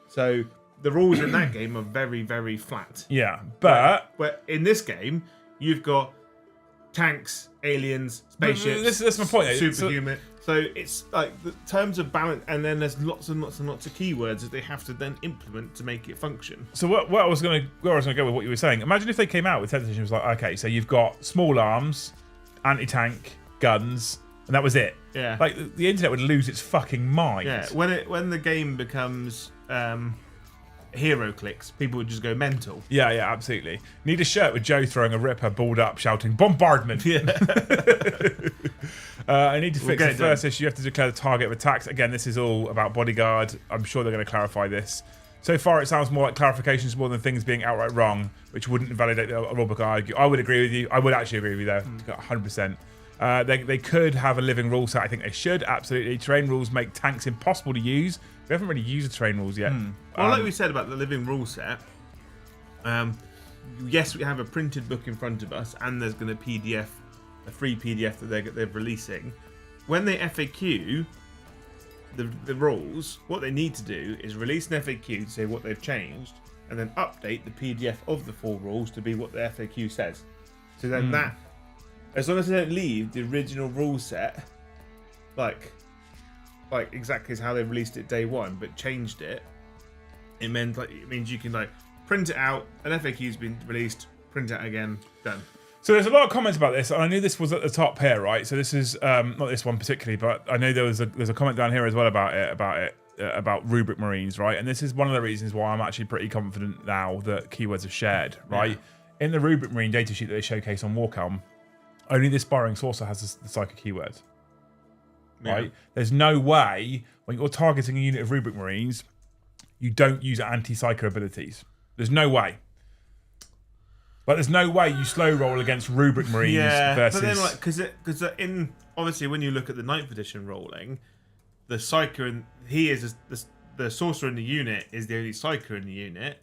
So the rules in that game are very, very flat. Yeah, but in this game, you've got tanks, aliens, spaceships. That's my point. Superhuman. So it's like the terms of balance, and then there's lots and lots and lots of keywords that they have to then implement to make it function. So where I was going to go with what you were saying. Imagine if they came out with 10th edition, was like, okay, so you've got small arms, anti-tank, guns, and that was it. Yeah. Like the internet would lose its fucking mind. Yeah. When the game becomes hero clicks, people would just go mental. Yeah, absolutely. Need a shirt with Joe throwing a ripper, balled up, shouting bombardment. Yeah. I need to fix the first issue. You have to declare the target of attacks. Again, this is all about bodyguard. I'm sure they're going to clarify this. So far, it sounds more like clarifications more than things being outright wrong, which wouldn't invalidate the rulebook. I would agree with you. I would actually agree with you there, 100%. They could have a living rule set. I think they should, absolutely. Terrain rules make tanks impossible to use. We haven't really used the terrain rules yet. Well, like we said about the living rule set, yes, we have a printed book in front of us, and there's going to a free PDF that they're releasing. When they FAQ the rules, what they need to do is release an FAQ to say what they've changed, and then update the PDF of the full rules to be what the FAQ says. So then that, as long as they don't leave the original rule set, like exactly as how they released it day one, but changed it, it means you can like print it out, an FAQ's been released, print it out again, done. So there's a lot of comments about this, and I knew this was at the top here, right? So this is not this one particularly, but I know there's a comment down here as well about rubric marines, right? And this is one of the reasons why I'm actually pretty confident now that keywords are shared, right? Yeah. In the rubric marine datasheet that they showcase on Warcom, only the Aspiring Sorcerer has the Psyker keyword, right? Yeah. There's no way when you're targeting a unit of rubric marines, you don't use anti-Psyker abilities. There's no way. But there's no way you slow roll against rubric marines versus. But then, like, because in obviously when you look at the 9th edition rolling, the Psyker and the sorcerer in the unit is the only Psyker in the unit.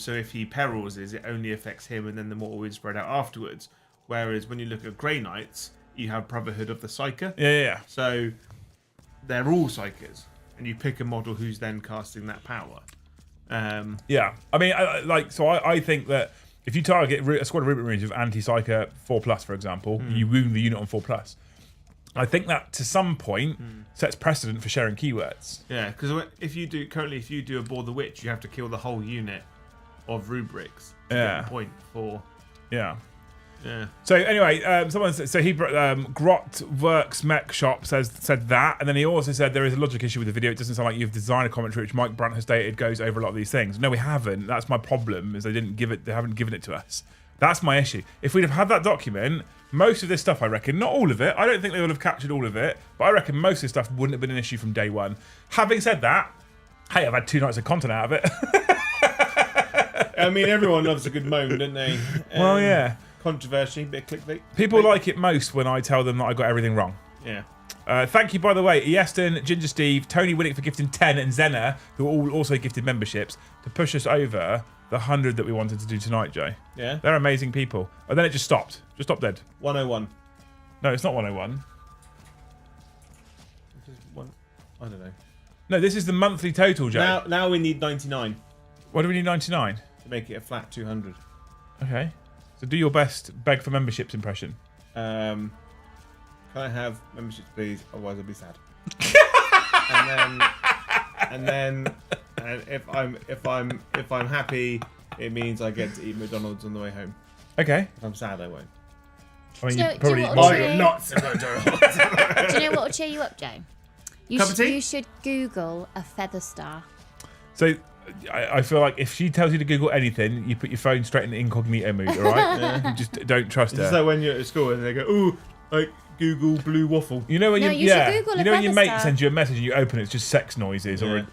So if he perils, it only affects him, and then the mortal wounds spread out afterwards. Whereas when you look at Grey Knights, you have Brotherhood of the Psyker. Yeah. So they're all Psykers, and you pick a model who's then casting that power. Yeah, I mean, I think that. If you target a squad of rubric marines with anti-Psyker 4+, for example, you wound the unit on 4+. I think that to some point sets precedent for sharing keywords. Yeah, because if you do Aboard the Witch, you have to kill the whole unit of rubrics to get the point for. Yeah. So anyway, someone said, so he Grot Works Mech Shop said that, and then he also said there is a logic issue with the video. It doesn't sound like you've designed a commentary, which Mike Brandt has stated goes over a lot of these things. No, we haven't. That's my problem. Is they haven't given it to us. That's my issue. If we'd have had that document, most of this stuff, I reckon, not all of it. I don't think they would have captured all of it, but I reckon most of this stuff wouldn't have been an issue from day one. Having said that, hey, I've had 2 nights of content out of it. I mean, everyone loves a good moan, don't they? Well, yeah. Controversy, bit of clickbait. People like it most when I tell them that I got everything wrong. Yeah. Thank you, by the way, Easton, Ginger Steve, Tony Winnick for gifting 10, and Zenna, who all also gifted memberships, to push us over the 100 that we wanted to do tonight, Joe. Yeah. They're amazing people. And then it just stopped. Just stopped dead. 101. No, it's not 101. I don't know. No, this is the monthly total, Joe. Now we need 99 What do we need, 99? to make it a flat 200. Okay. So do your best beg for memberships impression. Can I have memberships, please? Otherwise, I'll be sad. and then if I'm happy, it means I get to eat McDonald's on the way home. Okay. If I'm sad, I won't. I mean, Do you you probably. know what You're nuts. Do you know what will cheer you up, Joe? Cup of tea? You should Google a feather star. So I feel like if she tells you to Google anything, you put your phone straight in the incognito mode, all right? You just don't trust her. It's like when you're at school and they go, "Ooh, like Google blue waffle." You know when No, you should Google you a know when your feather mate star. sends you a message and you open it, it's just sex noises or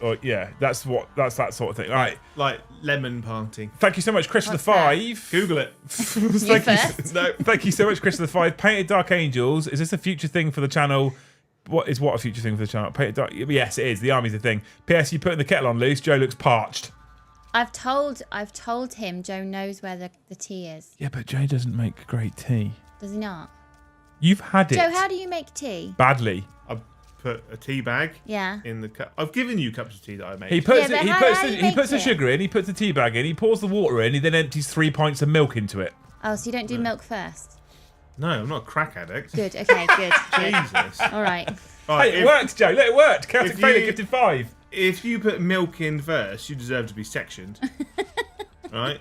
that's that sort of thing. All right. Like lemon party. Thank you so much, Chris for the What's that? 5. Google it. Thank you so much, Chris for the 5. Painted Dark Angels. Is this a future thing for the channel? What a future thing for the channel? Painted Dark. Yes, it is. The army's a thing. P.S. You putting the kettle on loose. Joe looks parched. I've told him Joe knows where the tea is. Yeah, but Joe doesn't make great tea. Does he not? You've had it. Joe, how do you make tea? Badly. I put a tea bag Yeah. in the cup. I've given you cups of tea that I made. He puts Yeah, it, but he how puts do the, you he make puts the it? sugar in. He puts the tea bag in. He pours the water in. He then empties 3 pints of milk into it. Oh, so you don't do milk first? No, I'm not a crack addict. Good. Okay. Good. Good. Jesus. All right. Right, Hey, it worked, Joe. Look, it worked. Chaotic if failure you- gifted 5. If you put milk in first, you deserve to be sectioned. Right?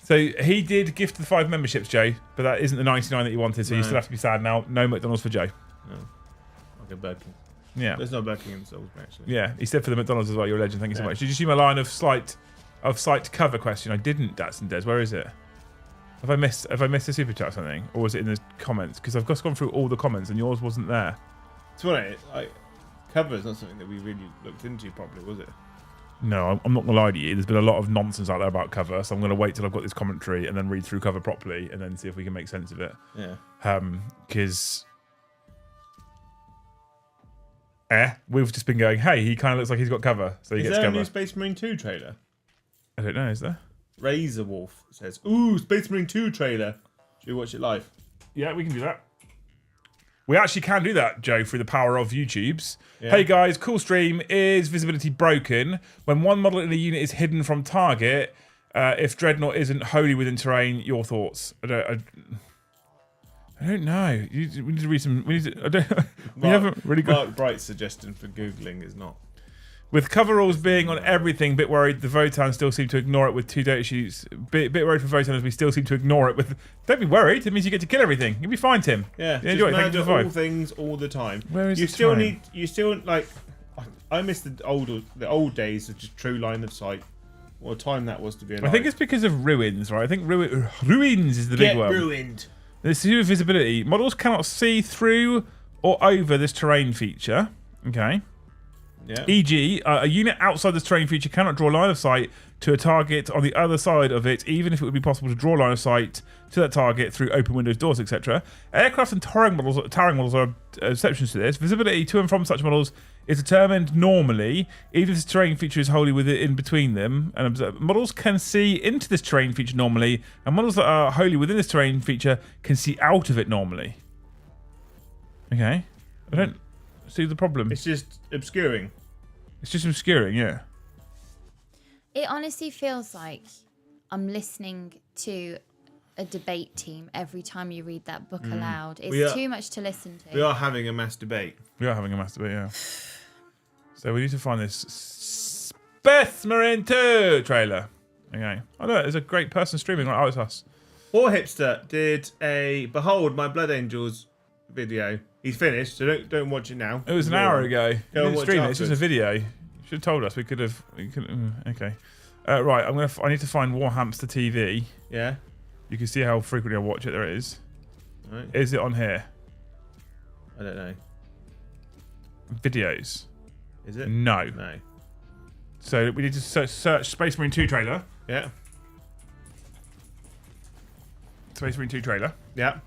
So he did gift the 5 memberships, Joe, but that isn't the 99 that you wanted. So you No. still have to be sad now. No McDonald's for Joe. Like a Burger King. Yeah. There's no Burger King in Salisbury, actually. Yeah, he said for the McDonald's as well. You're a legend. Thank you so Yeah. much. Did you see my line of slight cover question? I didn't. Datsun Des. Where is it? Have I missed a super chat or something, or was it in the comments? Because I've just gone through all the comments and yours wasn't there. It's funny, like, cover is not something that we really looked into properly, was it? No, I'm not gonna lie to you. There's been a lot of nonsense out there about cover, so I'm gonna wait till I've got this commentary and then read through cover properly and then see if we can make sense of it. Yeah. Because we've just been going, hey, he kind of looks like he's got cover, so he Is gets there a cover. new Space Marine 2 trailer? I don't know, is there? Razor Wolf says, "Ooh, Space Marine 2 trailer. Should we watch it live?" Yeah, we can do that. We actually can do that, Joe, through the power of YouTubes. Yeah. Hey guys, cool stream. Is visibility broken when one model in a unit is hidden from target? If Dreadnought isn't wholly within terrain, your thoughts? I don't know. We need to read some. We haven't really got. Mark Bright's suggestion for Googling is not. With coveralls being on everything, bit worried the Votan still seem to ignore it with 2 data sheets. Bit worried for Votan as we still seem to ignore it with... Don't be worried, it means you get to kill everything. You'll be fine, Tim. Yeah, just enjoy it. Thank you murder for the all 5. things all the time. Where is you the still time? need? You still like? I miss the old days of just true line of sight. What a time that was to be alive. I think it's because of ruins, right? I think ruins is the big one. ruined. This is to do with visibility. Models cannot see through or over this terrain feature. Okay. Yeah. E.g., a unit outside this terrain feature cannot draw line of sight to a target on the other side of it, even if it would be possible to draw line of sight to that target through open windows, doors, etc. Aircraft and towering models are exceptions to this. Visibility to and from such models is determined normally, even if this terrain feature is wholly in between them. And observe. Models can see into this terrain feature normally, and models that are wholly within this terrain feature can see out of it normally. Okay. I don't see the problem. It's just obscuring. It's just obscuring, yeah. It honestly feels like I'm listening to a debate team every time you read that book aloud. It's too much to listen to. We are having a mass debate. We are having a masturbate, yeah. So we need to find this Space Marine 2 trailer. Okay. Oh, look, there's a great person streaming. Right, oh, it's us. War Hipster did a Behold My Blood Angels video. He's finished, so don't watch it now. It was an hour ago. You Go and didn't watch stream it it. It's just a afterwards. video. You should have told us. We could have. Okay. Right. I need to find War Hamster TV. Yeah. You can see how frequently I watch it. There it is. Right. Is it on here? I don't know. Videos. Is it? No. No. So we need to search Space Marine 2 trailer. Yeah. Space Marine 2 trailer. Yeah.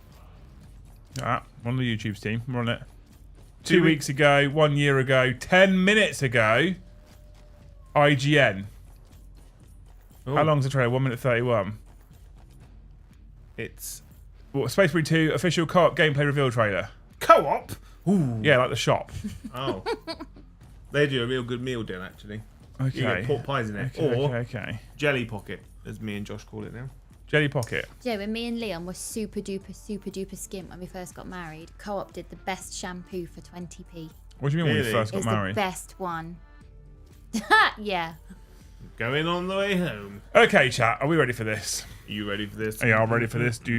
One of the YouTube's team. We're on it. 2 weeks ago, 1 year ago, 10 minutes ago, IGN. Ooh. How long's the trailer? 1 minute 31. It's Space Marine 2 official co-op gameplay reveal trailer. co-op. Ooh. Yeah, like the shop. Oh. They do a real good meal deal, actually. Okay. You get pork pies in it. Okay, or okay. jelly pocket, as me and Josh call it now. Jelly pocket. Joe, when me and Leon were super duper skint when we first got married, Co-op did the best shampoo for 20p. What do you mean when Really? you first got It's married? the best one. Yeah. Going on the way home. Okay, chat. Are we ready for this? Are you ready for this? Yeah, I'm ready for this. Do.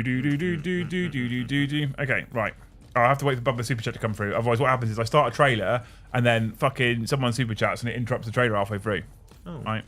Okay, right. I have to wait for Bubba Super Chat to come through. Otherwise, what happens is I start a trailer and then fucking someone super chats and it interrupts the trailer halfway through. Oh. Right.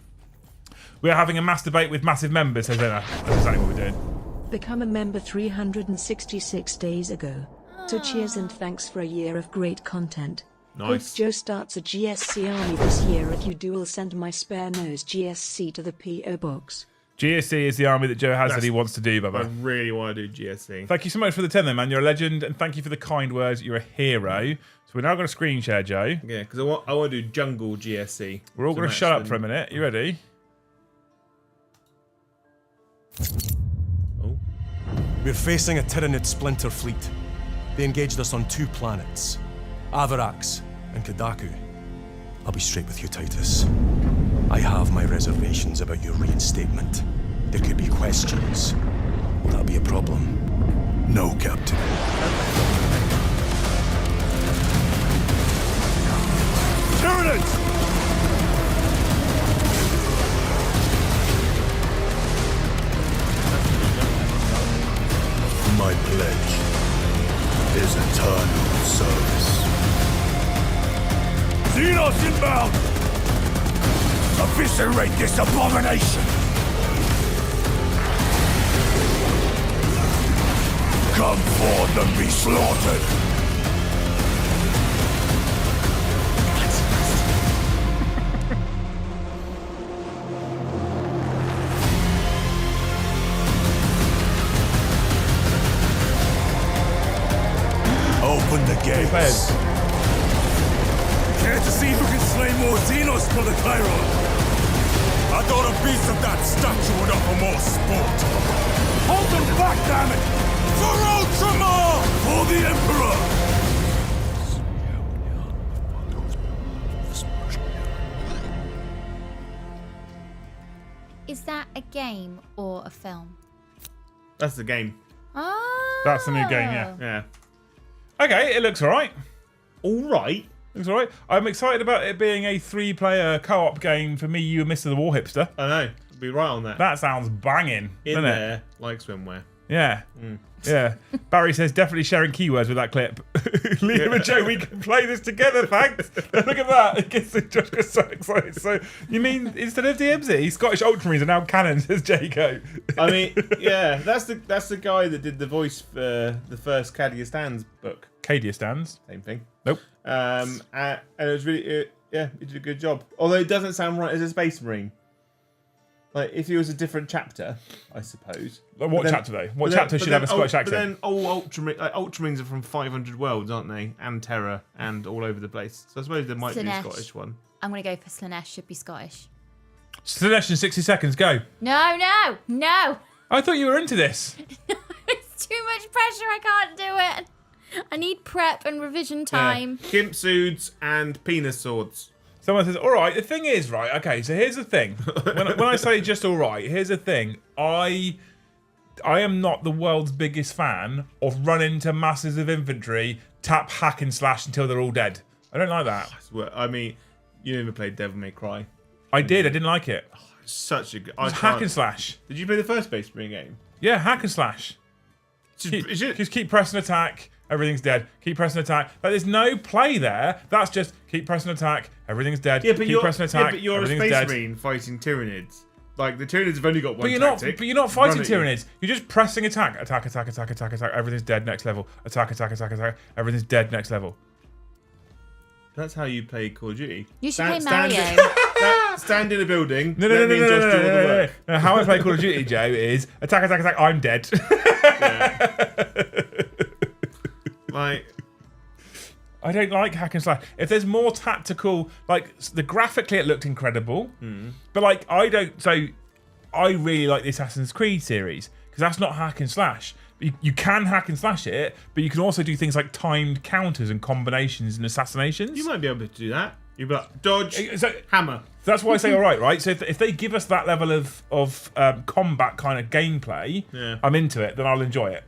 We are having a mass debate with massive members, says Anna. That's exactly what we're doing. Become a member 366 days ago. So cheers and thanks for a year of great content. Nice. If Joe starts a GSC army this year, if you do, I'll send my spare nose GSC to the PO box. GSC is the army that Joe has that he wants to do, I Bubba. really want to do GSC. Thank you so much for the 10 then, man. You're a legend, and thank you for the kind words. You're a hero. So we're now going to screen share, Joe. Yeah, because I want to do jungle GSC. We're all going to shut up for a minute. You ready? Oh. We're facing a Tyranid splinter fleet. They engaged us on 2 planets, Avarax and Kadaku. I'll be straight with you, Titus. I have my reservations about your reinstatement. There could be questions. Will that be a problem? No, Captain. Tyranids! My pledge is eternal service. Xenos inbound! Eviscerate this abomination! Come forth and be slaughtered! Open the gates. Care to see who can slay more Xenos for the Chiron? I thought a piece of that statue would offer more sport. Hold them back, damn it! For Ultramar! For the Emperor! Is that a game or a film? That's the game. Oh. That's the new game, yeah. Yeah. Okay, it looks all right. All right. Looks all right. I'm excited about it being a 3-player co-op game for me, you, and Mr. the War Hipster. I know. I'll be right on that. That sounds banging, In doesn't it? there, like swimwear. Yeah. Yeah. Barry says definitely sharing keywords with that clip. Liam and Joe, we can play this together, thanks. Look at that. It gets Josh gets so excited. So you mean instead of Dempsey, Scottish Ultramarines are now canon, says Jaco. I mean, yeah, that's the guy that did the voice for the first Cadia Stands book. Cadia stands. Same thing. Nope. And it was really, yeah, he did a good job. Although it doesn't sound right as a Space Marine. Like, if he was a different chapter, I suppose. What chapter, though? What chapter should have a Scottish accent? But then all Ultramarines are from 500 worlds, aren't they? And Terra, and all over the place. So I suppose there might be a Slanesh. Scottish one. I'm going to go for Slanesh, should be Scottish. Slanesh in 60 seconds, go. No. I thought you were into this. It's too much pressure, I can't do it. I need prep and revision time. Yeah. Gimp suits and penis swords. Someone says, all right, the thing is, right, okay, so here's the thing. When I say just all right, here's the thing. I am not the world's biggest fan of run into masses of infantry, tap, hack and slash until they're all dead. I don't like that. I mean, you never played Devil May Cry. I did, I didn't like it. Such a good... It's hack and slash. Did you play the first Space Marine game? Yeah, hack and slash. Just keep pressing attack, everything's dead. Keep pressing attack. Like, there's no play there. That's just keep pressing attack, everything's dead. Yeah, but keep pressing attack, but you're a everything's Space dead. Marine fighting Tyranids. Like, the Tyranids have only got one But you're not fighting Tyranids. You're just pressing attack. Attack, everything's dead, next level. Attack, everything's dead, next level. That's how you play Call of Duty. You should play Mario. Stand in a building. No. How I play Call of Duty, Joe, is attack, I'm dead. Like, I don't like hack and slash. If there's more tactical, like graphically it looked incredible, but like I really like the Assassin's Creed series because that's not hack and slash. You can hack and slash it, but you can also do things like timed counters and combinations and assassinations. You might be able to do that. You'd be like, dodge, hammer. That's why I say all right? So if they give us that level of combat kind of gameplay, I'm into it, then I'll enjoy it.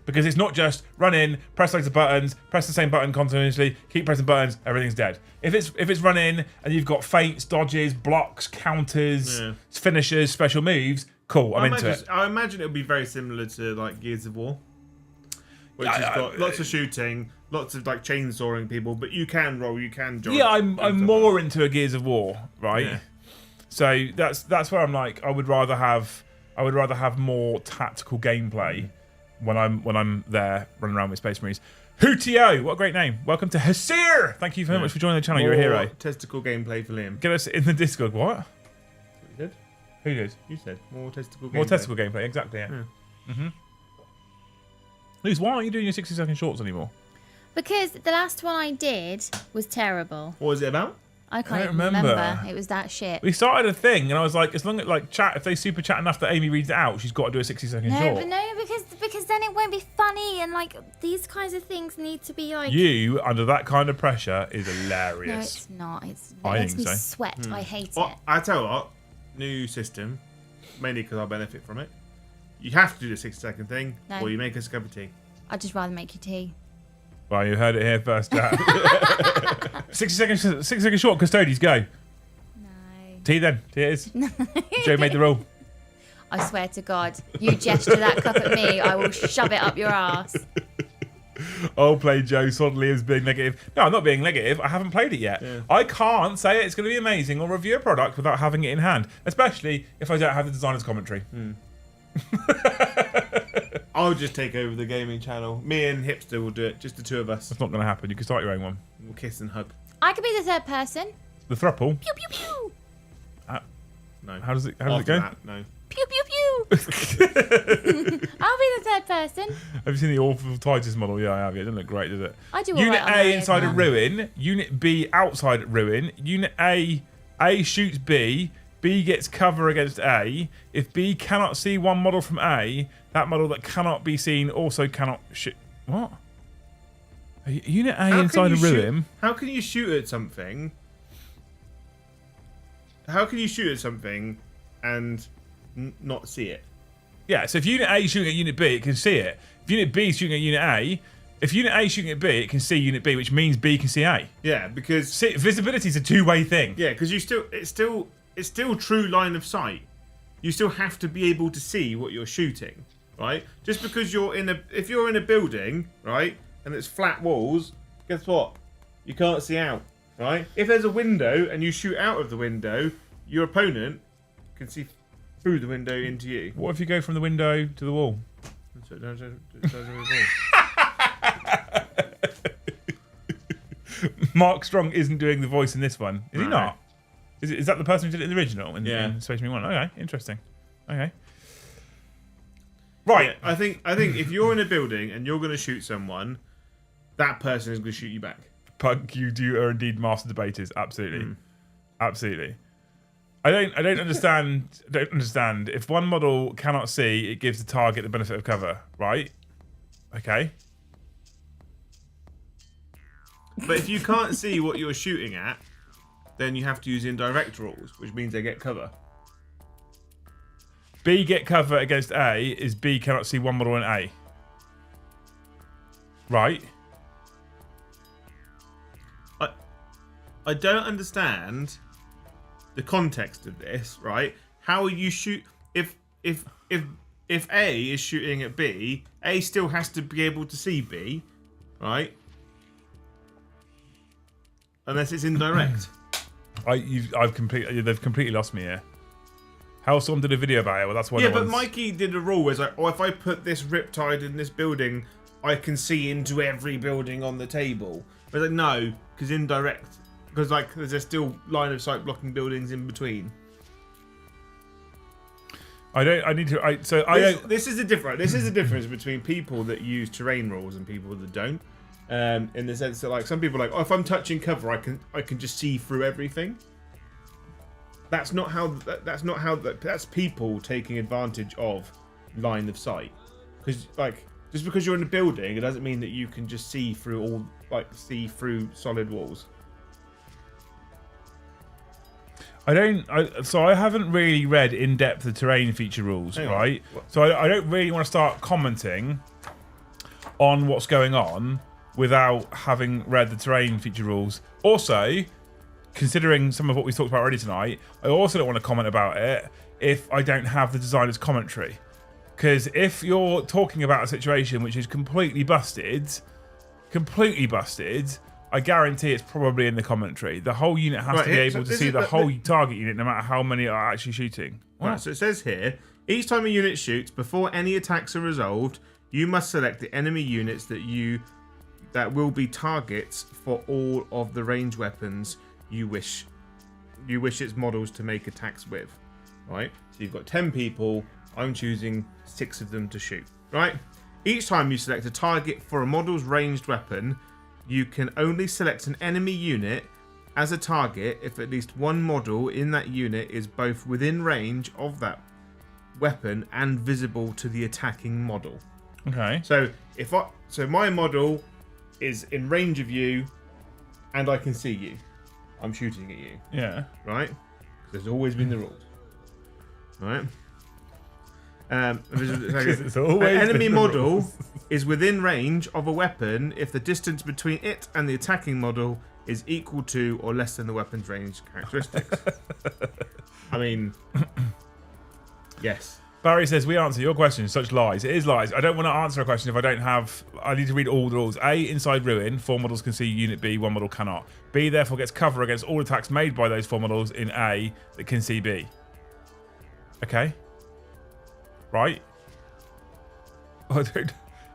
Because it's not just run in, press loads of buttons, press the same button continuously, keep pressing buttons, everything's dead. If it's run in and you've got feints, dodges, blocks, counters, finishers, special moves, cool, I'm into it. I imagine it would be very similar to like Gears of War, which has got lots of shooting, lots of like chainsawing people, but you can roll, you can dodge. Yeah, I'm more into a Gears of War, right? Yeah. So that's where I'm like, I would rather have more tactical gameplay. When I'm there running around with Space Marines. Hootio, what a great name. Welcome to Hasir. Thank you very much for joining the channel. You're a hero. Testicle gameplay for Liam. Get us in the Discord. What? You did? Who did? You said more testicle gameplay. More testicle gameplay, exactly, yeah. Luz, why aren't you doing your 60-second shorts anymore? Because the last one I did was terrible. What was it about? I can't even remember. It was that shit. We started a thing, and I was like, as long as like chat, if they super chat enough that Amy reads it out, she's got to do a 60-second short. But no, because then it won't be funny, and like these kinds of things need to be like. You under that kind of pressure is hilarious. No, it's not. It I makes think me so. sweat. I hate Well, it. I tell you what, new system, mainly because I'll benefit from it. You have to do the 60-second thing, or you make us a cup of tea. I'd just rather make you tea. Well, you heard it here first, chat. 60-second short, custodies, go. Tea then. Tea it is. Joe made the rule. I swear to God, you gesture that cup at me, I will shove it up your ass. I'll play Joe suddenly as being negative. No, I'm not being negative. I haven't played it yet. Yeah. I can't say it's going to be amazing or review a product without having it in hand, especially if I don't have the designer's commentary. I'll just take over the gaming channel. Me and Hipster will do it, just the two of us. That's not going to happen. You can start your own one. We'll kiss and hug. I could be the third person. The thruple? Pew, pew, pew. No. How does it go? That, no. Pew, pew, pew. I'll be the third person. Have you seen the awful Titus model? Yeah, I have. It doesn't look great, does it? I do. Unit right A inside a ruin. Unit B outside a ruin. Unit A shoots B. B gets cover against A. If B cannot see one model from A, that model that cannot be seen also cannot shoot. What? Unit A inside a ruin. How can you shoot at something? How can you shoot at something and not see it? Yeah, so if Unit A is shooting at Unit B, it can see it. If Unit B is shooting at Unit A, if Unit A is shooting at B, it can see Unit B, which means B can see A. Yeah, because visibility is a two-way thing. Yeah, because it's still true line of sight. You still have to be able to see what you're shooting, right? Just because if you're in a building, right, and it's flat walls, guess what? You can't see out. Right? If there's a window and you shoot out of the window, your opponent can see through the window into you. What if you go from the window to the wall? Mark Strong isn't doing the voice in this one. Is he not? Is that the person who did it in the original? In Space Marine 1? Okay, interesting. Okay. Right. Yeah, I think if you're in a building and you're going to shoot someone, that person is going to shoot you back. Pug, you are indeed master debaters. Absolutely, absolutely. I don't understand. Don't understand. If one model cannot see, it gives the target the benefit of cover, right? Okay. But if you can't see what you're shooting at, then you have to use indirect rules, which means they get cover. B get cover against A is B cannot see one model in A. Right. I don't understand the context of this, right? How you shoot if A is shooting at B, A still has to be able to see B, right? Unless it's indirect. They've completely lost me here. Hellstorm did a video about it. Well, that's why. Yeah, but Mikey did a rule where it's like, if I put this riptide in this building, I can see into every building on the table. But like, no, because indirect. Because like there's still line of sight blocking buildings in between. This is the difference. This is the difference between people that use terrain rules and people that don't. in the sense that like some people are like, oh, if I'm touching cover, I can just see through everything. That's not how. That's people taking advantage of line of sight. Because like just because you're in a building, it doesn't mean that you can just see through solid walls. So I haven't really read in depth the terrain feature rules, right? So I don't really want to start commenting on what's going on without having read the terrain feature rules. Also, considering some of what we talked about already tonight, I also don't want to comment about it if I don't have the designer's commentary. Because if you're talking about a situation which is completely busted, I guarantee it's probably in the commentary. The whole unit has to be able to see the whole target unit, no matter how many are actually shooting. Right, so it says here, each time a unit shoots, before any attacks are resolved, you must select the enemy units that will be targets for all of the range weapons you wish its models to make attacks with. Right? So you've got 10 people. I'm choosing 6 of them to shoot. Right? Each time you select a target for a model's ranged weapon, you can only select an enemy unit as a target if at least one model in that unit is both within range of that weapon and visible to the attacking model. Okay. So my model is in range of you and I can see you. I'm shooting at you. Yeah. Right? There's always been the rules. Right? It's always an enemy been the model rules. is within range of a weapon if the distance between it and the attacking model is equal to or less than the weapon's range characteristics. I mean, yes. Barry says, we answer your question, such lies. It is lies. I don't want to answer a question if I don't have... I need to read all the rules. A, inside ruin, 4 models can see unit B, 1 model cannot. B, therefore, gets cover against all attacks made by those 4 models in A that can see B. Okay. Right?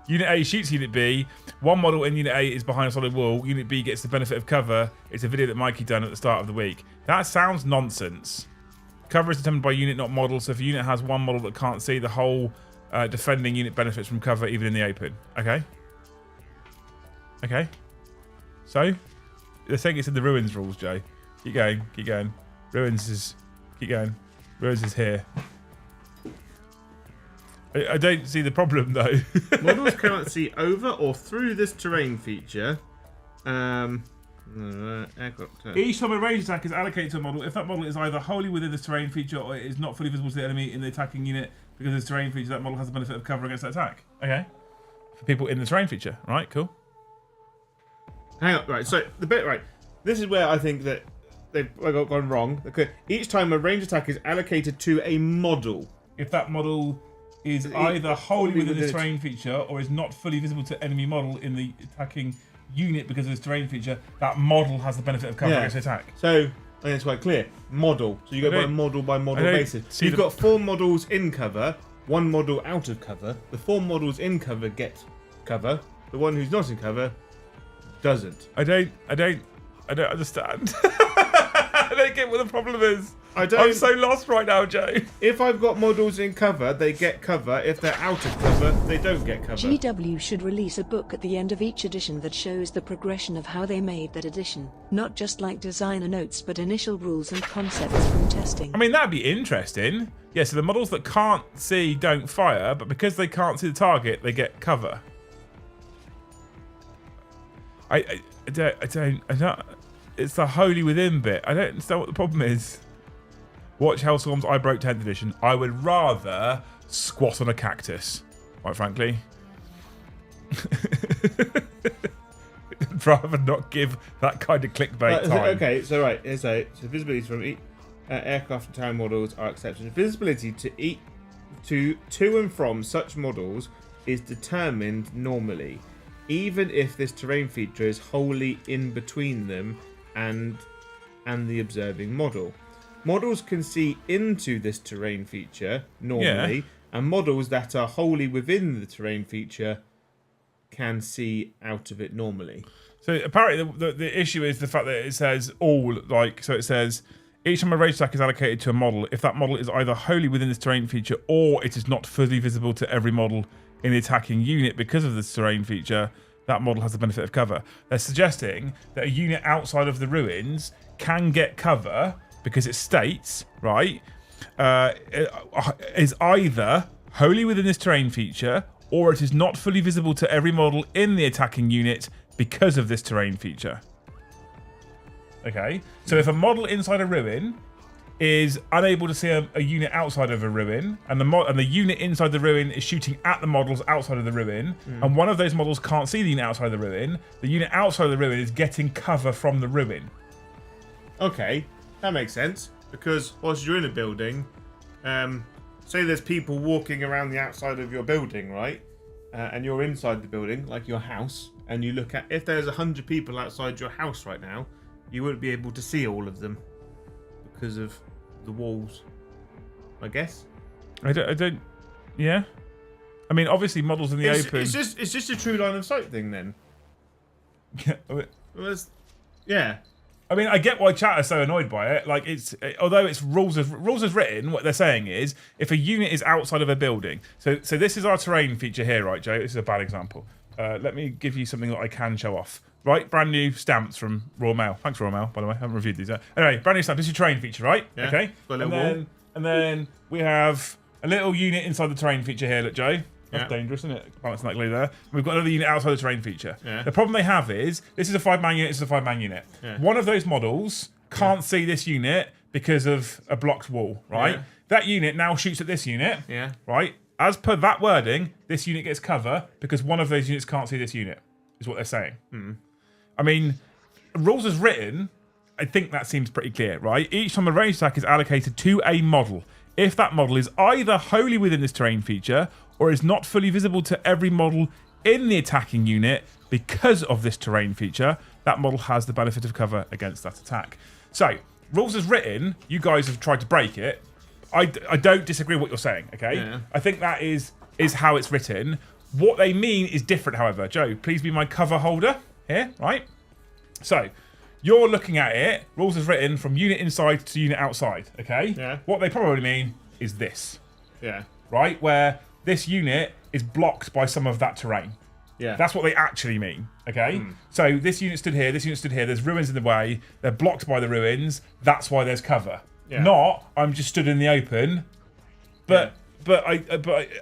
Unit A shoots Unit B. 1 model in Unit A is behind a solid wall. Unit B gets the benefit of cover. It's a video that Mikey done at the start of the week. That sounds nonsense. Cover is determined by unit, not model. So if a unit has 1 model that can't see, the whole defending unit benefits from cover even in the open. Okay. Okay. So they're saying it's in the ruins rules, Joe. Keep going. Keep going. Ruins is... Keep going. Ruins is here. I don't see the problem, though. Models cannot see over or through this terrain feature. Each time a range attack is allocated to a model, if that model is either wholly within this terrain feature or it is not fully visible to the enemy in the attacking unit because of this terrain feature, that model has the benefit of cover against that attack. Okay. For people in the terrain feature. Right, cool. Hang on, right, so the bit, right, this is where I think that they've gone wrong. Okay. Each time a range attack is allocated to a model. If that model is either wholly within this terrain feature or is not fully visible to enemy model in the attacking unit because of this terrain feature, that model has the benefit of cover against the attack. So, I think it's quite clear. Model. So you go by model basis. You've got 4 models in cover, 1 model out of cover. The 4 models in cover get cover. The one who's not in cover doesn't. I don't understand. I don't get what the problem is. I'm so lost right now, Joe. If I've got models in cover, they get cover. If they're out of cover, they don't get cover. GW should release a book at the end of each edition that shows the progression of how they made that edition. Not just like designer notes, but initial rules and concepts from testing. I mean, that'd be interesting. Yeah, so the models that can't see don't fire, but because they can't see the target, they get cover. I don't. It's the wholly within bit. I don't understand what the problem is. Watch Hellstorm's I Broke 10th edition. I would rather squat on a cactus, quite frankly. I'd rather not give that kind of clickbait time. Okay, so right, so visibility from aircraft and town models are exceptions. Visibility to and from such models is determined normally, even if this terrain feature is wholly in between them and the observing model. Models can see into this terrain feature normally, and models that are wholly within the terrain feature can see out of it normally. So apparently the issue is the fact that it says all, like, so it says each time a range attack is allocated to a model, if that model is either wholly within this terrain feature or it is not fully visible to every model in the attacking unit because of this terrain feature, that model has the benefit of cover. They're suggesting that a unit outside of the ruins can get cover because it states, right, is either wholly within this terrain feature or it is not fully visible to every model in the attacking unit because of this terrain feature. Okay, so if a model inside a ruin is unable to see a unit outside of a ruin, and the unit inside the ruin is shooting at the models outside of the ruin, and one of those models can't see the unit outside the unit outside of the ruin is getting cover from the ruin. Okay, that makes sense. Because whilst you're in a building, say there's people walking around the outside of your building, right? And you're inside the building, like your house, and you look at, if there's 100 people outside your house right now, you wouldn't be able to see all of them because of the walls, I guess. I don't. Yeah. I mean, obviously, models in the open. It's just a true line of sight thing, then. Yeah. I mean, I get why chat are so annoyed by it. Like, although it's rules as written, what they're saying is if a unit is outside of a building. So this is our terrain feature here, right, Joe? This is a bad example. Let me give you something that I can show off. Right, brand new stamps from Royal Mail. Thanks, Royal Mail, by the way. I haven't reviewed these yet. Anyway, brand new stamp. This is your terrain feature, right? Yeah, okay. And then we have a little unit inside the terrain feature here. Look, Joe. That's dangerous, isn't it? Balancing that glue there. We've got another unit outside the terrain feature. Yeah. The problem they have is this is a 5-man unit. This is a 5-man unit. Yeah. One of those models can't see this unit because of a blocked wall, right? Yeah. That unit now shoots at this unit. Yeah. Right. As per that wording, this unit gets cover because one of those units can't see this unit. Is what they're saying. I mean, rules as written, I think that seems pretty clear, right? Each time a ranged attack is allocated to a model, if that model is either wholly within this terrain feature or is not fully visible to every model in the attacking unit because of this terrain feature, that model has the benefit of cover against that attack. So, rules as written, you guys have tried to break it. I don't disagree with what you're saying, okay? Yeah. I think that is how it's written. What they mean is different, however. Joe, please be my cover holder here, right? So, you're looking at it, rules as written, from unit inside to unit outside, okay? Yeah. What they probably mean is this, Yeah. right? Where this unit is blocked by some of that terrain. Yeah. That's what they actually mean, okay? So, this unit stood here, there's ruins in the way, they're blocked by the ruins, that's why there's cover. Yeah. Not, I'm just stood in the open, but... Yeah. But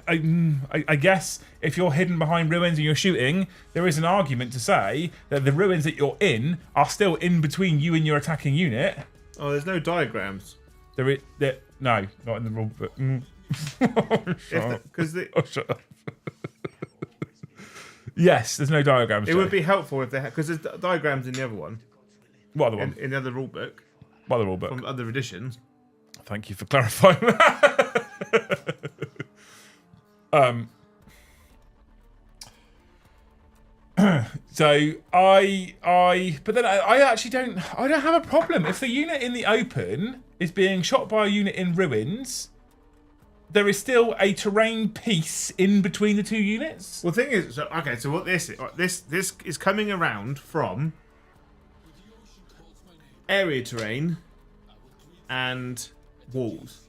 I guess if you're hidden behind ruins and you're shooting, there is an argument to say that the ruins that you're in are still in between you and your attacking unit. Oh, there's no diagrams. No, not in the rule book. Shut up. Yes, there's no diagrams. It would be helpful if they had, because there's diagrams in the other one. What other one? In the other rule book. What other rule book? From other editions. Thank you for clarifying that. So but then I actually don't have a problem if the unit in the open is being shot by a unit in ruins. There is still a terrain piece in between the two units. Well, the thing is, so what this is coming around from area terrain and walls,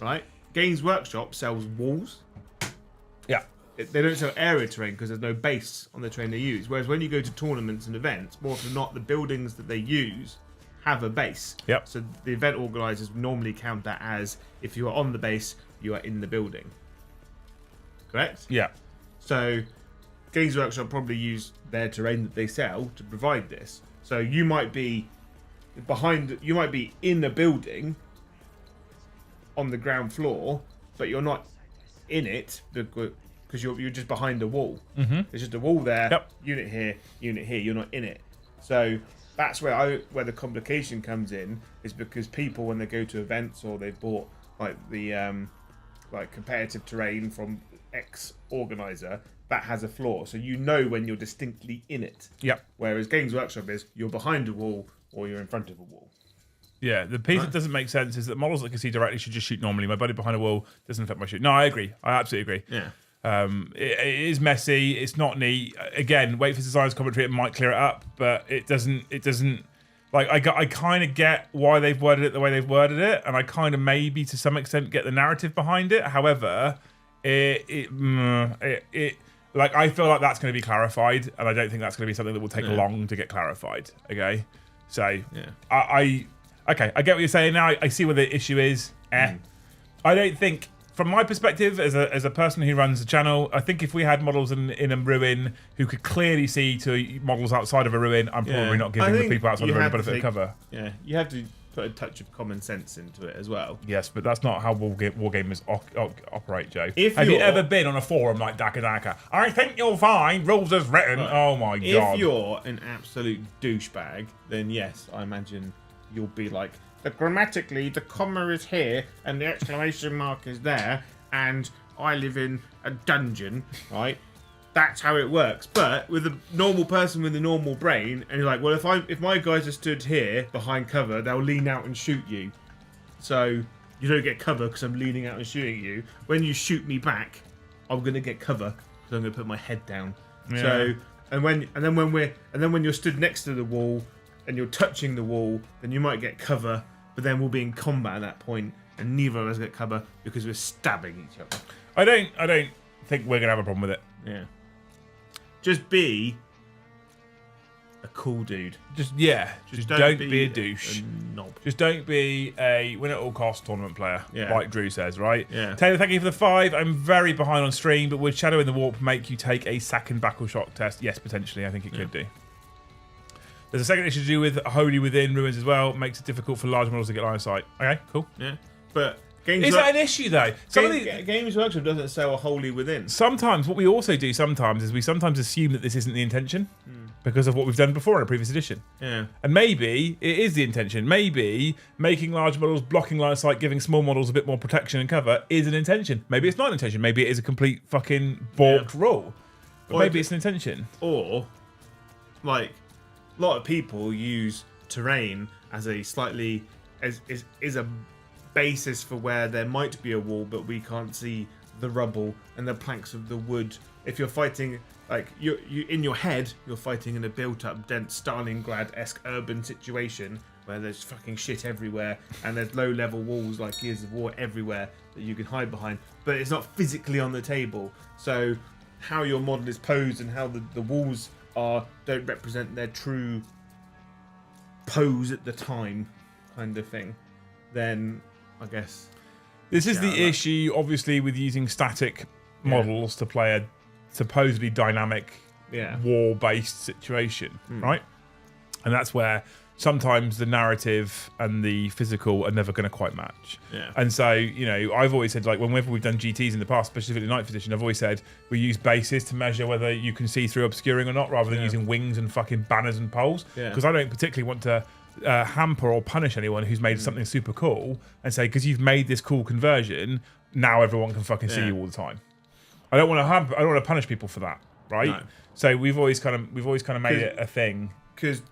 right? Games Workshop sells walls. Yeah. They don't sell area terrain because there's no base on the terrain they use. Whereas when you go to tournaments and events, more often than not, the buildings that they use have a base. Yep. So the event organisers normally count that as if you are on the base, you are in the building. Correct? Yeah. So Games Workshop probably use their terrain that they sell to provide this. So you might be in a building on the ground floor, but you're not in it because you're just behind a wall. Mm-hmm. There's just a wall there. Yep. Unit here. You're not in it. So that's where the complication comes in, is because people, when they go to events or they've bought like the like competitive terrain from X organizer, that has a flaw. So you know when you're distinctly in it. Yep. Whereas Games Workshop is you're behind a wall or you're in front of a wall. Yeah, the piece that doesn't make sense is that models that can see directly should just shoot normally. My buddy behind a wall doesn't affect my shoot. No, I agree. I absolutely agree. Yeah. It is messy. It's not neat. Again, wait for design's commentary. It might clear it up, but it doesn't. Like I kind of get why they've worded it the way they've worded it, and I kind of maybe to some extent get the narrative behind it. However, I like I feel like that's going to be clarified, and I don't think that's going to be something that will take long to get clarified. Okay, so I get what you're saying now. I see where the issue is. I don't think, from my perspective, as a person who runs the channel, I think if we had models in a ruin who could clearly see to models outside of a ruin, I'm probably not giving the people outside of a ruin a benefit of cover. Yeah, you have to put a touch of common sense into it as well. Yes, but that's not how wargamers operate, Joe. Have you ever been on a forum like Daka? I think you'll find rules as written. Right. Oh my god. If you're an absolute douchebag, then yes, I imagine you'll be like, grammatically, the comma is here and the exclamation mark is there, and I live in a dungeon, right? That's how it works. But with a normal person with a normal brain, and you're like, well, if my guys are stood here behind cover, they'll lean out and shoot you. So you don't get cover because I'm leaning out and shooting you. When you shoot me back, I'm gonna get cover because I'm gonna put my head down. Yeah. So and then when you're stood next to the wall and you're touching the wall, then you might get cover. But then we'll be in combat at that point, and neither of us get cover because we're stabbing each other. I don't think we're gonna have a problem with it. Yeah. Just be a cool dude. Just don't be a douche. A knob. Just don't be a win at all costs tournament player, like Drew says, right? Yeah. Taylor, thank you for the 5. I'm very behind on stream, but would Shadow in the Warp make you take a second Battle Shock test? Yes, potentially. I think it could do. There's a second issue to do with Holy Within Ruins as well. Makes it difficult for large models to get line of sight. Okay, cool. Yeah. But is that an issue though? Games Workshop doesn't sell a Holy Within. Sometimes what we also do sometimes is we sometimes assume that this isn't the intention because of what we've done before in a previous edition. Yeah. And maybe it is the intention. Maybe making large models, blocking line of sight, giving small models a bit more protection and cover is an intention. Maybe it's not an intention. Maybe it is a complete fucking balked rule. But maybe it's an intention. Or, like, a lot of people use terrain as a slightly is a basis for where there might be a wall, but we can't see the rubble and the planks of the wood. If you're fighting, like you in your head, you're fighting in a built-up, dense Stalingrad-esque urban situation where there's fucking shit everywhere and there's low-level walls like Gears of War everywhere that you can hide behind, but it's not physically on the table. So how your model is posed and how the walls don't represent their true pose at the time, kind of thing, then I guess this is the issue, obviously, with using static models to play a supposedly dynamic war-based situation, right? And that's where sometimes the narrative and the physical are never going to quite match. Yeah. And so, you know, I've always said, like, whenever we've done GTs in the past, specifically 9th edition, I've always said we use bases to measure whether you can see through obscuring or not, rather than using wings and fucking banners and poles. Because I don't particularly want to hamper or punish anyone who's made something super cool and say, because you've made this cool conversion, now everyone can fucking see you all the time. I don't want to hamper. I don't want to punish people for that, right? No. So we've always kind of made it a thing. Because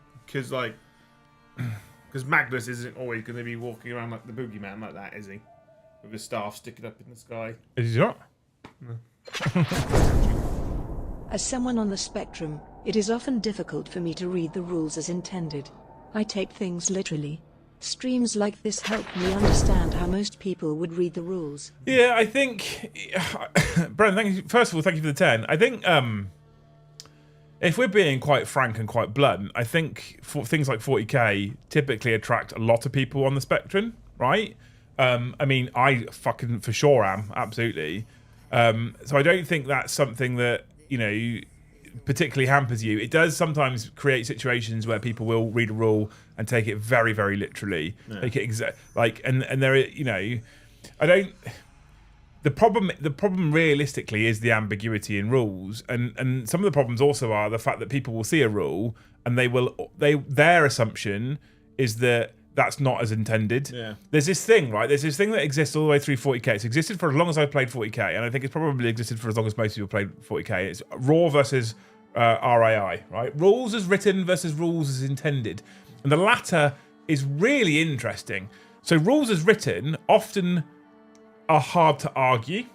Magnus isn't always going to be walking around like the boogeyman like that, is he? With his staff sticking up in the sky. Is he not? No. As someone on the spectrum, it is often difficult for me to read the rules as intended. I take things literally. Streams like this help me understand how most people would read the rules. Yeah, I think... Brendan, first of all, thank you for the 10. I think... if we're being quite frank and quite blunt, I think for things like 40k typically attract a lot of people on the spectrum, right? I mean, I fucking for sure am, absolutely. So I don't think that's something that, you know, particularly hampers you. It does sometimes create situations where people will read a rule and take it very, very literally. Take it and there, you know, I don't... The problem realistically is the ambiguity in rules, and some of the problems also are the fact that people will see a rule and their assumption is that that's not as intended. Yeah. There's this thing, right? There's this thing that exists all the way through 40k. It's existed for as long as I've played 40k, and I think it's probably existed for as long as most people played 40k. It's raw versus RAI, right? Rules as written versus rules as intended, and the latter is really interesting. So rules as written often are hard to argue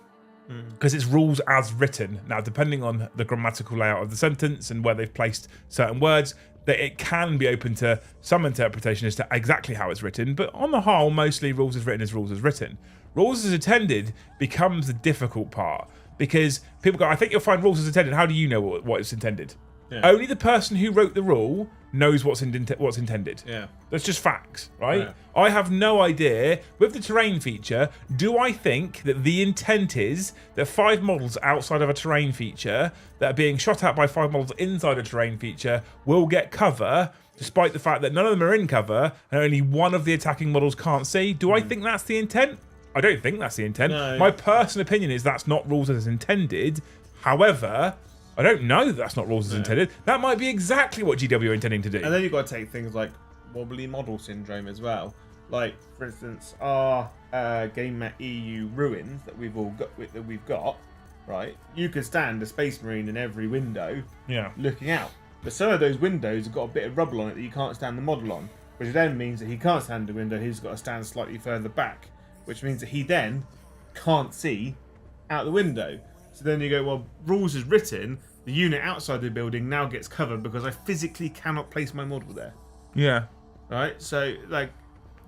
because it's rules as written. Now, depending on the grammatical layout of the sentence and where they've placed certain words, that it can be open to some interpretation as to exactly how it's written, but on the whole, mostly rules as written is rules as written. Rules as intended becomes the difficult part because people go, I think you'll find rules as intended. How do you know what is intended? Yeah. Only the person who wrote the rule knows what's intended. Yeah. That's just facts, right? Yeah. I have no idea. With the terrain feature, do I think that the intent is that 5 models outside of a terrain feature that are being shot at by 5 models inside a terrain feature will get cover, despite the fact that none of them are in cover and only one of the attacking models can't see? Do I think that's the intent? I don't think that's the intent. No. My personal opinion is that's not rules as intended. However, I don't know that's not rules as intended. That might be exactly what GW are intending to do. And then you've got to take things like wobbly model syndrome as well. Like, for instance, our Game Mat EU ruins that we've got, right? You could stand a Space Marine in every window, looking out. But some of those windows have got a bit of rubble on it that you can't stand the model on, which then means that he can't stand the window. He's got to stand slightly further back, which means that he then can't see out the window. So then you go, well, rules is written, the unit outside the building now gets covered because I physically cannot place my model there. Yeah. Right? So, like,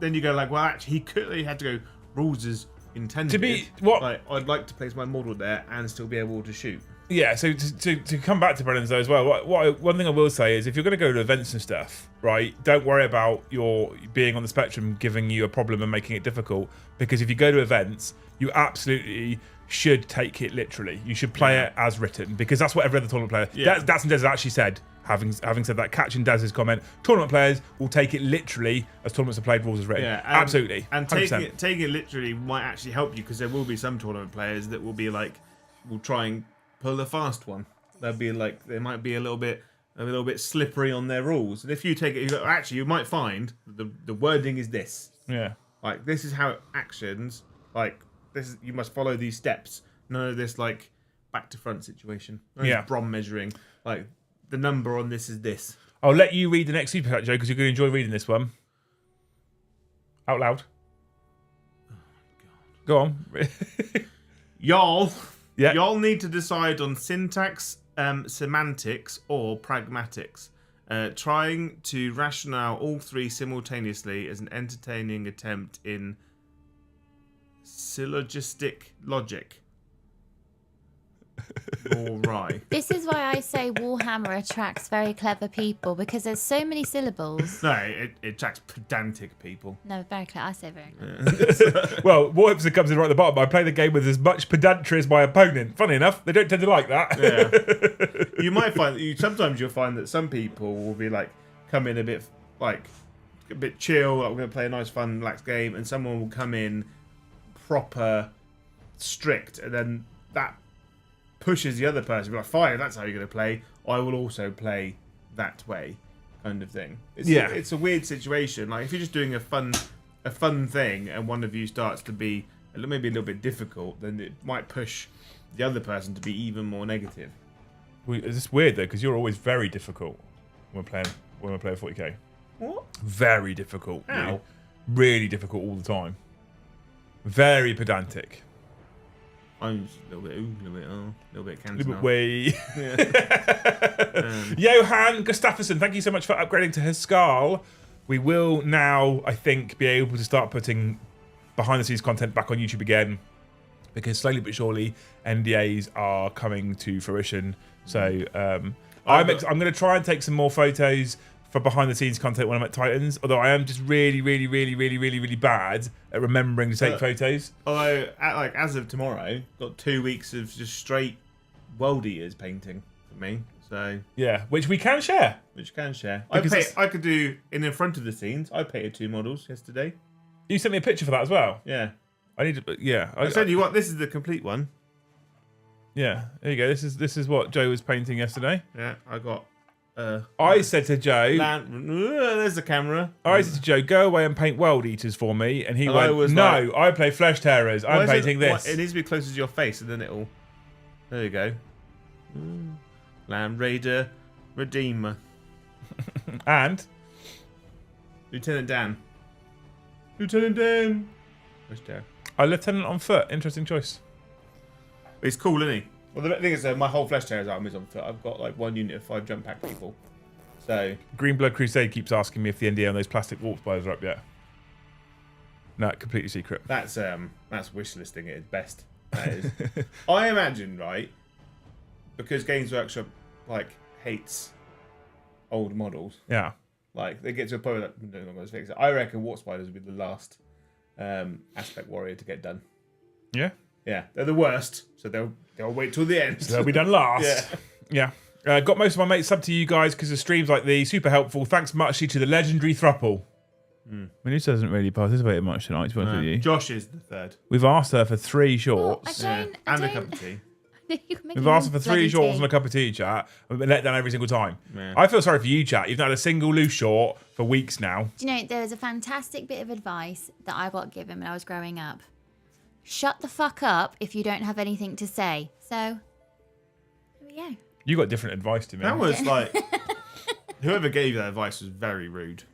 then you go, like, well, actually, he had to go, rules is intended. To be, what? Like, I'd like to place my model there and still be able to shoot. Yeah, so to come back to Brennan's though as well, one thing I will say is if you're going to go to events and stuff, right, don't worry about your being on the spectrum giving you a problem and making it difficult, because if you go to events, you absolutely should take it literally. You should play it as written, because that's what every other tournament player... Yeah. That's and Des actually said, having said that, catching Des's comment, tournament players will take it literally as tournaments are played, rules as written. Yeah, absolutely. And taking it literally might actually help you, because there will be some tournament players that will be like, will try and pull a fast one. They'll be like, they might be a little bit slippery on their rules. And if you take it, you go, actually, you might find the wording is this. Yeah. Like, this is how it actions. Like, this is, you must follow these steps. None of this like back to front situation. None of this Brom measuring. Like, the number on this is this. I'll let you read the next super chat, Joe, because you're going to enjoy reading this one. Out loud. Oh my god. Go on. Y'all need to decide on syntax, semantics, or pragmatics. Trying to rationale all three simultaneously is an entertaining attempt in syllogistic logic. All right. This is why I say Warhammer attracts very clever people, because there's so many syllables. No, it attracts pedantic people. No, very clever. I say very clever. Well, Warhammer comes in right at the bottom. I play the game with as much pedantry as my opponent. Funny enough, they don't tend to like that. Yeah. You might find sometimes you'll find that some people will be like, come in a bit chill, like, we're going to play a nice fun relaxed game, and someone will come in proper strict, and then that pushes the other person, like, fine, if that's how you're going to play, I will also play that way, kind of thing. It's a weird situation. Like, if you're just doing a fun thing, and one of you starts to be maybe a little bit difficult, then it might push the other person to be even more negative. Is this weird though? Because you're always very difficult when we're playing 40k. What? Very difficult. How? Really difficult all the time. Very pedantic. I'm just a little bit a little bit cancer. Little bit way. Johan Gustafsson, thank you so much for upgrading to Haskell. We will now, I think, be able to start putting behind the scenes content back on YouTube again, because slowly but surely NDAs are coming to fruition. So I'm going to try and take some more photos for behind the scenes content when I'm at Titans, although I am just really bad at remembering to take photos. Although, as of tomorrow, got 2 weeks of just straight World Eaters painting for me. So yeah, which we can share. I could do in front of the scenes. I painted 2 models yesterday. You sent me a picture for that as well. Yeah. I need to. Yeah. I said you what? This is the complete one. Yeah. There you go. This is what Joe was painting yesterday. Yeah. I got. I said to Joe, there's the camera. I said to Joe, go away and paint World Eaters for me. And he went, no, I play Flesh Terrors. I'm painting this. It needs to be closer to your face, and then it'll... There you go. Land Raider Redeemer. And? Lieutenant Dan. Flesh Terror. Lieutenant on foot. Interesting choice. He's cool, isn't he? Well, the thing is, my whole Flesh Terrors army is on foot. I've got like 1 unit of 5 jump pack people. So Green Blood Crusade keeps asking me if the NDA on those plastic warp spiders are up yet. No, completely secret. That's wish listing at its best. That is. I imagine, right, because Games Workshop like hates old models. Yeah. Like they get to a point where they're not going to fix it. I reckon Warp Spiders will be the last Aspect Warrior to get done. Yeah. Yeah, they're the worst, so they'll wait till the end. So they'll be done last. Yeah. Got most of my mates sub to you guys because of streams like these. Super helpful. Thanks muchly to the legendary Thruple. Manus doesn't really participate much tonight, to be honest with you. Josh is the third. We've asked her for 3 shorts. And a cup of tea. We've asked her for 3 shorts and a cup of tea, chat. We've been let down every single time. Yeah. I feel sorry for you, chat. You've not had a single loose short for weeks now. Do you know, there was a fantastic bit of advice that I got given when I was growing up. Shut the fuck up if you don't have anything to say. So, there we go. You got different advice to me. That was like, whoever gave you that advice was very rude.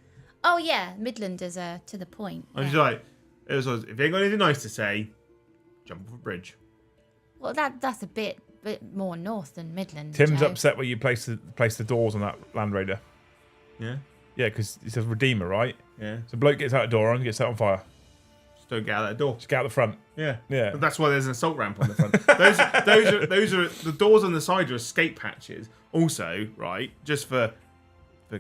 Oh yeah, Midlanders are to the point. I was like, it was if you ain't got anything nice to say, jump off a bridge. Well, that's a bit more north than Midland. Tim's Joe. upset where you place the doors on that Land Raider. Yeah. Yeah, because it says Redeemer, right? Yeah. So bloke gets out the door and gets set on fire. Just don't get out that door. Just get out the front. Yeah. Yeah. But that's why there's an assault ramp on the front. those are the doors on the side are escape hatches. Also, right, just for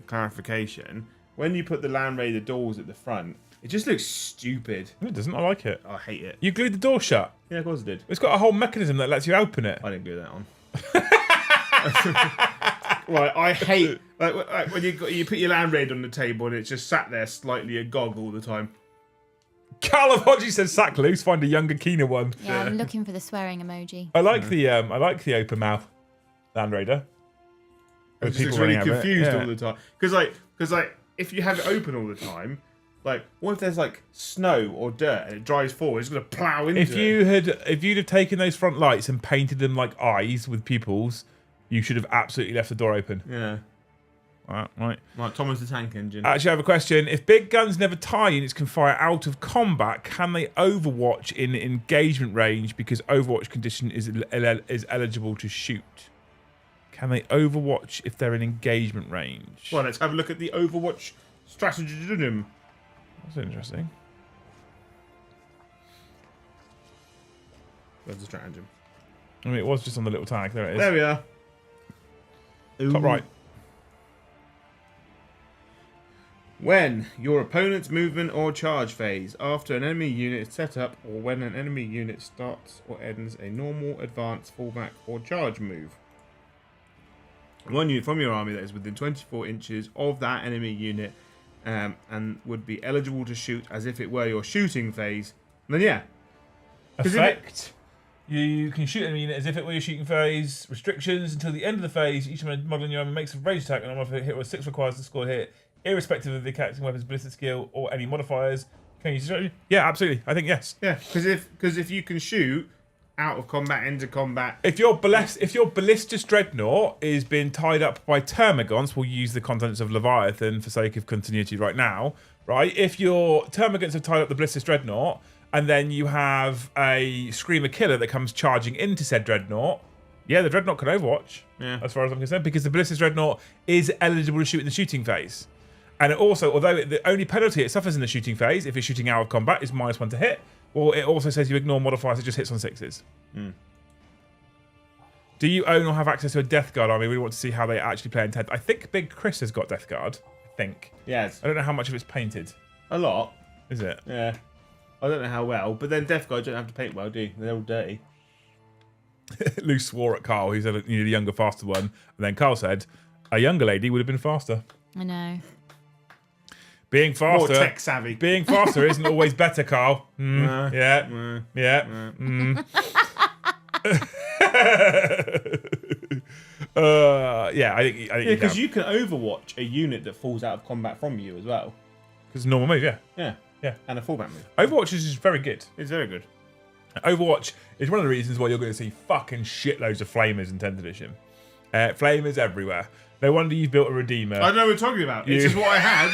clarification, when you put the Land Raider doors at the front, it just looks stupid. No, it doesn't. I like it. I hate it. You glued the door shut. Yeah, of course it did. It's got a whole mechanism that lets you open it. I didn't glue that on. Right, I hate like when you put your Land Raider on the table and it's just sat there slightly agog all the time. Carlavogi says sack loose, find a younger, keener one. Yeah, I'm looking for the swearing emoji. I like the open mouth Land Raider. I With just people really running over it. confused Yeah. all the time because like if you have it open all the time, like what if there's like snow or dirt and it drives forward? It's gonna plow into If you'd have taken those front lights and painted them like eyes with pupils, you should have absolutely left the door open. Yeah. Right. Like Thomas the Tank Engine. Actually, I have a question. If big guns never tie units can fire out of combat, can they overwatch in engagement range because Overwatch condition is eligible to shoot? Can they overwatch if they're in engagement range? Well, let's have a look at the Overwatch strategy. That's interesting. Where's the stratagem? I mean, it was just on the little tag. There it is. There we are. Top right. When your opponent's movement or charge phase after an enemy unit is set up, or when an enemy unit starts or ends a normal, advance, fallback, or charge move. One unit from your army that is within 24 inches of that enemy unit and would be eligible to shoot as if it were your shooting phase, then yeah. Effect. You can shoot enemy unit as if it were your shooting phase. Restrictions until the end of the phase. Each model in your army makes a range attack, and if a hit or 6 requires to score a hit, irrespective of the attacking weapon's ballistic skill or any modifiers. Can you use? Yeah, absolutely. I think yes. Yeah, because if you can shoot out of combat, into combat. If your ballistic dreadnought is being tied up by termagants, we'll use the contents of Leviathan for sake of continuity right now. Right? If your termagants have tied up the ballistic dreadnought, and then you have a Screamer Killer that comes charging into said dreadnought, yeah, the dreadnought can overwatch. Yeah. As far as I'm concerned, because the ballistic dreadnought is eligible to shoot in the shooting phase. And it also, although the only penalty it suffers in the shooting phase, if it's shooting out of combat, is -1 to hit. Well, it also says you ignore modifiers, it just hits on 6s. Do you own or have access to a Death Guard army? We want to see how they actually play in 10th. I think Big Chris has got Death Guard. I think. Yes. I don't know how much of it's painted. A lot. Is it? Yeah. I don't know how well, but then Death Guard don't have to paint well, do you? They're all dirty. Lou swore at Carl, who's a younger, faster one. And then Carl said, a younger lady would have been faster. I know. Being faster, More tech savvy. Being faster isn't always better, Carl. Yeah. Yeah, I think because you can overwatch a unit that falls out of combat from you as well. Because normal move, yeah. Yeah, and a fallback move. Overwatch is just very good. It's very good. Overwatch is one of the reasons why you're going to see fucking shitloads of flamers in 10th edition. Flamers everywhere. No wonder you've built a Redeemer. I know what we're talking about. It's just what I had.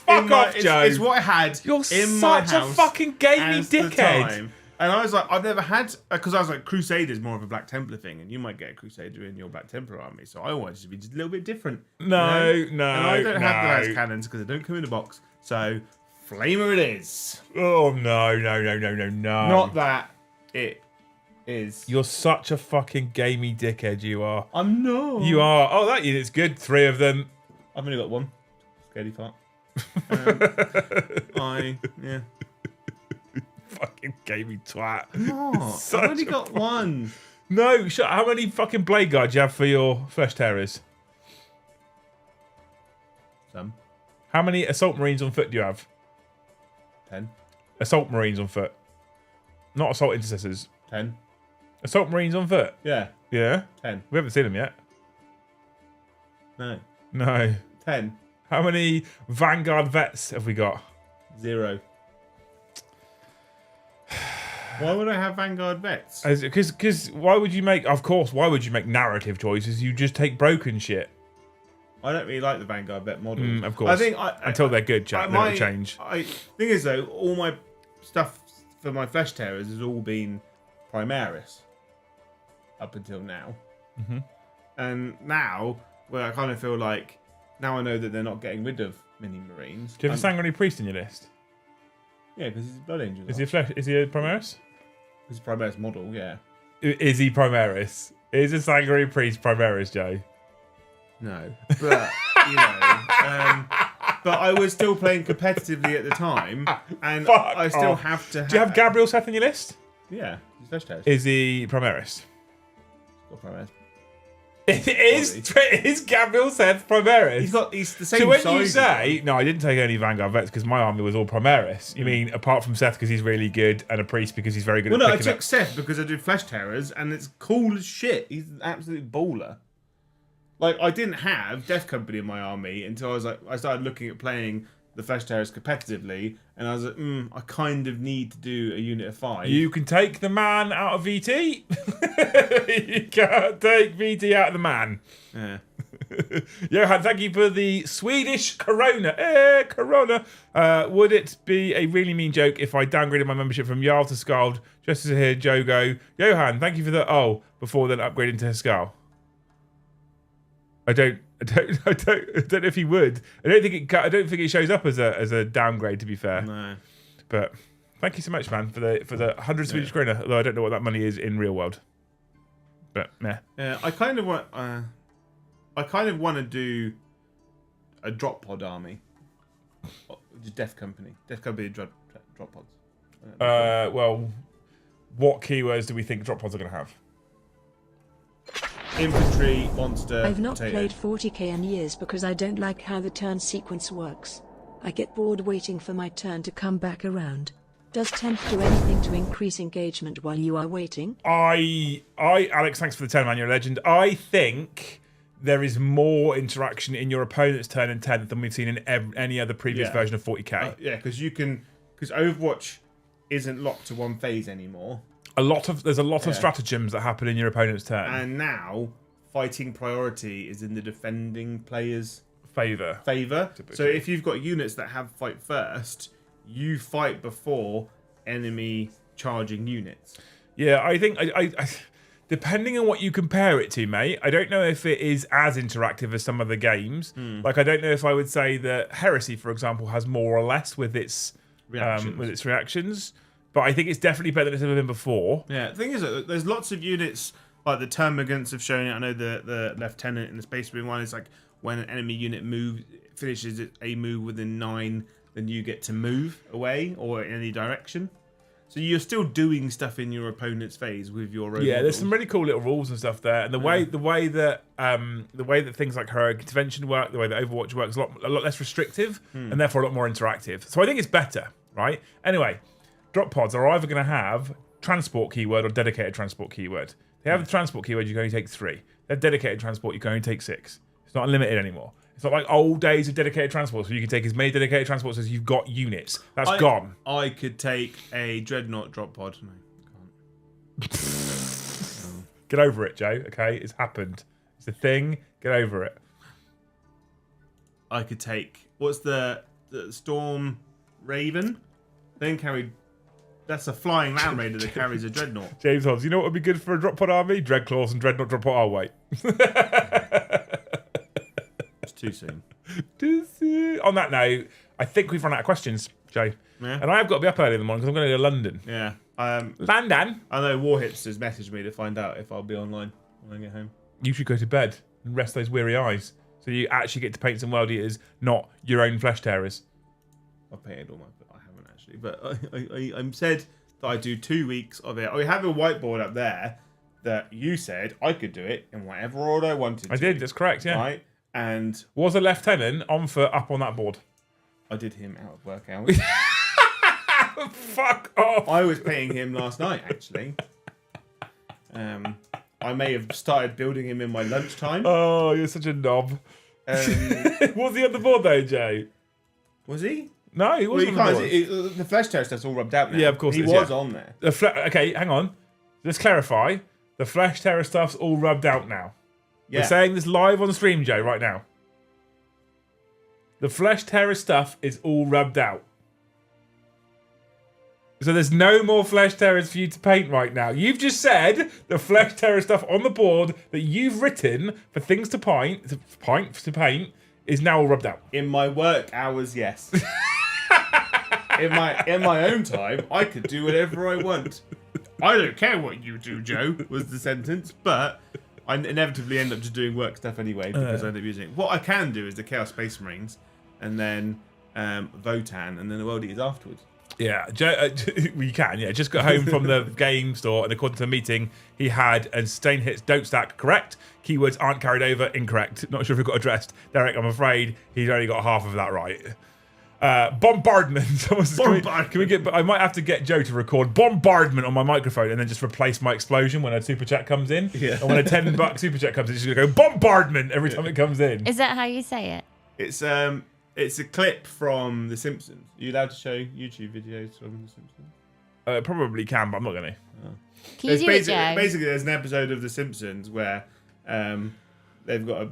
Fuck off, Joe. It's what I had You're in my such house a fucking gamey as the dickhead. time. And I was like, I've never had, because I was like, Crusader's more of a Black Templar thing, and you might get a Crusader in your Black Templar army. So I wanted it to be just a little bit different. No. And I don't have the lance cannons because they don't come in the box. So Flamer it is. Oh, no. Not that it is... You're such a fucking gamey dickhead, you are. I'm not. You are. Oh, that unit's good. 3 of them. I've only got 1. Scaredy fart. Yeah. Fucking gamey twat. Oh, I've only got 1. No, how many fucking blade guards do you have for your flesh terrors? Some. How many assault marines on foot do you have? 10. Assault marines on foot. Not assault intercessors. 10. Assault marines on foot? Yeah. Yeah? 10. We haven't seen them yet. No. No. 10. How many Vanguard vets have we got? 0. Why would I have Vanguard vets? Because why would you make... Of course, why would you make narrative choices? You just take broken shit. I don't really like the Vanguard vet model. Of course. I think until they're good, Jack. They'll change. Thing is, though, all my stuff for my Flesh Terrors has all been Primaris up until now. Mm-hmm. And now, where I kind of feel like, now I know that they're not getting rid of Mini Marines. Do you have a Sanguinary Priest in your list? Yeah, because he's a Blood Angel. Is he a Primaris? He's a Primaris model, yeah. Is he Primaris? Is a Sanguinary Priest Primaris, Joe? No. But, but I was still playing competitively at the time, and I still have to have... Do you have Gabriel Seth in your list? Yeah, he's Flesh Terrors. Is he Primaris? Got Primaris. It is Gabriel Seth Primaris. He's the same So when size you say, no, I didn't take any Vanguard vets because my army was all Primaris. You mean apart from Seth because he's really good and a priest because he's very good at picking I took Seth because I did Flesh Terrors and it's cool as shit. He's an absolute baller. Like, I didn't have Death Company in my army until I started looking at playing the Flesh Terrors competitively, and I was like, I kind of need to do a unit of 5. You can take the man out of VT. You can't take VT out of the man. Yeah. Johan, thank you for the Swedish Corona. Corona. Would it be a really mean joke if I downgraded my membership from Jarl to Skald just to hear Joe go, Johan, thank you for the before then upgrading to Skald? I don't know if he would. I don't think it shows up as a downgrade. To be fair, no. But thank you so much, man, for the 100 Swedish krona. Although I don't know what that money is in real world. But meh. Yeah, I kind of want to do a drop pod army. Just Death Company drop pods. Well, what keywords do we think drop pods are going to have? Infantry, monster, I've not potato. played 40k in years because I don't like how the turn sequence works. I get bored waiting for my turn to come back around. Does Temp do anything to increase engagement while you are waiting? Alex, thanks for the 10, man, you're a legend. I think there is more interaction in your opponent's turn in 10th than we've seen in any other previous version of 40k. Yeah, because Overwatch isn't locked to one phase anymore. There's a lot of stratagems that happen in your opponent's turn. And now fighting priority is in the defending player's favour. So if you've got units that have fight first, you fight before enemy charging units. Yeah, I think I depending on what you compare it to, mate, I don't know if it is as interactive as some of the games. Like, I don't know if I would say that Heresy, for example, has more or less with its reactions. But I think it's definitely better than it's ever been before. Yeah, the thing is, there's lots of units, like the Termagants have shown it. I know the Lieutenant in the Space Marine one is like when an enemy unit finishes a move within 9, then you get to move away or in any direction. So you're still doing stuff in your opponent's phase with your own. Yeah, there's some really cool little rules and stuff there, and the way that things like Heroic Intervention work, the way that Overwatch works, a lot less restrictive and therefore a lot more interactive. So I think it's better, right? Anyway. Drop pods are either going to have transport keyword or dedicated transport keyword. They have the transport keyword, you can only take 3. They have dedicated transport, you can only take 6. It's not unlimited anymore. It's not like old days of dedicated transport, so you can take as many dedicated transports as you've got units. That's gone. I could take a Dreadnought drop pod. No, I can't. Get over it, Joe, okay? It's happened. It's a thing. Get over it. I could take... What's the Storm Raven? Then carry... That's a flying Land Raider that carries a Dreadnought. James Hobbs, you know what would be good for a drop pod army? Dreadclaws and Dreadnought drop pod. Oh, wait. It's too soon. On that note, I think we've run out of questions, Joe. Yeah. And I have got to be up early in the morning because I'm going to go to London. Yeah. London. I know War Hipsters messaged me to find out if I'll be online when I get home. You should go to bed and rest those weary eyes, so you actually get to paint some World Eaters, not your own flesh tearers. I've painted all my, but I haven't actually. But I said that I do 2 weeks of it. I have a whiteboard up there that you said I could do it in whatever order I wanted to. I did. That's correct. Yeah. Right. And was a lieutenant on foot up on that board? I did him out of work hours. Fuck off. I was painting him last night, actually. I may have started building him in my lunchtime. Oh, you're such a knob. Was he on the board though, Joe? Was he? No, he wasn't on the board. The flesh tear stuff's all rubbed out now. Yeah, of course he was on there. Okay, hang on. Let's clarify. The flesh terror stuff's all rubbed out now. Yeah. We're saying this live on stream, Joe, right now. The flesh terror stuff is all rubbed out. So there's no more flesh terrors for you to paint right now. You've just said the flesh terror stuff on the board that you've written for things to paint is now all rubbed out. In my work hours, yes. in my own time, I could do whatever I want. I don't care what you do, Joe, was the sentence, but I inevitably end up just doing work stuff anyway because I end up using it. What I can do is the Chaos Space Marines and then Votan and then the World Eaters afterwards. Yeah, Joe, we can. Yeah, just got home from the game store, and according to the meeting, he had and sustain hits don't stack correct. Keywords aren't carried over incorrect. Not sure if it got addressed. Derek, I'm afraid he's only got half of that right. Bombardment. Can we get? I might have to get Joe to record bombardment on my microphone and then just replace my explosion when a super chat comes in. Yeah. And when a $10 super chat comes in, it's just gonna go bombardment every time it comes in. Is that how you say it? It's a clip from The Simpsons. Are you allowed to show YouTube videos from The Simpsons? Probably can, but I'm not going to. Can you do it, Joe? Basically, there's an episode of The Simpsons where they've got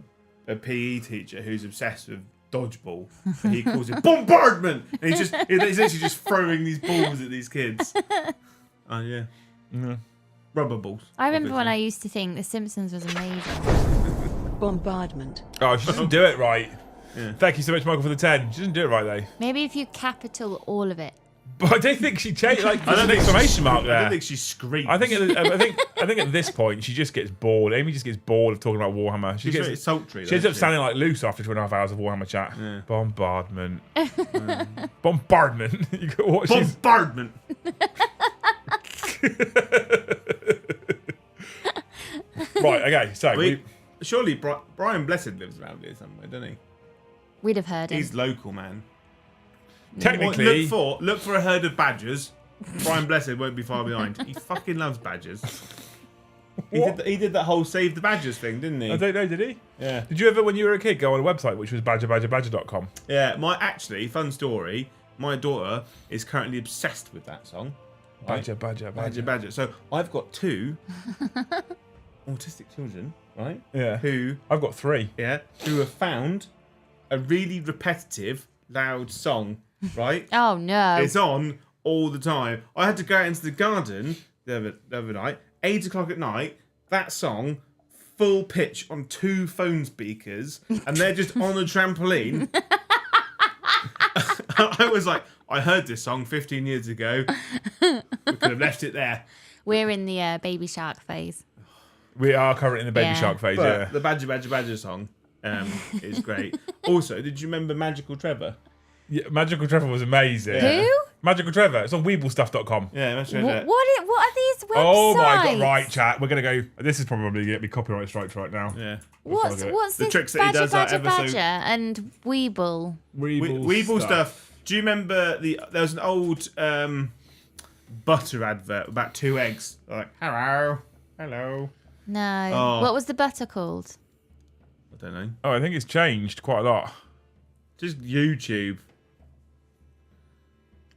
a PE teacher who's obsessed with dodgeball. And he calls it bombardment. And he's literally just throwing these balls at these kids. Oh, yeah. Rubber balls. I remember when I used to think The Simpsons was amazing. Bombardment. Oh, she doesn't do it right. Yeah. Thank you so much, Michael, for the 10. She doesn't do it right, though. Maybe if you capital all of it. But I don't think she changed. Like, there's an exclamation mark there. I don't think she screams. I think at this point she just gets bored. Amy just gets bored of talking about Warhammer. She gets very sultry. She ends up sounding like Luce after 2.5 hours of Warhammer chat. Yeah. Bombardment. Bombardment. Bombardment. Right. Okay. So surely Brian Blessed lives around here somewhere, doesn't he? We'd have heard him. He's local, man. Technically, look for a herd of badgers. Brian Blessed won't be far behind. He fucking loves badgers. He did that whole Save the Badgers thing, didn't he? I don't know, did he? Yeah. Did you ever, when you were a kid, go on a website which was badgerbadger.com? Yeah, fun story. My daughter is currently obsessed with that song. Right? Badger. So I've got 2 autistic children, right? Yeah. I've got 3. Yeah. Who have found a really repetitive, loud song, right? Oh no! It's on all the time. I had to go out into the garden the other night, 8 o'clock at night. That song, full pitch on 2 phone speakers, and they're just on a trampoline. I was like, I heard this song 15 years ago. We could have left it there. We're in the Baby Shark phase. We are currently in the Baby Shark phase. But yeah. The Badger song is great. Also, did you remember Magical Trevor? Yeah, Magical Trevor was amazing. Who? Magical Trevor. It's on weeblestuff.com. Yeah, What are these websites? Oh my god! Right, chat. We're gonna go. This is probably gonna get me copyright strikes right now. Yeah. What's the this? tricks that he does Badger and Weeble. Weeble stuff. Do you remember there was an old butter advert about 2 eggs? Like hello. No. Oh. What was the butter called? I don't know. Oh, I think it's changed quite a lot. Just YouTube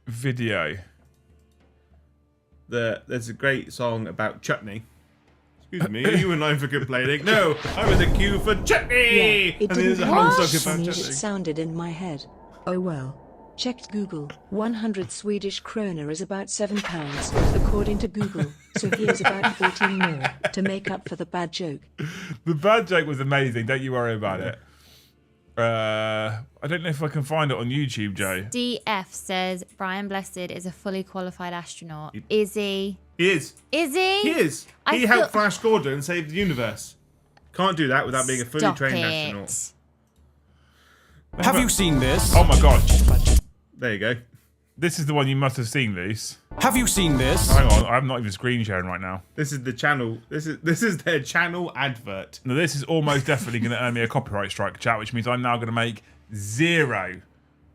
video. There's a great song about chutney. Excuse me, are you in line for complaining? No, I'm in the queue for chutney. Yeah, it didn't funny as it sounded in my head. Oh well. Checked Google. 100 Swedish krona is about £7, according to Google. So here's about 14 more to make up for the bad joke. The bad joke was amazing. Don't you worry about it. I don't know if I can find it on YouTube, Joe. DF says Brian Blessed is a fully qualified astronaut. Is he? He is. Is he? He is. He helped Flash Gordon save the universe. Can't do that without being a fully trained astronaut. Have you seen this? Oh my god. There you go. This is the one you must have seen, Luce. Have you seen this? Hang on, I'm not even screen sharing right now. This is the channel. This is their channel advert. Now this is almost definitely going to earn me a copyright strike, chat, which means I'm now going to make 0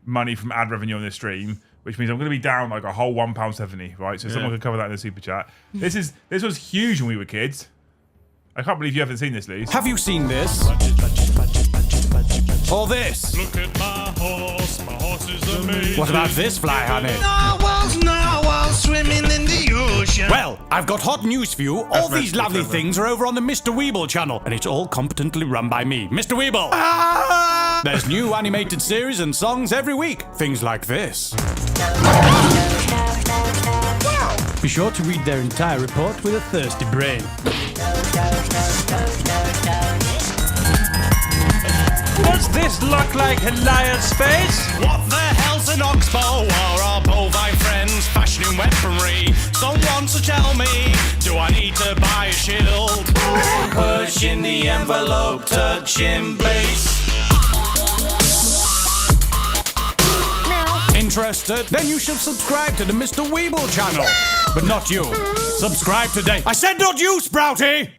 money from ad revenue on this stream, which means I'm going to be down like a whole £1.70, right? So someone could cover that in the super chat. This was huge when we were kids. I can't believe you haven't seen this, Luce. Have you seen this? Or this? Look at my horse is amazing. What about this, Fly Honey? Narwhals swimming in the ocean. Well, I've got hot news for you. All these lovely things are over on the Mr. Weeble channel, and it's all competently run by me, Mr. Weeble. There's new animated series and songs every week. Things like this. Be sure to read their entire report with a thirsty brain. Does this look like Elias' face? What the hell's an oxbow? Are our bovine friends fashioning weaponry? Someone to tell me, do I need to buy a shield? Pushing the envelope, touching base. Interested? Then you should subscribe to the Mr. Weeble channel. But not you. Subscribe today. I said not you, Sprouty!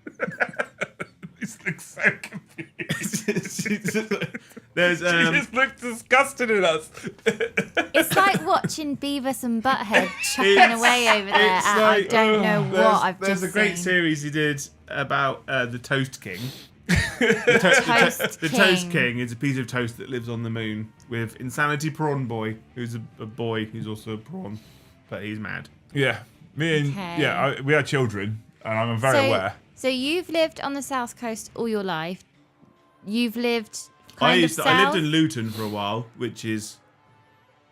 This looks so confused. There's She just looks disgusted at us. It's like watching Beavis and Butthead chopping away over there. it's I like- don't know what I've There's just a great seen. series he did about the Toast King. Toast The Toast King is a piece of toast that lives on the moon with Insanity Prawn Boy, who's a boy who's also a prawn, but he's mad. Yeah, me and Okay. we are children, and I'm very aware. So you've lived on the south coast all your life. You've lived I kind of south. lived in Luton for a while, which is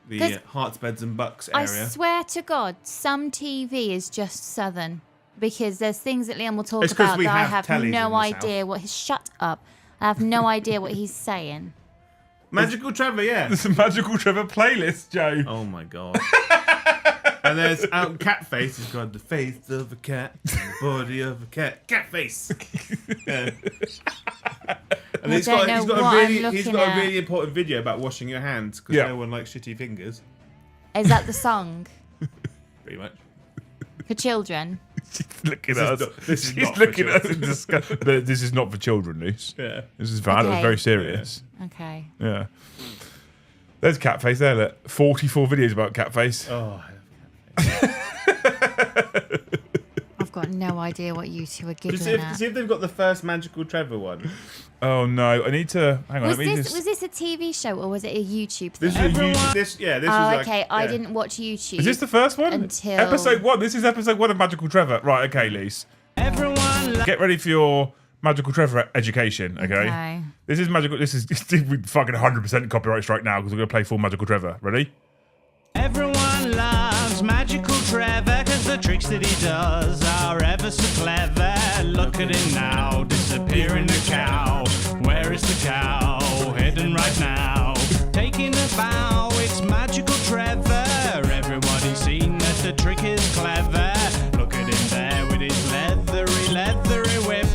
the 'Cause Hearts, Beds and Bucks I area. swear to God, some TV is just southern because there's things that Liam will talk It's 'cause about we that I have have tellies in no the idea what his. Shut up! I have no idea what he's saying. Magical Trevor, yeah. There's a Magical Trevor playlist, Joe. Oh my god. And there's out Catface. He's got the face of a cat, and the body of a cat. Catface. Yeah. And he's got a really important video about washing your hands because no one likes shitty fingers. Is that the song Pretty much. for children? She's looking at us. This is She's not for looking at us in children. disgust. But this is not for children, Luce. Yeah. This is for adults. Okay. Very serious. Okay. Yeah. There's Catface there. Look, 44 videos about Catface. Oh, I've got no idea what you two are see giggling at. if they've got the first Magical Trevor one. Oh no! I need to hang on. Was let me this just. was this a TV show or was it a YouTube thing? This is this Oh, was like, okay. I yeah. didn't watch YouTube. Is this the first one? Until- Episode 1. This is episode 1 of Magical Trevor. Right. Okay, Lise. Get ready for your Magical Trevor education. Okay. This is magical. This is fucking 100% copyright strike now because we're gonna play full Magical Trevor. Ready? Everyone loves Magical Trevor because the tricks that he does are ever so clever. Look at him now, disappearing the cow. Where is the cow? Hidden right now. Taking a bow, it's Magical Trevor. Everybody's seen that the trick is clever. Look at him there with his leathery whip.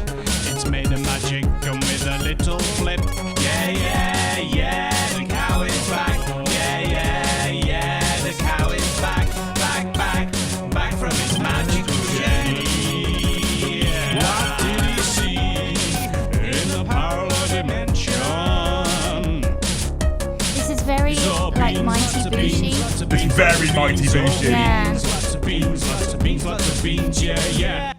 It's made of magic and with a little flip. Yeah, yeah, yeah, the cow is back. Yeah, yeah, yeah, the cow is back. Back from his magical journey. What did he see in the parallel dimension? This is very like Mighty Booshi. This is very Mighty Booshi. Yeah. Lots of beans, yeah.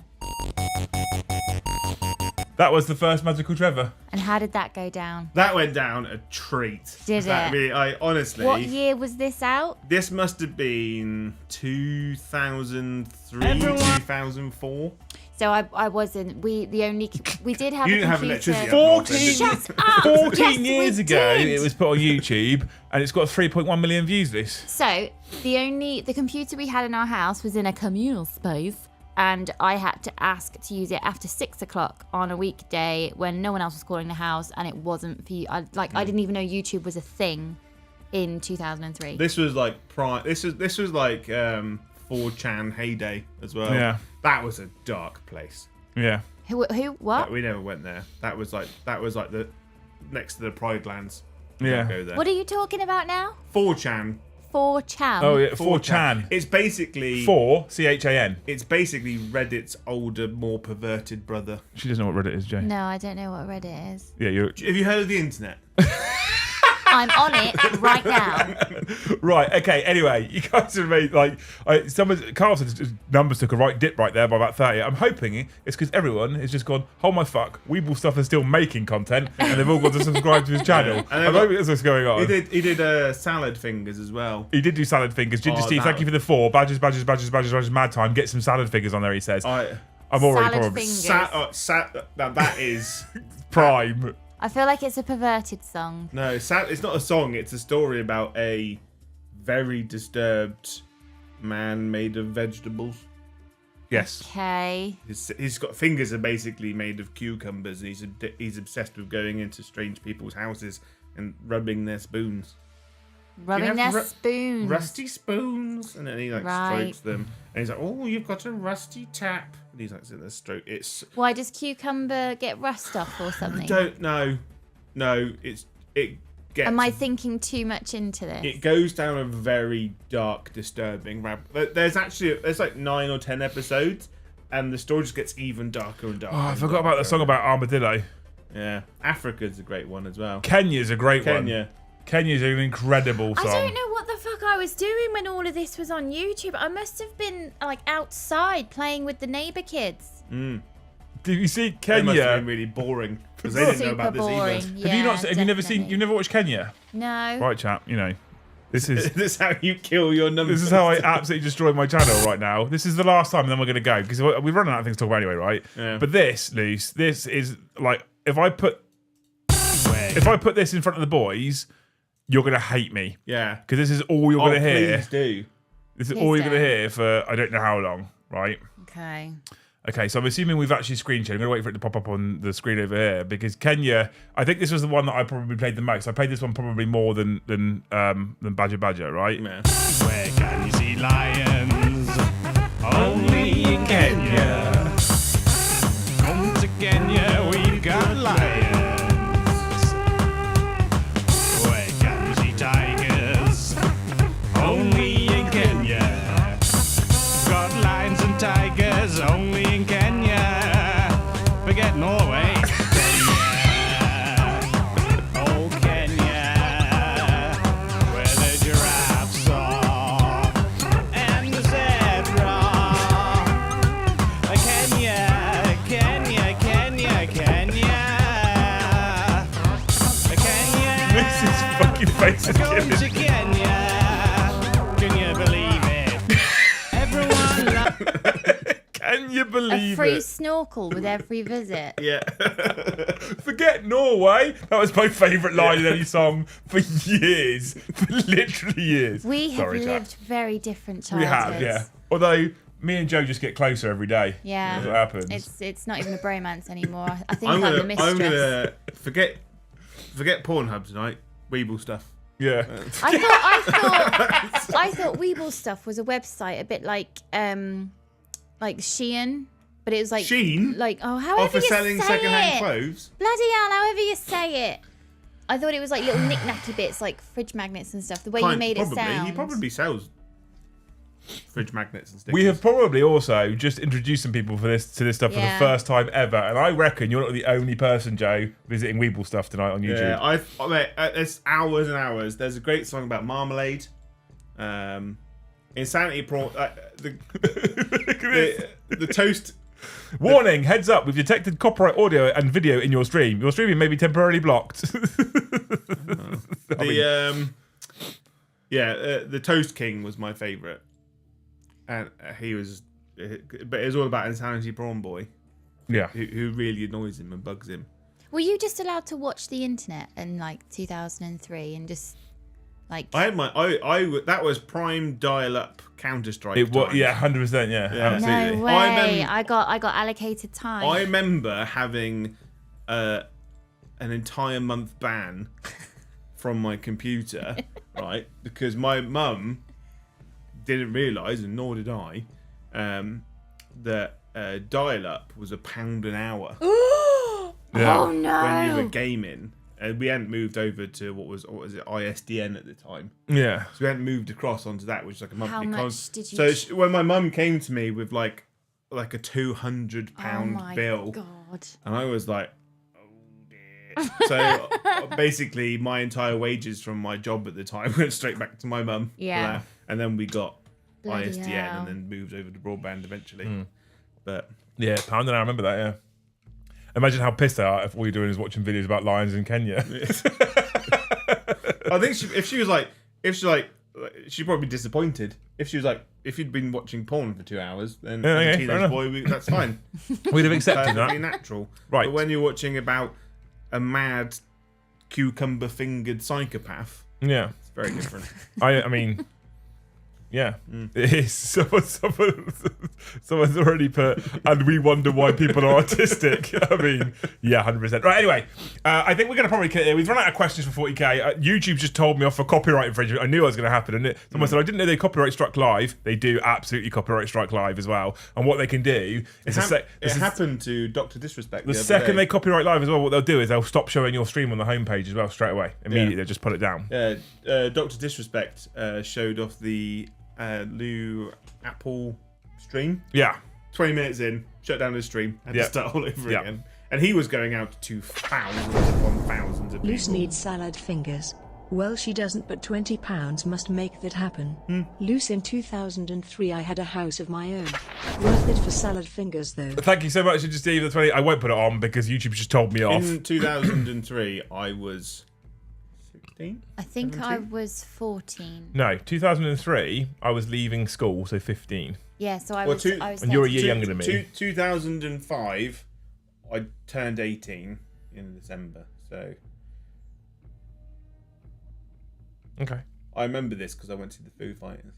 That was the first Magical Trevor. And how did that go down? That went down a treat. Did That it? really- I honestly. What year was this out? This must have been 2003, 2004. So I wasn't. We did have You a didn't computer. have electricity. up north, then, did you? Shut up! 14 Yes, years we ago, did. it was put on YouTube, and it's got 3.1 million views. This. So the computer we had in our house was in a communal space, and I had to ask to use it after 6 o'clock on a weekday when no one else was calling the house, and it wasn't for you. I didn't even know YouTube was a thing in 2003. This was like This was like 4chan heyday as well. Yeah. That was a dark place. Yeah. Who? What? We never went there. That was like the next to the Pride Lands. Yeah. Don't go there. What are you talking about now? 4chan. 4chan. Oh yeah, 4chan. It's basically 4 CHAN. It's basically Reddit's older, more perverted brother. She doesn't know what Reddit is, Jay. No, I don't know what Reddit is. Yeah, you're Have you heard of the internet? I'm on it right now. right. Okay. Anyway, you guys are made like Carl said his numbers took a right dip right there by about 30. I'm hoping it's because everyone has just gone, oh my fuck, Weeble Stuff is still making content, and they've all got to subscribe to his channel. I'm hoping that's what's going on. He did salad fingers as well. He did do salad fingers. Ginger Steve, thank you for the 4. Badges, mad time. Get some salad fingers on there, he says. I'm already Salad probably fingers. That is prime. I feel like it's a perverted song. No, it's not a song. It's a story about a very disturbed man made of vegetables. Yes. Okay. He's got fingers are basically made of cucumbers, and he's obsessed with going into strange people's houses and rubbing their spoons. Rubbing their spoons. Rusty spoons, and then he Right. strokes them, and he's like, "Oh, you've got a rusty tap." And he's like, "In the stroke, it's." Why does cucumber get rust off or something? Don't know. No, it gets. Am I thinking too much into this? It goes down a very dark, disturbing rabbit. There's like 9 or 10 episodes, and the story just gets even darker and darker. Oh, I forgot about the song about armadillo. Yeah, Africa's a great one as well. Kenya's a great one. Kenya's an incredible song. I don't know what the fuck I was doing when all of this was on YouTube. I must have been like outside playing with the neighbour kids. Did you see They Kenya? must have been really boring because they didn't know about this boring. either. Yeah, have you not? Have you never seen? definitely. You've never watched Kenya? No. Right, chap. You know, this is This is how you kill your numbers. this is how I absolutely destroy my channel right now. This is the last time, and then we're gonna go because we're running out of things to talk about anyway, right? Yeah. But this is like if I put this in front of the boys, you're gonna hate me. Yeah. Because this is all you're gonna hear. Please do. This is Please all you're gonna don't. hear for I don't know how long, right? Okay. Okay, so I'm assuming we've actually screen shared. I'm going to wait for it to pop up on the screen over here because Kenya, I think this was the one that I probably played the most. I played this one probably more than Badger, right? Yeah. Where can you see lions? Only in Kenya. Come to Kenya, we've got lions. Where can you see tigers? Only in Kenya. Got lions and tigers only in Kenya. Forget Norway. Kenya. Oh, Kenya. Where the giraffes are. And the zebra. Kenya. Kenya, Kenya, Kenya. Kenya. This is fucking face is Going to giving. Kenya. Can you believe it? Everyone loves. Can you A believe free it? snorkel with every visit. Yeah. Forget Norway. That was my favourite line in any song for years. For literally years. We have Sorry, Jack. lived very different We childhoods. have, yeah. Although me and Joe just get closer every day. Yeah. That's what happens. It's not even a bromance anymore. I think I'm I'm, the gonna mistress. forget Pornhub tonight. Weeble stuff. Yeah. I thought Weeble Stuff was a website a bit like Shein, but it was like Shein? like however For you selling say secondhand it. clothes. Bloody hell, however you say it. I thought it was like little knick-knacky bits like fridge magnets and stuff. The way you made it sound. He probably sells fridge magnets and stickers. We have probably also just introduced some people to this stuff for the Yeah. first time ever, and I reckon you're not the only person, Joe, visiting Weeble Stuff tonight on YouTube. Yeah, mate, it's hours and hours. There's a great song about marmalade. Insanity prawn. The toast. Warning, heads up, we've detected copyright audio and video in your stream. Your streaming may be temporarily blocked. The Toast King was my favourite. And he was. But it was all about Insanity Prawn Boy, Yeah. who really annoys him and bugs him. Were you just allowed to watch the internet in like 2003 and just Like I had that was prime dial-up Counter-Strike. It was, times. yeah, 100%, yeah, absolutely. no way. I got allocated time. I remember having an entire month ban from my computer, right? Because my mum didn't realise, and nor did I, that dial-up was £1 an hour. Yeah. Oh no! When you were gaming. We hadn't moved over to what was it, ISDN at the time. Yeah. So we hadn't moved across onto that, which is like a monthly How cost. much did you? So when my mum came to me with like a £200 oh my bill, God. and I was like, oh dear. So basically, my entire wages from my job at the time went straight back to my mum. Yeah. And then we got Bloody ISDN hell. and then moved over to broadband eventually. But Yeah, £1 an hour. I remember that, yeah. Imagine how pissed they are if all you're doing is watching videos about lions in Kenya. I think she'd probably be disappointed. If she was like, if you'd been watching porn for 2 hours, then Yeah, as a fair teenage enough. boy, that's fine. We'd have accepted Perfectly that. natural. Right. But when you're watching about a mad cucumber-fingered psychopath, Yeah. it's very different. I mean, yeah. It is. Someone's already put, and we wonder why people are autistic. I mean, yeah, 100%. Right, anyway, I think we're going to probably, we've run out of questions for 40k. YouTube just told me off for copyright infringement. I knew it was going to happen. And someone said, I didn't know they copyright struck live. They do absolutely copyright strike live as well. And what they can do is... It happened to Dr. Disrespect The second they copyright live as well, what they'll do is they'll stop showing your stream on the homepage as well straight away. Immediately, they'll just put it down. Dr. Disrespect showed off the Lou Apple stream. Yeah. 20 minutes in, shut down his stream, had to start all over Yeah. again. And he was going out to thousands upon thousands of people. Luce needs salad fingers. Well, she doesn't, but £20 must make that happen. Luce, in 2003 I had a house of my own. Worth it for salad fingers, though. Thank you so much, Steve. The 20. I won't put it on because YouTube just told me off. In 2003, I was 16? I think 17? I was 14. No, 2003, I was leaving school, so 15. Yeah, so I Well, was. two- I was And you're a 13. year younger than me. 2005, I turned 18 in December. So Okay. I remember this because I went to the Foo Fighters.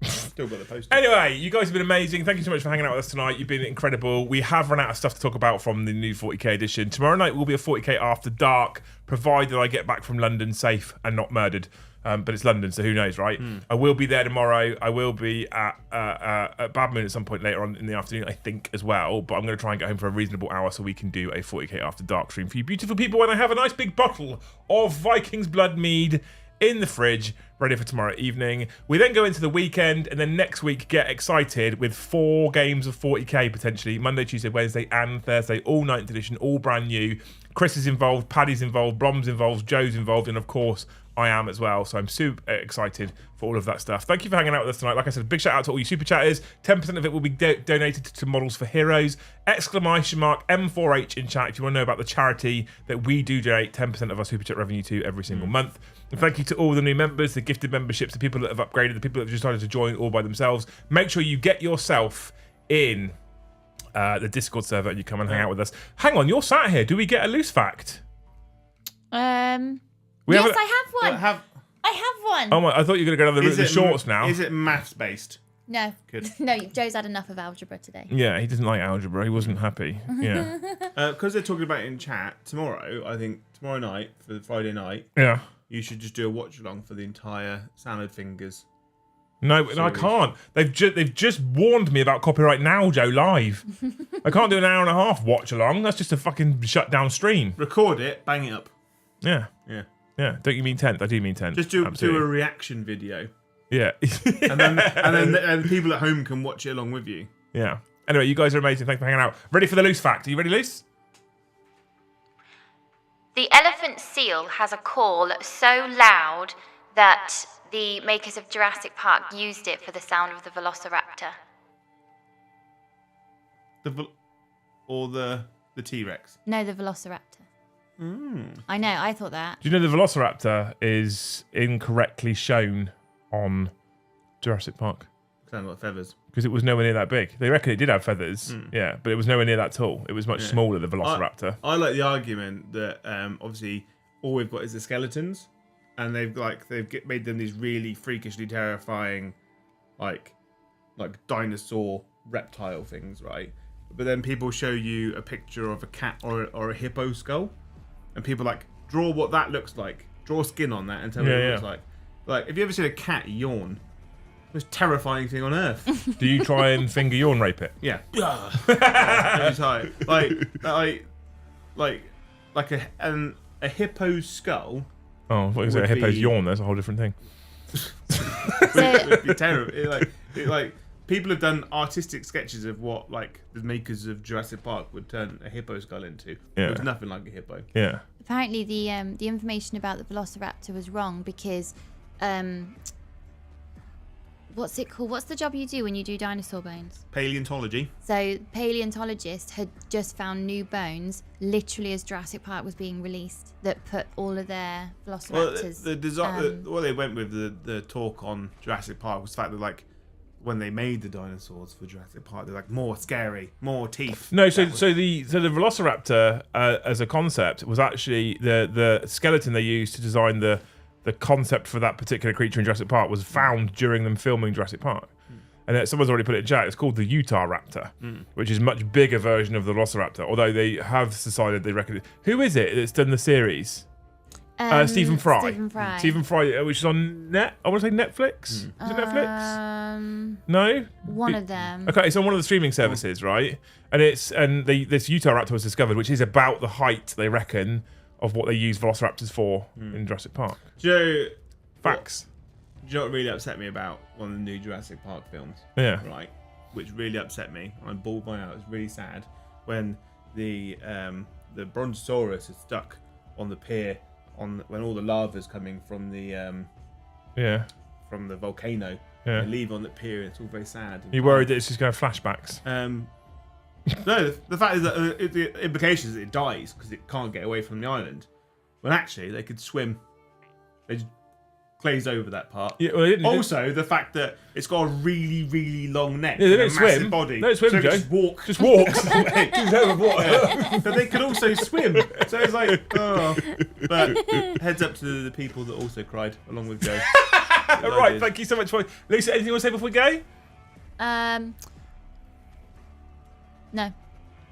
Still got the poster. Anyway, you guys have been amazing. Thank you so much for hanging out with us tonight. You've been incredible. We have run out of stuff to talk about from the new 40k edition. Tomorrow night will be a 40k after dark, provided I get back from London safe and not murdered. But it's London, so who knows, right? I will be there tomorrow. I will be at Bad Moon at some point later on in the afternoon, I think, as well. But I'm going to try and get home for a reasonable hour so we can do a 40k after dark stream for you beautiful people. And I have a nice big bottle of Vikings Blood Mead in the fridge, ready for tomorrow evening. We then go into the weekend, and then next week get excited with 4 games of 40k potentially. Monday, Tuesday, Wednesday, and Thursday, all 9th edition, all brand new. Chris is involved, Paddy's involved, Brom's involved, Joe's involved, and of course, I am as well. So I'm super excited for all of that stuff. Thank you for hanging out with us tonight. Like I said, big shout out to all you super chatters. 10% of it will be donated to Models for Heroes. Exclamation mark M4H in chat if you want to know about the charity that we do donate 10% of our super chat revenue to every single month. And thank you to all the new members, the gifted memberships, the people that have upgraded, the people that have decided to join all by themselves. Make sure you get yourself in the Discord server and you come and hang out with us. Hang on, you're sat here. Do we get a loose fact? Yes, I have one. I have one. Oh my! I thought you were going to go down the route of the shorts now. Is it maths based? No. Good. No, Joe's had enough of algebra today. Yeah, he doesn't like algebra. He wasn't happy. Yeah. Because they're talking about it in chat tomorrow. I think tomorrow night for the Friday night, Yeah. you should just do a watch along for the entire Salad Fingers. No, I can't. They've just warned me about copyright now, Joe, live. I can't do an hour and a half watch along. That's just a fucking shut down stream. Record it, bang it up. Yeah. Yeah. Yeah. Don't you mean 10th? I do mean 10th. Just do a Absolutely. reaction video, Yeah. and then the people at home can watch it along with you. Yeah. Anyway, you guys are amazing. Thanks for hanging out. Ready for the loose fact? Are you ready, Loose? The elephant seal has a call so loud that the makers of Jurassic Park used it for the sound of the Velociraptor. The T-Rex. No, the Velociraptor. I know, I thought that. Do you know the Velociraptor is incorrectly shown on Jurassic Park? Sounds like feathers. Because it was nowhere near that big. They reckon it did have feathers, yeah, but it was nowhere near that tall. It was much smaller, the Velociraptor. I like the argument that obviously all we've got is the skeletons, and they've made them these really freakishly terrifying, like dinosaur reptile things, right? But then people show you a picture of a cat or a hippo skull, and people like draw what that looks like, draw skin on that, and tell me what it looks like. Like, have you ever seen a cat yawn? Most terrifying thing on earth. Do you try and finger yawn rape it? Yeah. Really tight. Like a hippo's skull. Oh, what is it? A hippo's yawn? That's a whole different thing. It would be terrible. Like people have done artistic sketches of what like the makers of Jurassic Park would turn a hippo skull into. Yeah. It was nothing like a hippo. Yeah. Apparently, the information about the Velociraptor was wrong because, what's it called? What's the job you do when you do dinosaur bones? Paleontology. So paleontologists had just found new bones, literally as Jurassic Park was being released, that put all of their Velociraptors. Well, the design, what they went with the talk on Jurassic Park was the fact that like when they made the dinosaurs for Jurassic Park, they're like more scary, more teeth. No, so the Velociraptor as a concept was actually the skeleton they used to design the concept for that particular creature in Jurassic Park was found during them filming Jurassic Park. And someone's already put it in chat. It's called the Utah Raptor, which is a much bigger version of the Velociraptor. Although they have decided they reckon. Who is it that's done the series? Stephen Fry. Stephen Fry, which is on I want to say Netflix. Is it Netflix? No. One of them. Okay, it's on one of the streaming services, right? And this Utah Raptor was discovered, which is about the height they reckon of what they use Velociraptors for in Jurassic Park. Facts. Do you know what really upset me about one of the new Jurassic Park films? Yeah. Right. Which really upset me. I bawled my eyes. It was really sad when the Brontosaurus is stuck on the pier when all the lava's coming from the from the volcano. Yeah. They leave on the pier. And it's all very sad. You worried that it's just going to have flashbacks? No, the fact is that the implication is that it dies because it can't get away from the island. When actually they could swim. They just glaze over that part. Yeah, well, also, the fact that it's got a really, really long neck and a massive swim. Body. They don't swim, so Joe. Just walk. Just walk. Just over water. But they could also swim. So it's like, oh. But heads up to the people that also cried along with Joe. Right, thank you so much for Lisa, anything you want to say before we go? No.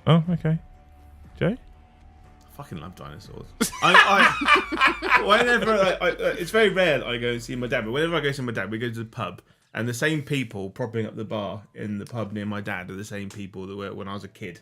Oh, okay. Joe? I fucking love dinosaurs. Whenever it's very rare that I go and see my dad, but whenever I go see my dad, we go to the pub, and the same people propping up the bar in the pub near my dad are the same people that were when I was a kid.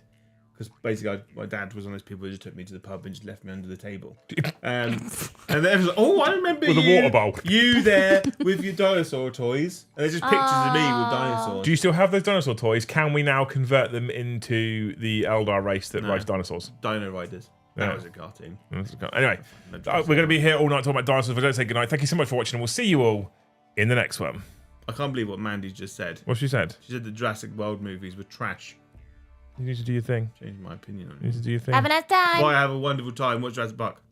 Because basically, my dad was one of those people who just took me to the pub and just left me under the table. And then everyone's like, oh, I remember with a water bowl. You there with your dinosaur toys. And there's just pictures of me with dinosaurs. Do you still have those dinosaur toys? Can we now convert them into the Eldar race that rides dinosaurs? Dino Riders. That was a cartoon. Anyway, we're going to be here all night talking about dinosaurs. We're going to say goodnight. Thank you so much for watching, and we'll see you all in the next one. I can't believe what Mandy just said. What she said? She said the Jurassic World movies were trash. You need to do your thing. Change my opinion on it. You need to do your thing. Have a nice time. Bye, have a wonderful time. Watch Jurassic Park.